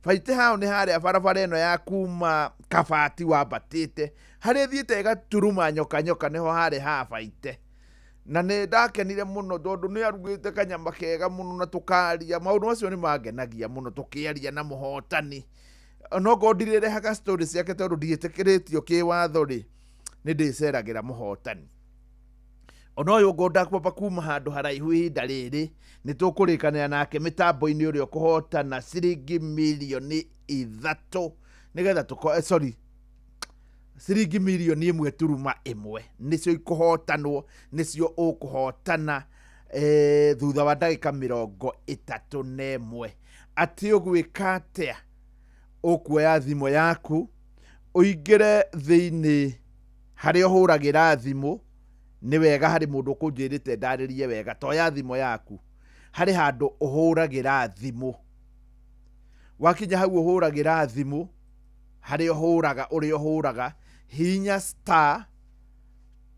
S5: Faite hao ni haria barabara eno ya kuma Kabati wambatite haria thiite gaturuma nyoka niho hari ha Faite, na ne ndakenire muno tondu ni arugite kanyama kega muno na tukaria maundu macio ni mangenagia muno tukiaria na muhotani. Onoko ndirire haka stories yake tondu ndiitikiritio kiwatho ri ni ndiceragira muhotani. Ono uyu ngonda kwamba kuma handu haraihu ihinda riri ni tukurikania nake mitambo-ini uria kuhotana ciringi 3,000,000 nigetha ciringi 1,1 nicio ikuhotanwo, nicio ukuhotana thutha wa ndagika 31. Ati ugwika atia? Ukuoya thimu yaku uingire thiini haria uhuragira thimu. Ni wega hari mundu kunjirite ndaririe wega, toya thimu yaku hari handu uhuragira thimu. Wakinya hau uhuragira thimu hari uhuraga hinya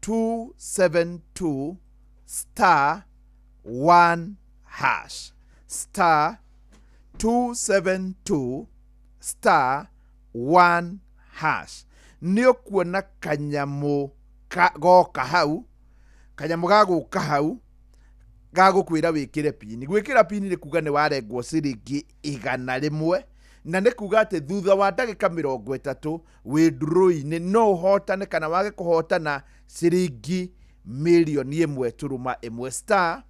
S5: *272 *1 hash *272 *1 hash. Ni ukuona kanyamu goka hau, kanyamu gaguka hau gagukwira wikire pini. Gwikira pini ni kuga ni warengwo ciringi 100 na ni kuga ati thutha wa ndagika 30 withdraw-ini no hotane kana wage kuhotana ciringi 1,1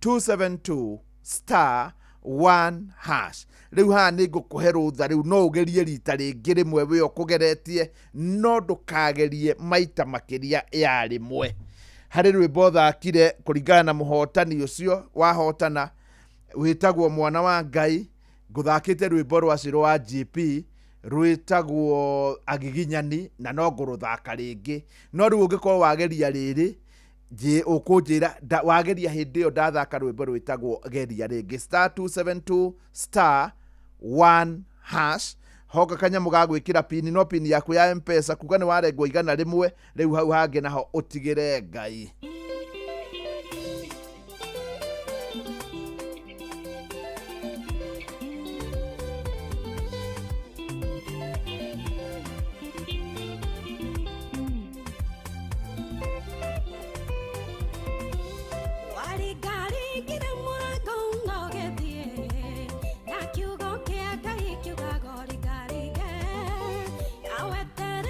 S5: *272 *1 hash. Riu haha ni ngukuhe rutha riu no ugerie rita ringi rimwe wio kugeretie, no ndukagerie maita makiria ya rimwe. Hari rwimbo thakire kuringana na muhotani ucio wahotana witagwo mwana wa Ngai. Nguthakite rwimbo rwacio rwa GP rwitagwo Agiginyani na no nguruthaka ringi, no riu ungikorwo wageria riri ukunjira wageria hindi yo ndathaka rwimbo rwitagwo geria ringi *272 *1 hash. Hoka kanyamu gagwikira pini, no pini yaku ya M-Pesa kuga ni warengwo 100. Riu hau hangi naho utigire Ngai.
S7: Awete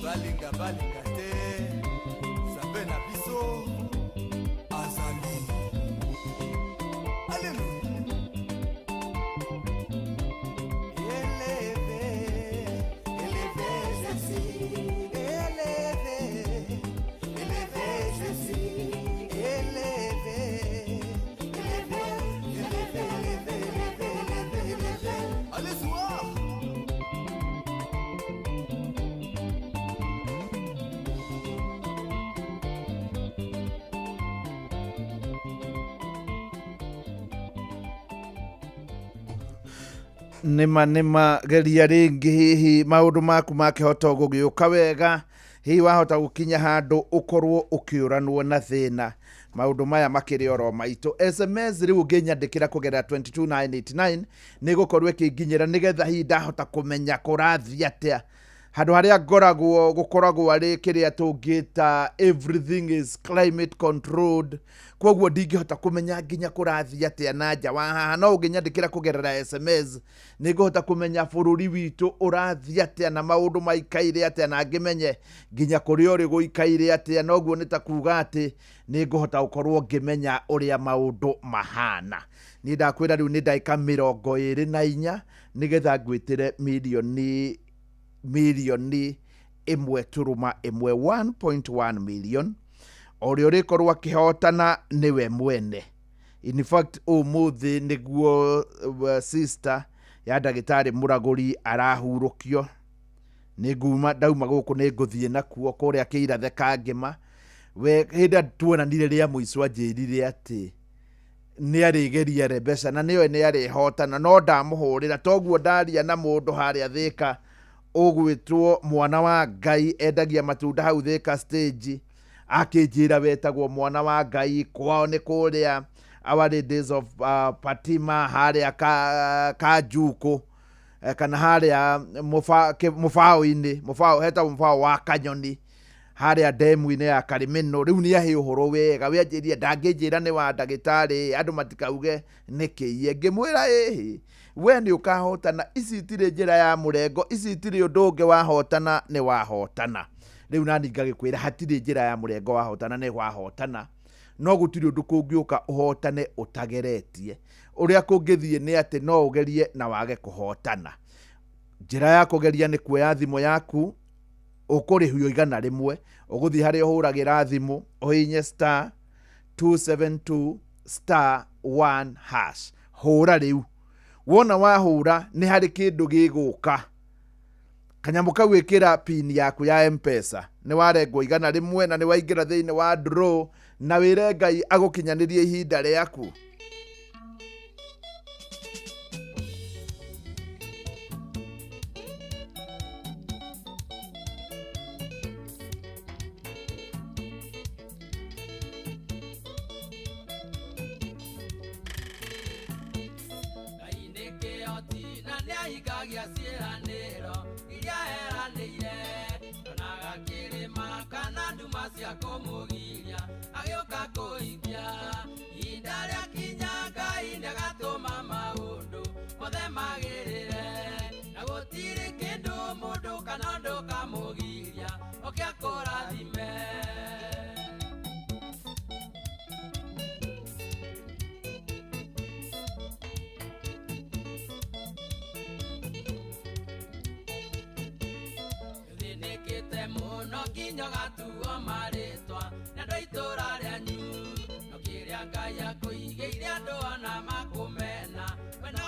S4: Balinga balinga te Zambe na biso Azali Alléluia Élevé Jésus Élevé Jésus Élevé Allez soir
S5: nima geria ringi hihi maundu maku makihota gugiuka wega hihi wahota gukinya handu ukorwo ukiuranwo na thina maundu maya makiri oro maitu SMS riu nginyandikira kugera 22989 nigukorwo ikinginyira nigetha hihi ndahota kumenya kurathi atia handu haria ngoragwo gukoragwo ari kiria tungita everything is climate controlled kwoguo ndingihota kumenya nginya kurathi atia na nja wa haha no nginyandikira kugerera SMS niguhota kumenya bururi witu urathi atia na maundu maikaire atia na ngimenye nginya kuri ori guikaire atia noguo nitakuga ati niguhota gukorwo ngimenya uria maundu mahana ni ndakwira riu ni ndaika 24 nigetha ngwitire milioni 1.1 million orio rikorwo akihotana niwe mwene. In fact umuthi niguo sister ya ndagitari Muraguri arahurukio niguma dauma guku niguthie nakuo kuria kiirathe kangima we hinda tuonanire ria muico anjirire ati ni arigeria rebesa na niyo ni arihotana no ndamuhurira toguo ndaria na mundu haria Thika ugwitwo mwana wa Ngai endagia matunda hau Thika stage akinjira wetagwo mwana wa Ngai kwao ni kuria our days of Patima haria Kajuku kana haria mufao heta mufao wa Kanyoni haria demu-ini ya Karimino riu ni ahi uhoro wega we anjiria ndangijira ni wa ndagitari andu matikauge nikiie ngimwira we ni ukahotana ici itire njira ya murengo ici itire undu ungi wahotana ni wahotana riu nani ngagikwira hatire njira ya murengo wahotana ni wahotana no gutire undu kungiuka uhotane utageretie uria kungithie ni ati no ugerie na wage kuhotana njira ya kugeria ni kuoya thimo yaku ukurihio igana rimwe uguthi hari uhuragira thimu uhinye *272*1# hura riu wona wahura ni hari kindu giguka kanyamu kawikira pin yaku ya M-Pesa ni warengwo igana rimwe na ni waingira thiini wa draw na wire Ngai agukinyanirie ihinda riaku
S7: Ngai akuigeire andu ona makumena we no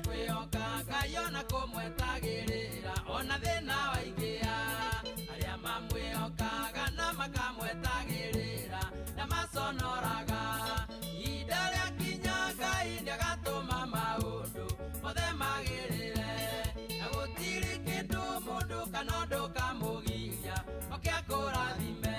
S7: kwĩhoka Ngai ona kũmwetagĩrĩra ona thĩna waingĩa arĩa mamwĩhokaga na makamwetagĩrĩra na maconoraga ihinda rĩakinya Ngai nĩagatũma maũndũ mothe magĩrĩre na gũtirĩ kĩndũ mũndũ kana ũndũ kamũgiria oke akũrathime.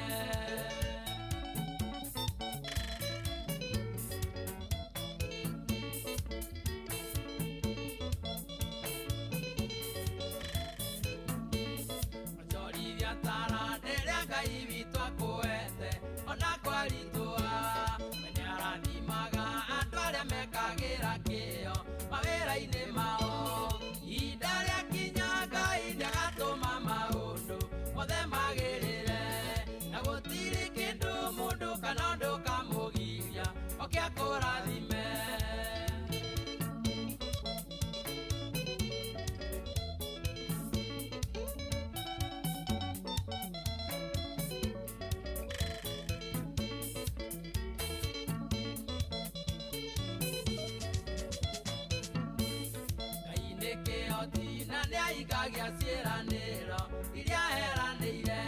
S7: Igagia ciĩranĩro iria heranĩire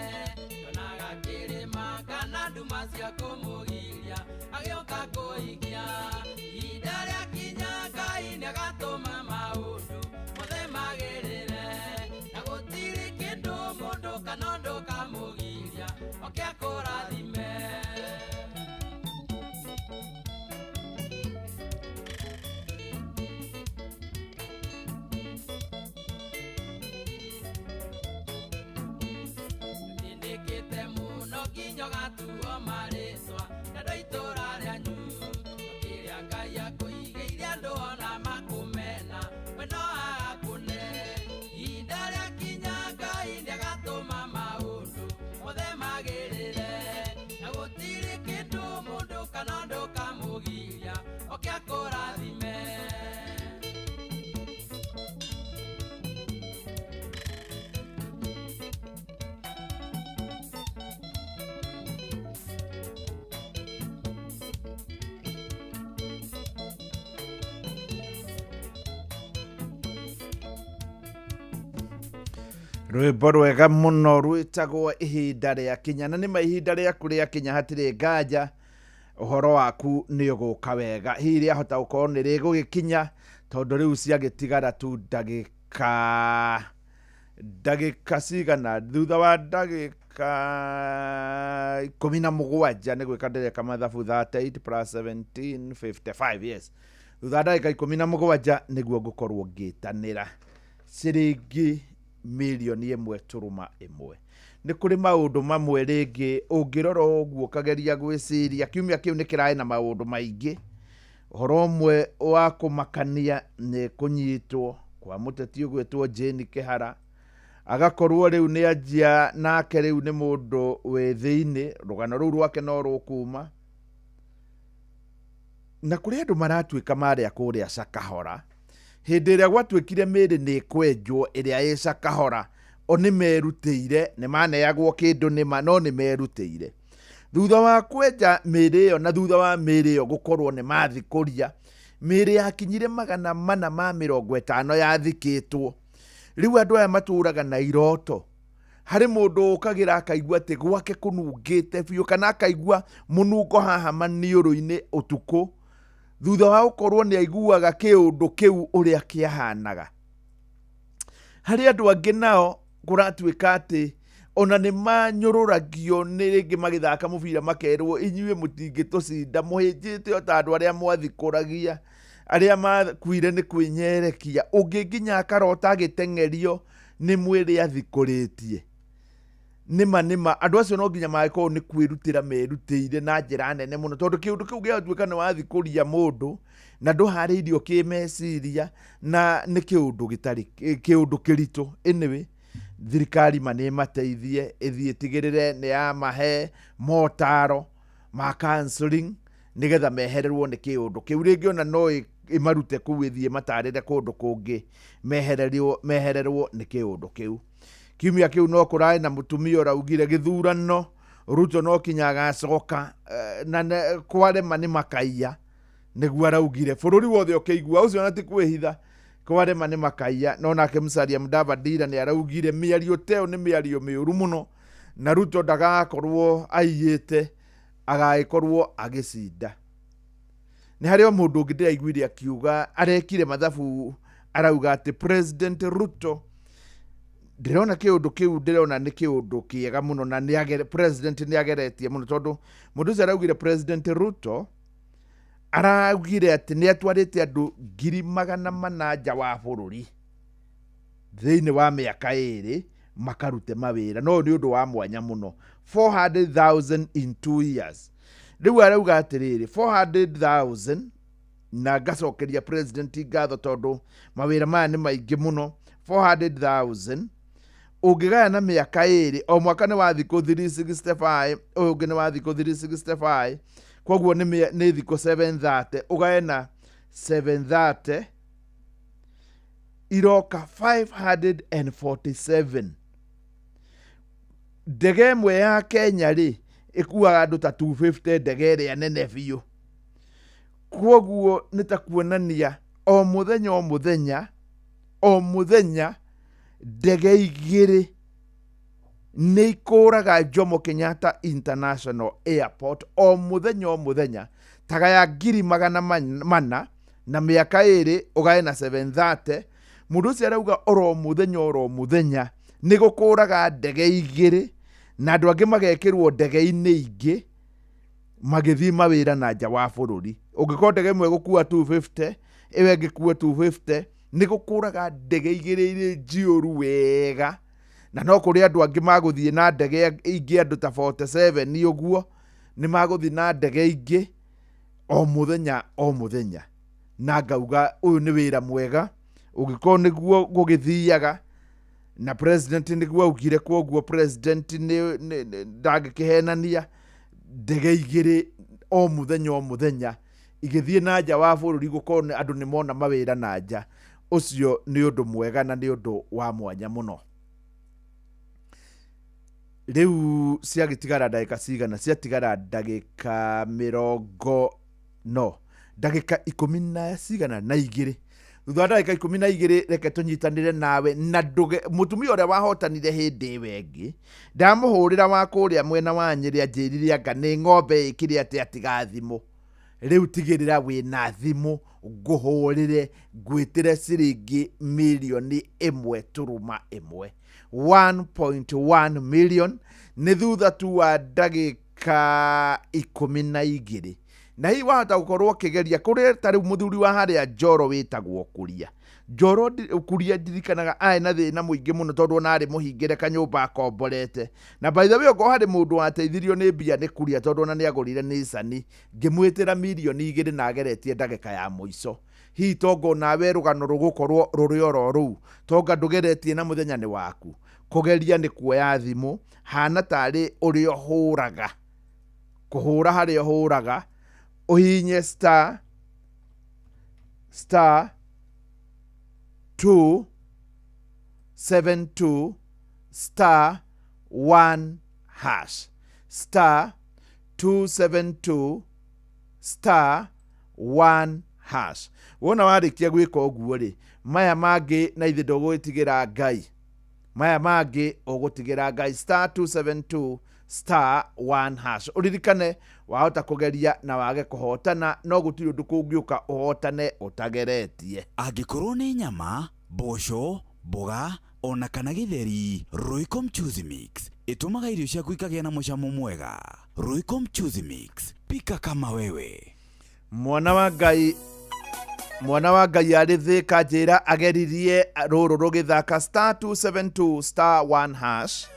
S7: ndonaga kĩrĩma kana nduma cia kũmũgiria agĩũka kũhikia ihinda rĩakinya Ngai nĩagatũma maũndũ mothe magĩrĩre na gũtirĩ kĩndũ mũndũ kana ũndũ kamũgiria oke akũrathime. Gatuo marĩtwa na andũ itũra rĩanyu kĩrĩa Ngai akũigĩire andũ ona makũmena we no agakũne ihinda rĩakinya Ngai nĩagatũma maũndũ mothe magĩrĩre na gũtirĩ kĩndũ mũndũ kana ũndũ kamũgiria oke akũrathime.
S5: rwĩmbo rwega mũno rwĩtagwo ihinda rĩa kinya na nĩma ihinda rĩaku rĩa kinya hatirĩ nganja ũhoro waku nĩ ũgũka wega hihi rĩahota gũkorwo nĩ rĩgũgĩkinya tondũ rĩu ciagĩtigara tu ndagĩka cigana thutha wa ndagĩka 17 nĩ gwĩka ndĩreka mathabu 38 plus 17 55 yes thutha wa ndagĩka 17 nĩguo ngũkorwo ngĩtanĩra ciringi milioni 1.1 nĩ kũrĩ maũndũ mamwe rĩngĩ ũngĩrora ũguo kageria gwĩciria kiumia kĩu nĩ kĩraĩ na maũndũ maingĩ ũhoro ũmwe wa kũmakania nĩ kũnyitwo kwa mũteti ũgwĩtwo Jane Kĩhara agakorwo rĩu nĩ anjia nake rĩu nĩ mũndũ wĩ thĩinĩ rũgano rũu rwake no rũkuma na kũrĩ andũ maratuĩka marĩa kũrĩa Shakahora hĩndĩ ĩrĩa gwatuĩkire mĩrĩ nĩ kwenjwo ĩrĩa ĩ Shakahora o nĩ merutĩire nĩ maneagwo kĩndũ nĩma no nĩ merutĩire thutha wa kwenja mĩrĩ ĩyo na thutha wa mĩrĩ ĩyo gũkorwo nĩ mathikũria mĩrĩ yakinyire 450 yathikĩtwo rĩu andũ aya matũraga na iroto harĩ mũndũ ũkagĩra akaigua atĩ gwake kũnungĩte biũ kana akaigua mũnungo haha maniũrũ-inĩ ũtukũ thutha wa gũkorwo nĩ aiguaga kĩũndũ kĩu ũrĩa kĩahanaga harĩ andũ angĩ nao kũratuĩka atĩ ona nĩ manyũrũragio nĩ rĩngĩ magĩthaka mũbira makerwo inyuĩ mũtingĩtũcinda mũhĩnjĩte o ta andũ arĩa mwathikũragia arĩa makuire nĩ kwĩnyerekia ũngĩ nginya akarota agĩteng'erio nĩ mwĩrĩ athikũrĩtie nĩma andũ acio no nginya magĩkorwo nĩ kwĩrutĩra merutĩire na njĩra nene mũno tondũ kĩũndũ kĩu gĩatuĩka nĩ wathikũria mũndũ na ndũharĩirio kĩmeciria na nĩ kĩũndũ gĩtarĩ kĩũndũ kĩritũ anyway thirikari nĩ mateithie ĩthiĩ tigĩrĩre nĩ yamahe motaro ma counseling nĩgetha mehererwo nĩ kĩũndũ kĩu rĩngĩ ona no ĩmarute kũu ĩthiĩ matarĩre kũndũ kũngĩ mehererwo nĩ kĩũndũ kĩu kiumia kĩu no kũrarĩ na mũtumia ũraugire gĩthurano Ruto no kinya agacoka na kwarema nĩ makaiya nĩguo araugire bũrũri wothe ũkĩigua ũcio ona ti kwĩhitha kwarema nĩ makaiya no nake Musalia Mudavadi nĩ araugire mĩario teo nĩ mĩario mĩũru mũno na Ruto ndagakorwo aiyĩte agagĩkorwo agĩcinda. Nĩ harĩ o mũndũ ũngĩ ndĩraiguire akiuga arekire mathabu arauga atĩ President Ruto ndĩrona kĩũndũ kĩu ndĩrona nĩ kĩũndũ kĩega mũno na president nĩ ageretie mũno tondũ mũndũ ũcio araugire President Ruto araugire atĩ nĩ atwarĩte andũ 400,000 nja wa bũrũri thĩinĩ wa mĩaka 2 makarute mawĩra no nĩ ũndũ wa mwanya mũno 400,000 in 2 years. Rĩu arauga atĩrĩrĩ 400,000 na ngacokeria president ngatho tondũ mawĩra maya nĩ maingĩ mũno 400,000 ũngĩgaya na mĩaka 2 o mwaka nĩ wa thikũ 365 ũyũ ũngĩ nĩ wa thikũ 365 kwoguo nĩ thikũ 730 ũgaye na 730 iroka 547. Ndege ĩmwe ya Kenya rĩ ĩkuaga andũ ta 250 ndege ĩrĩa nene biũ. Kwoguo nĩ ta kuonania o mũthenya ndege 2 nĩ ikũraga Jomo Kenyatta International Airport o mũthenya tagaya 400,000 na mĩaka 2 ũgaye na 730. Mũndũ ũcio arauga oro mũthenya nĩ gũkũraga ndege 2 na andũ angĩ magekĩrwo ndege-inĩ ingĩ magĩthiĩ mawĩra na nja wa bũrũri. Ũngĩkorwo ndege ĩmwe gũkua 250 ĩwe ĩngĩkua 250 nĩ gũkũraga ndege 2 irĩ njiyũru wega na no kũrĩ andũ angĩ magũthiĩ na ndege ingĩ andũ ta 47 ũguo nĩ magũthiĩ na ndege ingĩ o mũthenya na ngauga ũyũ nĩ wĩra mwega ũngĩkorwo nĩguo gũgĩthiaga na president nĩguo augire kwoguo president ndangĩkĩhenania ndege 2 o mũthenya igĩthiĩ na nja wa bũrũri gũkorwo andũ nĩ mona mawĩra na nja. Ũcio nĩ ũndũ mwega na nĩ ũndũ wa mwanya mũno. Rĩu ciagĩtigara ndagĩka cigana? Ciatigara ndagĩka 12 thutha wa ndagĩka 12 reke tũnyitanĩre nawe na mũtumia ũrĩa wahotanire hĩndĩ ĩyo ĩngĩ ndamũhũrĩra wa kũrĩa mwena wa Nyĩrĩ anjĩrire anga nĩ ng'ombe ĩkĩrĩ atĩ atiga thimũ. Rĩu tigĩrĩra wĩna thimũ ngũhũrĩre ngwĩtĩre ciringi 1.1 1.1 million nĩ thutha tu wa ndagĩka 12 na hii wahota gũkorwo ũkĩgeria kũrĩ ta rĩu mũthuri wa harĩa Njoro wĩtagwo Kuria ndirikanaga arĩ na thĩna mũingĩ mũno tondũ ona arĩ mũhingĩre kanyũmba akomborete na by the way ũko harĩ mũndũ wateithirio nĩ mbia nĩ Kuria tondũ ona nĩ agũrire Nissan ngĩmwĩtĩra 2,000,000 na ageretie ndagĩka ya mũico. Hihi tongo nawe rũgano rũgũkorwo rũrĩ oro rũu tonga ndũgeretie na mũthenya nĩ waku kũgeria nĩ kuoya thimũ hana tarĩ ũrĩa ũhũraga kũhũra harĩa ũhũraga uhinye *272# *1# *272*1#. Wona warĩkia gwĩka ũguo rĩ maya mangĩ na ithe ndũgũgĩtigĩra Ngai maya mangĩ ũgũtigĩra Ngai *272*1#. Uririkane wahota kũgeria na wage kũhotana no gũtirĩ ũndũ kũngĩũka ũhotane ũtageretie.
S8: Angĩkorwo nĩ nyama, mboco, mboga ona kana gĩtheri, Royco Mchuzi Mix ĩtũmaga irio ciaku ikagĩa na mũcamo mwega. Royco Mchuzi Mix, pika kama wewe.
S5: Mwana wa Ngai arĩ thĩka njĩra ageririe rũrũ rũgĩthaka *272*1#.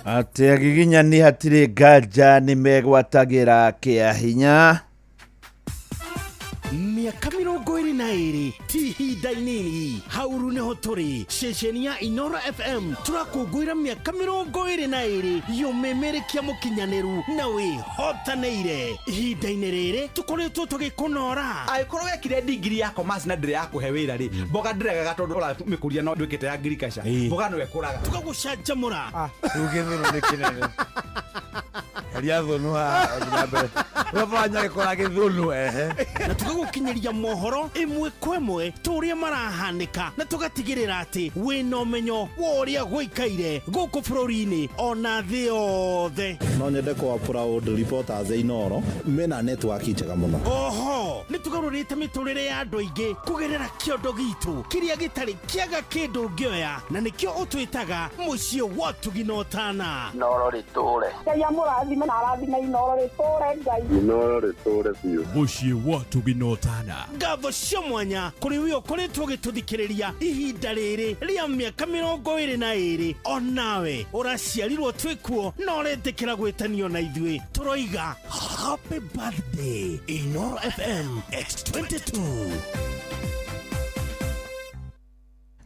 S5: Ate agiginya ni hatire nganja ni megwatagira kia hinya
S11: miaka 22 ti ihinda inini hauru niho turi ceceni ya Inoro FM turakungwira miaka 22 yumemerekia mukinyaniru na wihotaneire ihinda-ini riri tukoretwo tugikunora
S12: aikorwo wekire digiri ya commerce na ndire yakuhe wira ri mboga ndiregaga tondu ora mikuria no ndwikite ya agriculture mboga no ekuraga
S11: tugagucanjamura
S5: rugithuru ni kinene Ria thonu ha nginabe wafanya gikora githunu
S11: na tugagukinyiria mohoro imwe kwemwe turia marahanika na tugatigirira ati wina umenyo woria gwikaire guku bururi-ini ona thi yothe
S1: no nyende kwa proud reporters Inoro mena network njega muno
S11: oho ni tugarurite miturire ya andu aingi kugerera kiondo gitu kiria gitari kiaga kindu ngioya na nikio utwitaga mucio wa tuginotana
S15: Inoro riture ya murathime na arathime Inoro riture ngai Inoro rĩtũre biũ.
S11: Mũciĩ wa tũginotana. Ngatho cia mwanya kũrĩ we ũkoretwo ũgĩtũthikĩrĩria ihinda rĩrĩ rĩa mĩaka 22. Onawe ũraciarirwo twĩkuo na ũretĩkĩra gwĩtanio na ithuĩ. Tũroiga happy birthday Inoro FM X22.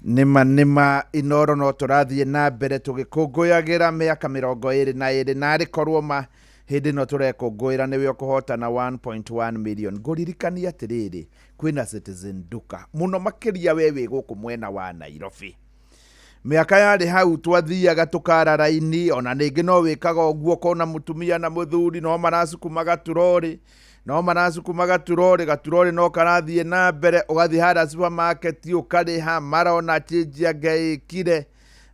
S5: Nima Inoro no tũrathiĩ na mbere tũgĩkũngũyagĩra mĩaka 22 na rĩkorwo ma hĩndĩ no tũrekũngũĩra nĩwe ũkũhotana 1.1 million. Ngũririkania atĩrĩrĩ, kwĩna Citizen Duka mũno makĩria we wĩ gũkũ mwena wa Nairobi. Mĩaka yarĩ hau twathiaga tũkara raini, ona ningĩ no wĩkaga ũguo kona mũtumia na mũthuri no marasukumaga turori, gaturori no karathiĩ na mbere, ũgathiĩ hara supermarket ũkarĩha marona change ngaĩkire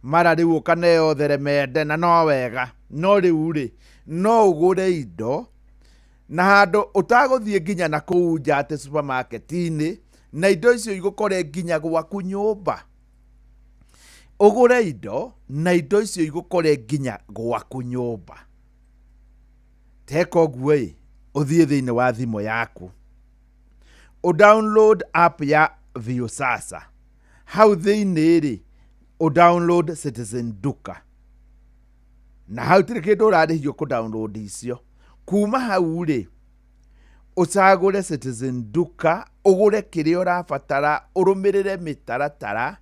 S5: mara rĩu ũkaneo theremende na no wega. No rĩu rĩ no ũgũre indo na handũ ũtagũthiĩ nginya na kũu nja atĩ supermarket-inĩ, na indo icio igũkore nginya gwaku nyũmba. Ũgũre indo na indo icio igũkore nginya gwaku nyũmba. Teka ũguo ĩ, ũthiĩ thĩinĩ wa thimũ yaku, download app ya Viusasa. Hau thĩinĩ rĩ download Citizen Duka, na hau tiri kĩndũ ũrarĩhio kũ download icio. Kuma hau rĩ ũcagũre Citizen Duka, ũgũre kĩrĩa ũrabatara, ũrũmĩrĩre mĩtaratara.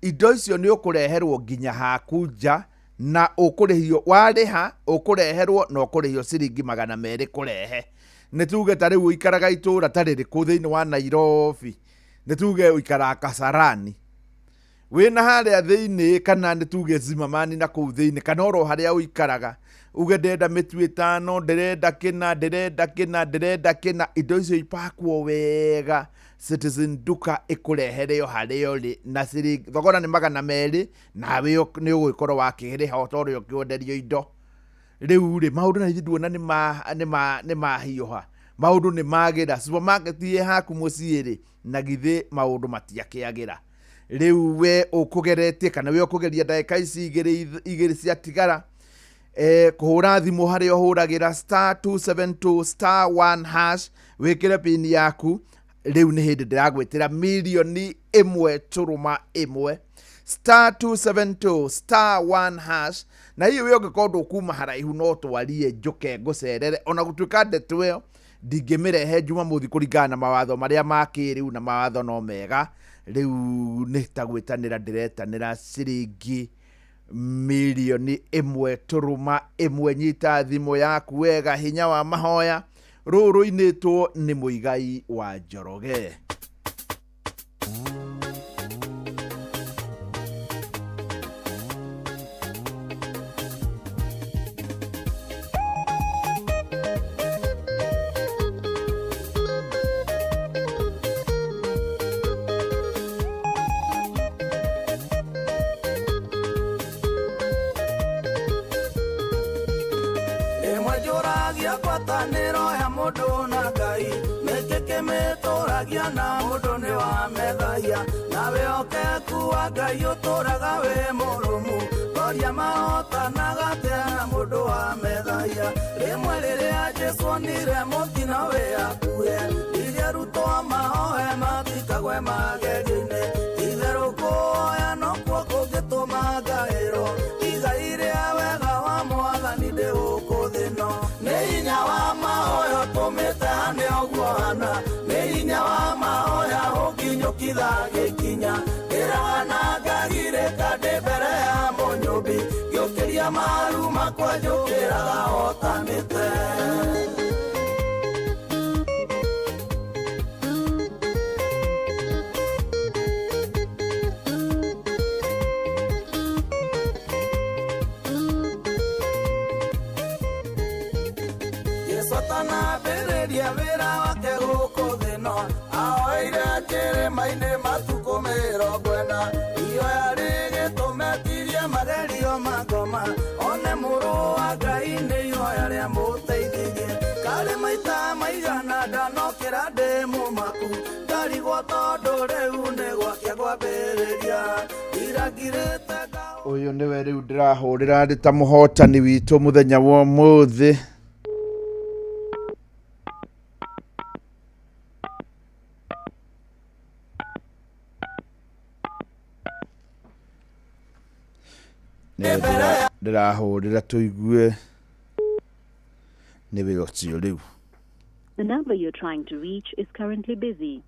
S5: Indo icio nĩ ũkũreherwo nginya haku nja na ũkũrĩhio, warĩha ũkũreherwo na ũkũrĩhio ciringi 200 kũrehe. Nĩ tuge ta rĩu ũikaraga itũra ta rĩrĩkũ thĩinĩ wa Nairobi, nĩ tuge ũikaraga Kasarani, wĩna harĩa thĩinĩ, kana nĩ tuge Zimamani na kũu thĩinĩ, kana oro harĩa ũikaraga, uge ndĩrenda mĩtu 5, ndĩrenda kĩna, indo icio ipakwo wega. Citizen Duka ĩkũrehere o harĩa ũrĩ na ciringi, thogora nĩ 200, nawe nĩ ũgũgĩkorwo wakĩrĩha o ta ũrĩa ũkĩenderio indo. Rĩu rĩ maũndũ na ithuona nĩ mahiũha, maũndũ nĩ magĩra, supermarket ĩ haku mũciĩ rĩ na githĩ maũndũ matiakĩagĩra. Rĩu we ũkũgeretie kana we ũkũgeria ndagĩka ici igĩrĩ cia tigara, kũhũra thimũ harĩa ũhũragĩra *272*1# wĩkĩre pin yaku. Rĩu nĩ hĩndĩ ndĩragwĩtĩra milioni 1.1 *272*1#. Na hiyo we ũngĩkorwo kuma haraihu no twarie njoke ngũcerere, ona gũtuĩka ndeto ĩyo ndingĩmĩrehe Jumamothi kũringana na mawatho marĩa ma kĩrĩu, na mawatho no mega. Rĩu nĩ ta gwĩtanĩra ndĩretanĩra ciringi milioni 1.1. Nyita thimũ yaku wega, hinya wa mahoya rũrũinĩtwo nĩ Mũigai wa Njoroge.
S7: Na mũndũ nĩ wa methaya, nawe okekuwa Ngai ũtũraga wĩ mũrũmu, ngoria mahotanaga atĩa mũndũ wa methaya. Rĩmwe rĩrĩa Jesũ onire mũtino wĩ hakuhĩ, ithe arutwo mahoe matikagwe magerio-inĩ. Itherũ kuoya nokuo kũngĩtũma ngaĩrwo, igai rĩa wega wa Mwathani ndĩ gũkũ thĩ ĩno. Nĩ hinya wa mahoya ũtũmĩte hane ũguo hana, nĩ hinya wa mahoya ũkinyũkitha gĩkinya. Ndĩraga na ngagirĩka ndĩ mbere ya Mũnyũmbi, ngĩũkĩria maru makwa njũkĩraga hotanĩte. Atanambĩrĩria wĩra wake gũkũ thĩ ĩno, ahoire kĩrĩma-inĩ matukũ 40, ihoya rĩgĩtũmetirie magerio magoma, one mũrũ wa Ngai nĩ ihoya rĩa mũteithirie. Karĩ maita maigana ndanokĩra ndĩ mũmaku, ngarigwo tondũ rĩu nĩ gwakĩa kwambĩrĩria. Ndirangirĩte
S5: ũyũ nĩwe rĩu ndĩrahũrĩra ndĩ ta mũhotani witũ mũthenya wa ũmũthĩ. Ndirahurira tuigue nĩ wĩgotio rĩu.
S15: The number you're trying to reach is currently busy.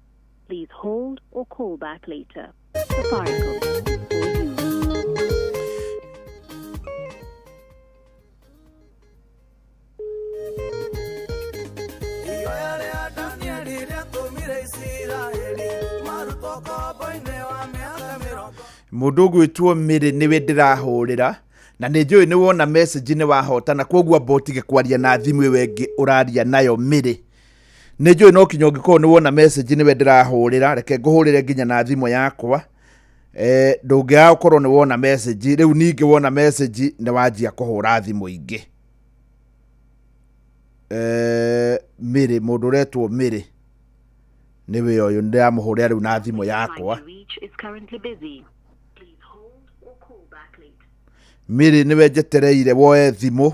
S15: Please hold or call back later. Safaricom.
S5: Mũndũ gwĩtwo Mĩrĩ nĩwe ndĩrahũrĩra na nĩ njũĩ nĩ wona message nĩ wahotana koguo mbotige kwaria na thimũ ĩyo ĩngĩ ũraria nayo Mĩrĩ. Nĩ njũĩ no kinya ũngĩkorwo nĩ wona message nĩwe ndĩrahũrĩra, reke ngũhũrĩre nginya na thimũ yakwa. Ndũngĩaga gũkorwo nĩ wona message, rĩu ningĩ wona message nĩ wanjia kũhũra thimũ ingĩ. Mĩrĩ, mũndũ ũretwo Mĩrĩ nĩwe ũyũ ndĩramũhũrĩra rĩu na thimũ yakwa. Mĩrĩ nĩwe njetereire woe thimũ.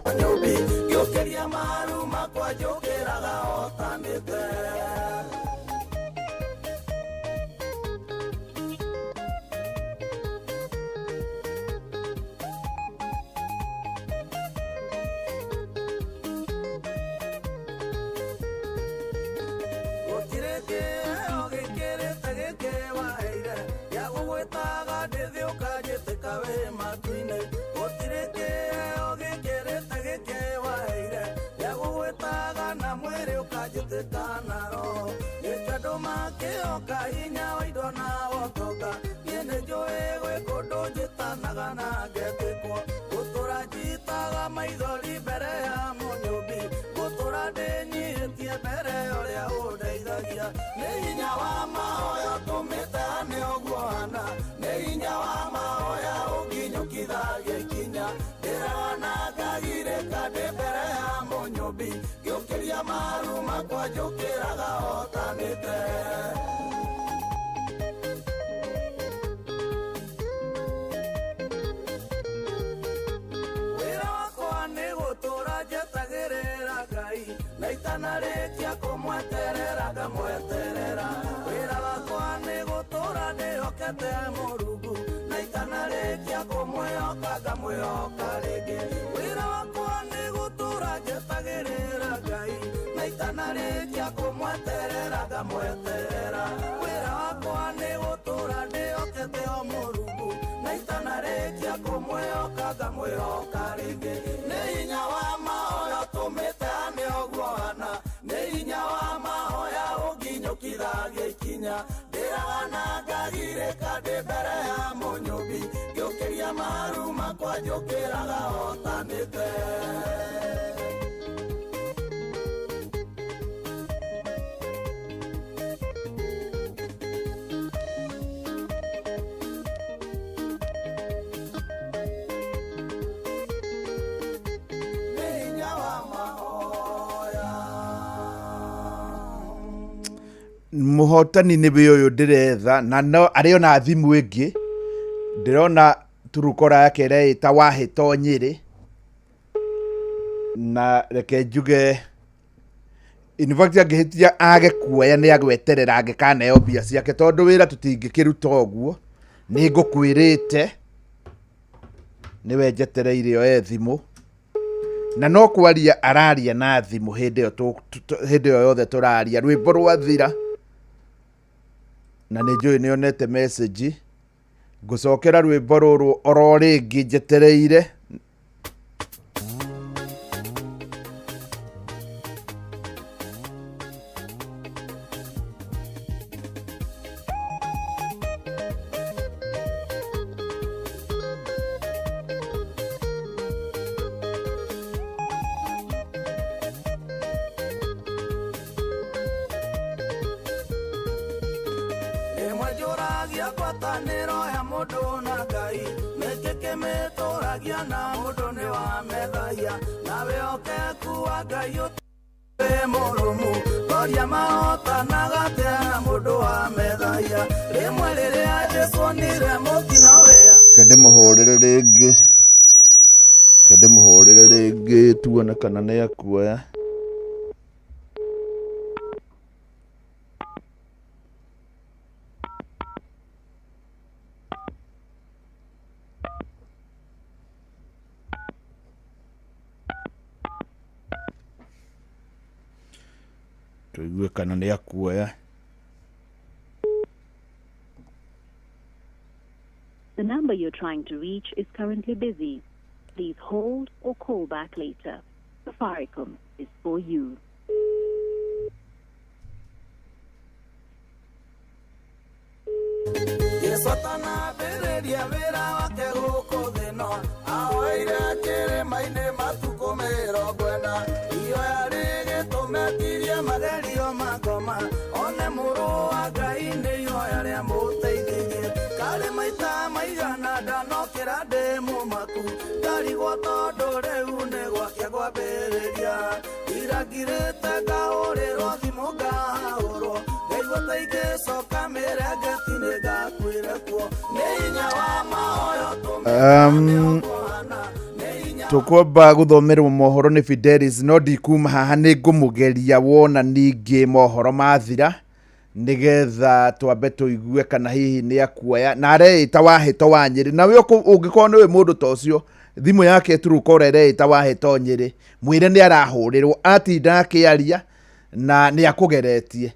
S5: Muhotani nĩ we ũyũ ndĩretha na no arĩ ona thimũ ĩngĩ ndĩrona turukora yake ĩrĩa ĩta Wahĩto Nyĩrĩ na reke njuge in fact angĩhĩtia age kuoya nĩ agweterera angĩkaneo mbia ciake tondũ wĩra tũtingĩkĩruta ũguo. Nĩ ngũkwĩrĩte nĩwe njetereire oe thimũ na no kwaria araria na thimũ hĩndĩ ĩyo yothe tũraria rwĩmbo rwathira. Na nĩ njũĩ nĩ onete message ngũcokera rwĩmbo rũrũ oro rĩngĩ njetereire. Kende muhorere rĩngĩ tuone kana nĩ akuoya. tuigue kana nĩ akuoya.
S15: The number you're trying to reach is currently busy. Please hold or call back later. Safaricom is for you.
S7: Yesotana beredia vera wake guku thino aoire kĩrĩma-inĩ matukũ mĩrongo ĩna iyo yarĩ gĩtũmetirie magerio magoma one mũrũ wa Ngai nĩ ihoya rĩa mũteithĩrie karĩ maita maigana ndanokĩra ndĩ mũmaku ndarigwo tondũ rĩu nĩ gwakĩa kwambĩrĩria irangirĩte ngaũrĩrwo thimũ ngahũrwo ngaigua ta ingĩcoka mĩrengetinĩ ngakwĩre kuo nĩ hinya wa mahoyo
S5: tukwamba guthomerwo mohoro ni Fidelis no ndikuma haha ni ngumugeria wona ningi mohoro mathira nigetha twambe tuigue kana hihi ni akuoya na areita wahito wa Nyeri na we ungikorwo ni we mundu ta ucio thimu yake turu korereita wahito Nyeri mwire ni arahurirwo atinda akiaria na ni akugeretie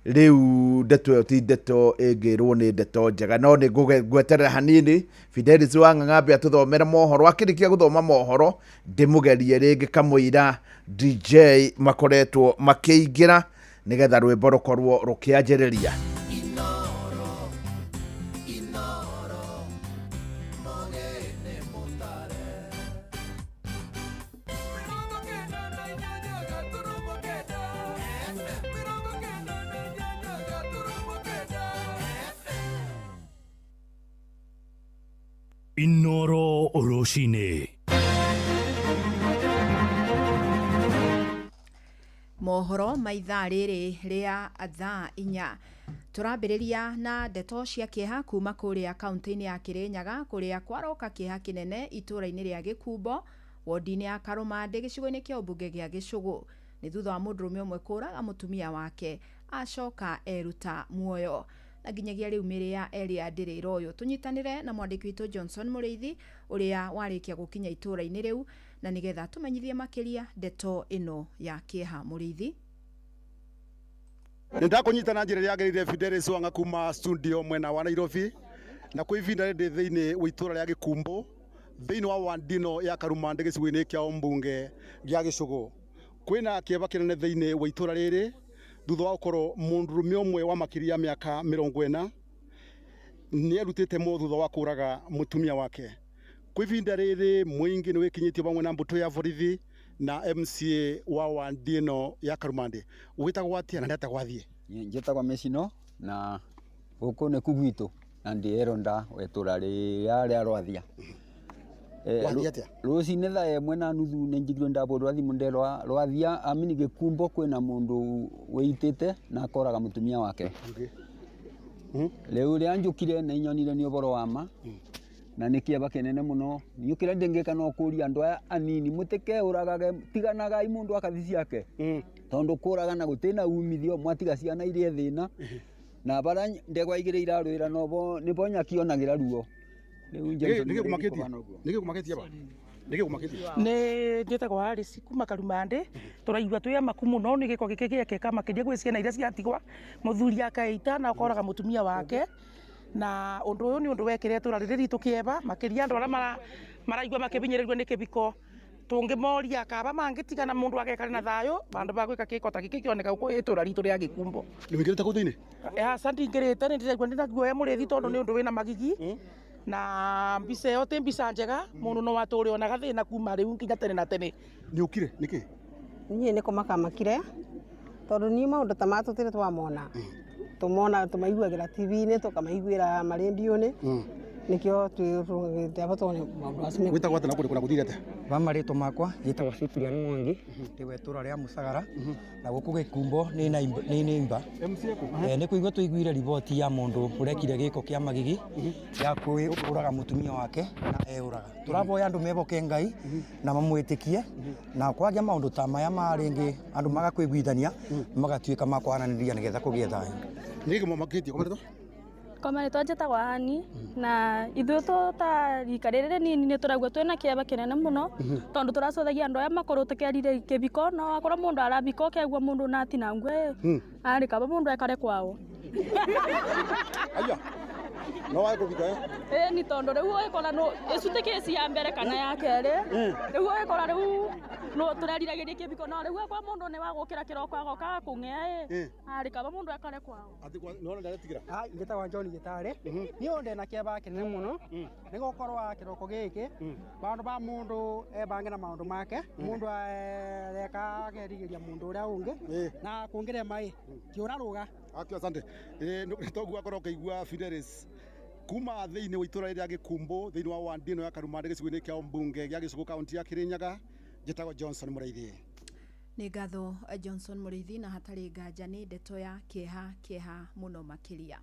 S5: riu ndeto ĩyo ti ndeto ĩngĩrwo nĩ ndeto njega no nĩ ngweterera hanini Fidelis Wang'ang'ambe atuthomera mohoro akĩrĩkia gũthoma mohoro ndĩmũgerie rĩngĩ kamũira DJ makoretwo makĩingĩra nĩgetha rwĩmbo rũkorwo rũkĩanjĩrĩria.
S2: Inoro Oroshine.
S9: Mohoro maithaa rĩrĩ rĩa thaa 4 turambĩrĩria na ndeto cia kĩeha kuma kũrĩa kaunti-inĩ ya Kĩrĩnyaga kũrĩa kwaroka kĩeha kĩnene itũra-inĩ rĩa Gĩkumbo wodi-inĩ ya Karũmande gĩcigo-inĩ kĩa ũmbunge gĩa Gĩcũgũ nĩ thutha wa mũndũrũme ũmwe kũraga mũtumia wake acoka eruta muoyo na nginyagia rĩu mĩrĩ ya Elia ndĩrĩ royo. Tunyitanĩre na mwandĩki witũ Johnson Mũrĩithi ũrĩa warĩkia gũkinya itũra-inĩ rĩu na nĩgetha tũmenyithie makĩria ndeto ĩno ya kĩeha. Mũrĩithi
S3: Nĩndakũnyitana njĩra ĩrĩa yagĩrĩire Fidelis Wang'a kuma studio mwena wa Nairobi na kwĩ ivinda rĩndĩ thĩinĩ wa itũra rĩa Gĩkumbo thĩinĩ wa wandino ya Karũmande gĩcigo-inĩ kĩa ũmbunge gĩa Gĩcũgũ. Kwĩna kĩeba kĩnene thĩinĩ wa itũra rĩrĩ thutha wa gũkorwo mũndũrũme ũmwe wa makĩria mĩaka 40 nĩ erutĩte mo thutha wa kũraga mũtumia wake. Kwĩ ivinda rĩrĩ mũingĩ nĩ wĩkinyĩtio bamwe na mbũtũ ya borithi na MCA wa wandino ya Karũmande. Ũgĩtagwo atĩa na ndata gwathiĩ?
S16: Njĩtagwo Mecino na gũkũ nĩ kugwitũ na ndĩ Eronda wetũra rĩa Rwathia. Rũcinĩ thaa 1:30 nĩ njigirwo ndabũrwo thimũ nderwa Rwathia amini Gĩkumbo kwĩna mũndũ wĩitĩte na akoraga mũtumia wake. Rĩu rĩa njũkire nĩ nyonire nĩ ũboro wa ma na nĩ kĩeba kĩnene mũno. Niĩ kĩrĩa ndĩngĩka no kũria andũ aya anini mũtĩkeũragage tiganagai mũndũ akathi ciake tondũ kũraga na gũtĩ na umithio mwatiga ciana iria thĩna na bara ndegwa igĩrĩ irarũĩra nobo nĩ bo nyakionagĩra ruo.
S17: Nĩ njĩtagwo Alice kuma Karũmande tũraigua twĩ amaku mũno nĩ gĩko gĩkĩ gĩekĩka makĩria gwĩ ciana iria ciatigwa mũthuri akaita na akoraga mũtumia wake na ũndũ ũyũ nĩ ũndũ wekire tũra rĩrĩ ritũ kĩeba makĩria andũ arĩa maraigua makĩbinyĩrĩrio nĩ kĩbiko tũngĩmoria kaba mangĩtigana mũndũ agekare na thayũ bandũ ba gwĩka kĩko ta gĩkĩ kĩoneka gũkũ itũra ritũ rĩa Gĩkumbo.
S3: Nĩ wĩkĩrĩte kũu thĩinĩ?
S17: Aca ndingĩrĩte nĩ ndĩraigua ndĩna guoya Mũrĩithi tondũ nĩ ũndũ wĩna magigi na mbica ĩyo tĩ mbica njega mũndũ no watũre ona gathĩna kuma rĩu nginya tene na tene.
S3: Nĩ ũkire nĩkĩ?
S18: Niĩ nĩ kũmakamakire tondũ niĩ maũndũ ta matũtĩre twamona tũmona tũmaiguagĩra TV-inĩ tũkamaiguĩra marendio-inĩ nikio twĩtaba tone maũndũ acio.
S3: Gwĩtagwo atĩa na kũrĩ gũthire atĩa?
S20: Marĩtwa makwa njĩtagwo Cyprian Mwangi ndĩ wetũra rĩa Mũcagara na gũkũ Gĩkumbo nĩ imba. Nĩ kũigua tũiguire riboti ya mũndũ ũrekire gĩko kĩa magigi ya kũraga mũtumia wake na eũraga. Tũraboya andũ meboke Ngai na mamwĩtĩkie na kwagĩa maũndũ ta maya marĩngĩ andũ magakwĩguithania magatuĩka makwaranĩria nĩgetha kũgĩe thayũ.
S3: Nĩ gĩko mamakĩtie komerto?
S14: Koma nitwa njĩtagwo Hani na ithuĩ tũtarika rĩrĩ nini nĩ tũragua twĩna kĩeba kĩnene mũno tondũ tũracũthagia andũ aya makũrũ tũkerire kĩbiko no akorwo mũndũ arabika ũkegua mũndũ natina ngwe arĩ kaba mũndũ ekare kwao.
S3: Aya no wae kũbika
S14: ni tondũ rĩu ũgĩkora ĩcute kĩci ya mbere kana ya kerĩ rĩu ũgĩkora rĩu no tũreriragĩria kĩbiko no rĩu kwa mũndũ nĩ wagũkĩra kĩroko agoka kũng'ea arĩ kaba mũndũ ekare kwao.
S3: No ndatigira
S19: ngĩtagwo John Gĩtarĩ niĩ ũndĩ na kĩeba kĩnene mũno nĩ gũkorwo kĩroko gĩkĩ maũndũ ba mũndũ ebange na maũndũ make mũndũ areka agerigĩria mũndũ ũrĩa ũngĩ na kũngĩrĩa maĩ kĩũrarũga.
S3: Asante nĩtogua korwo ũkĩigua Fidelis kuma thĩinĩ wa itũra rĩa Gĩkumbo thĩinĩ wa wandi ĩno ya Karumande gĩcigo-inĩ kĩa mbunge gĩa Gĩcũgũ kaunti ya Kĩrĩnyaga. Njĩtagwo Johnson Mũrĩithi.
S9: Nĩ ngatho Johnson Mũrĩithi na hatarĩ nganja nĩ ndeto ya kĩeha mũno makĩria.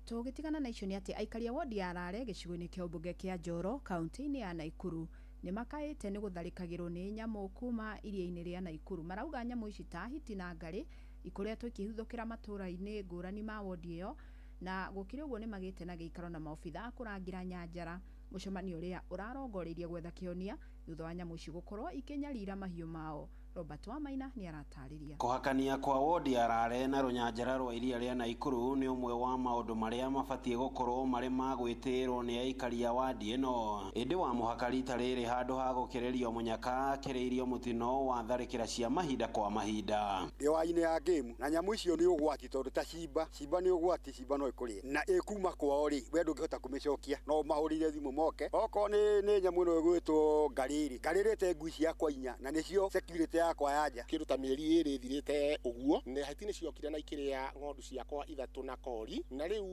S9: Tũgĩtigana na icio nĩ atĩ aikari a wodi ya Rare gĩcigo-inĩ kĩa mbunge kĩa Njoro kaunti-inĩ ya Naikuru nĩ makaĩte nĩ gũtharĩkagĩrwo nĩ nyamũ kuma iria-inĩ rĩa Naikuru. Marauga nyamũ ici ta hiti na ngarĩ ikoretwo ikĩhuthũkĩra matũra-inĩ ngũrani ma wodi ĩyo na gũkĩrĩ ũguo nĩ magĩte na gĩikaro na maobitha kũrangira nyanjara mũcemanio ũrĩa ũrarongoreirie gwetha kĩhonia thutha wa nyamũ ici gũkorwo ikĩnyarira mahiũ mao. Robert Wamaina nĩ aratarĩria.
S21: Kũhakania kwa wodi ya Rare na rũnyanjara rwa iria rĩa Naikuru nĩ ũmwe wa maũndũ marĩa mabatie gũkorwo marĩ ma gwĩtĩĩrwo nĩ aikari a wadi ĩno. Ĩndĩ wa mũhaka rita rĩrĩ handũ ha gũkĩrĩrio mũnyaka kĩrĩirio mũtino wa tharĩkĩra cia mahinda kwa mahinda.
S22: Rĩwa-inĩ ya game na nyamũ icio nĩ ũgwati tondũ ta cimba nĩ ũgwati, cimba no ĩkũrĩe na ĩkuma kwao rĩ we ndũngĩhota kũmĩcokia no mahũrĩire thimũ moke okorwo nĩ nyamũ ĩno ĩgwĩtwo ngarĩrĩ ngui ciakwa 4 na nĩcio security yakwa yanja
S23: kĩndũ ta mĩeri 2 ĩthirĩte ũguo na haiti nĩ ciokire na ikĩrĩa ng'ondu ciakwa 3 na kori na rĩu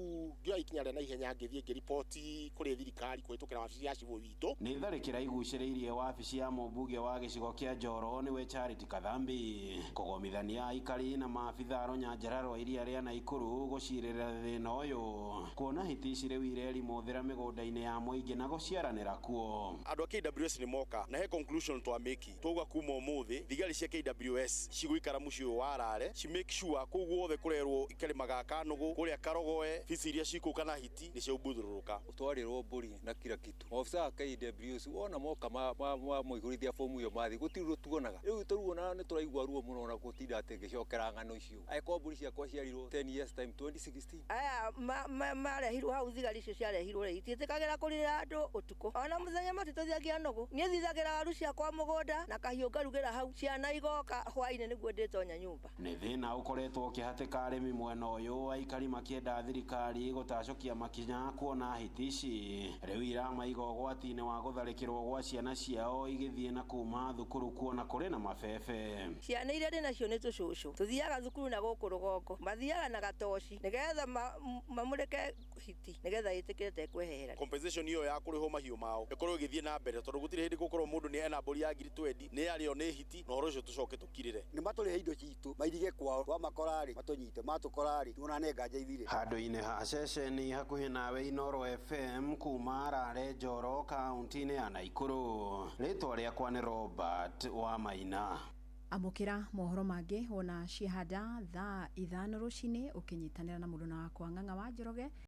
S23: ngĩoya ikinya rĩa naihenya ngĩthiĩ ngĩripoti kũrĩ thirikari kũhĩtũkĩra wabici ya cibũ witũ.
S21: Nĩ tharĩkĩra igucĩrĩirie wabici ya mũmbunge wa gĩcigo kĩa Njoro nĩwe Charity Kathambi kũgomithania aikari na maabitha rũnyanjara rwa iria rĩa Naikuru gũcirĩra thĩna ũyũ kuona hiti ici rĩu ireri mũthĩra mĩgũnda-inĩ ya mũingĩ na gũciaranĩra kuo.
S23: Andũ a KWS nĩ moka na he conclusion twamĩki tũgwa kuma ũmũthĩ thigari cia KWS cigũikara mũciĩ ũyũ wa Rare ci make sure kũu guothe kũrerwo ikarĩmaga Kanũgũ kũrĩa Karogoe bici iria cikũka na hiti nĩ ciaumbuthũrũka
S24: ũtwarĩrwo mbũri na kila kitu. Ofisa wa KWS wona moka mũihũrithia fomu iyo mathi gũtirĩ tuonaga rĩu tũruona nĩ tũraigua ruo mũno na gũtinda atĩ ngĩcokera ng'ano icio. Aĩkorwo mbũri ciakwa ciarirwo 10 years time 2016
S25: aya marehirwo hau thigari icio ciarehirwo rĩ itiĩtĩkagĩra kũrĩra andũ ũtukũ ona mũthenya matitũthiagia nũgũ niĩ thithagĩra waru ciakwa mũgũnda na kahiũ ngarugĩra hau ciana igoka hwainĩ nĩguo ndĩtonya nyũmba.
S21: Nĩ thĩna ũkoretwo ũkĩhatĩka arĩmi mwena ũyũ aikari makĩenda thirikari gũtacokia makinya kuona hiti ici rĩu iramaiga ũgwati-inĩ wa gũtharĩkĩrwo gwa ciana ciao igĩthiĩ na kuma thukuru kuona kũrĩ na mabebe.
S25: Ciana iria ndĩ nacio nĩ tũcũcũ tuthiaga thukuru na gũkũ rũgongo mathiaga na gatoci nĩgetha mamũrĩke hiti nĩgetha ĩtĩkĩre tekwehera.
S23: Compensation iyo ya kũrĩhwo mahiũ mao ĩkorwo ĩgĩthiĩ na mbere tondũ gũtirĩ hĩndĩ gũkorwo mũndũ nĩ ena mbũri ya 20 nĩ yarĩo nĩ hiti na ũhoro ũcio tũcoke tũkirĩre.
S22: Nĩ matũrĩhe indo citũ mairige kwao twamakora rĩ matũnyite matũkora rĩ tuonane nganja ithire.
S21: Handũ-inĩ ha ceceni hakuhĩ nawe Inoro FM kuma Rare Njoro kaunti-inĩ ya Naikuru rĩtwa rĩakwa nĩ Robert Wamaina.
S9: Amũkĩra mohoro mangĩ wona ciehanda thaa 5 rũcinĩ ũkĩnyitanĩra na mũndũ na wakwa Ng'ang'a wa Njoroge.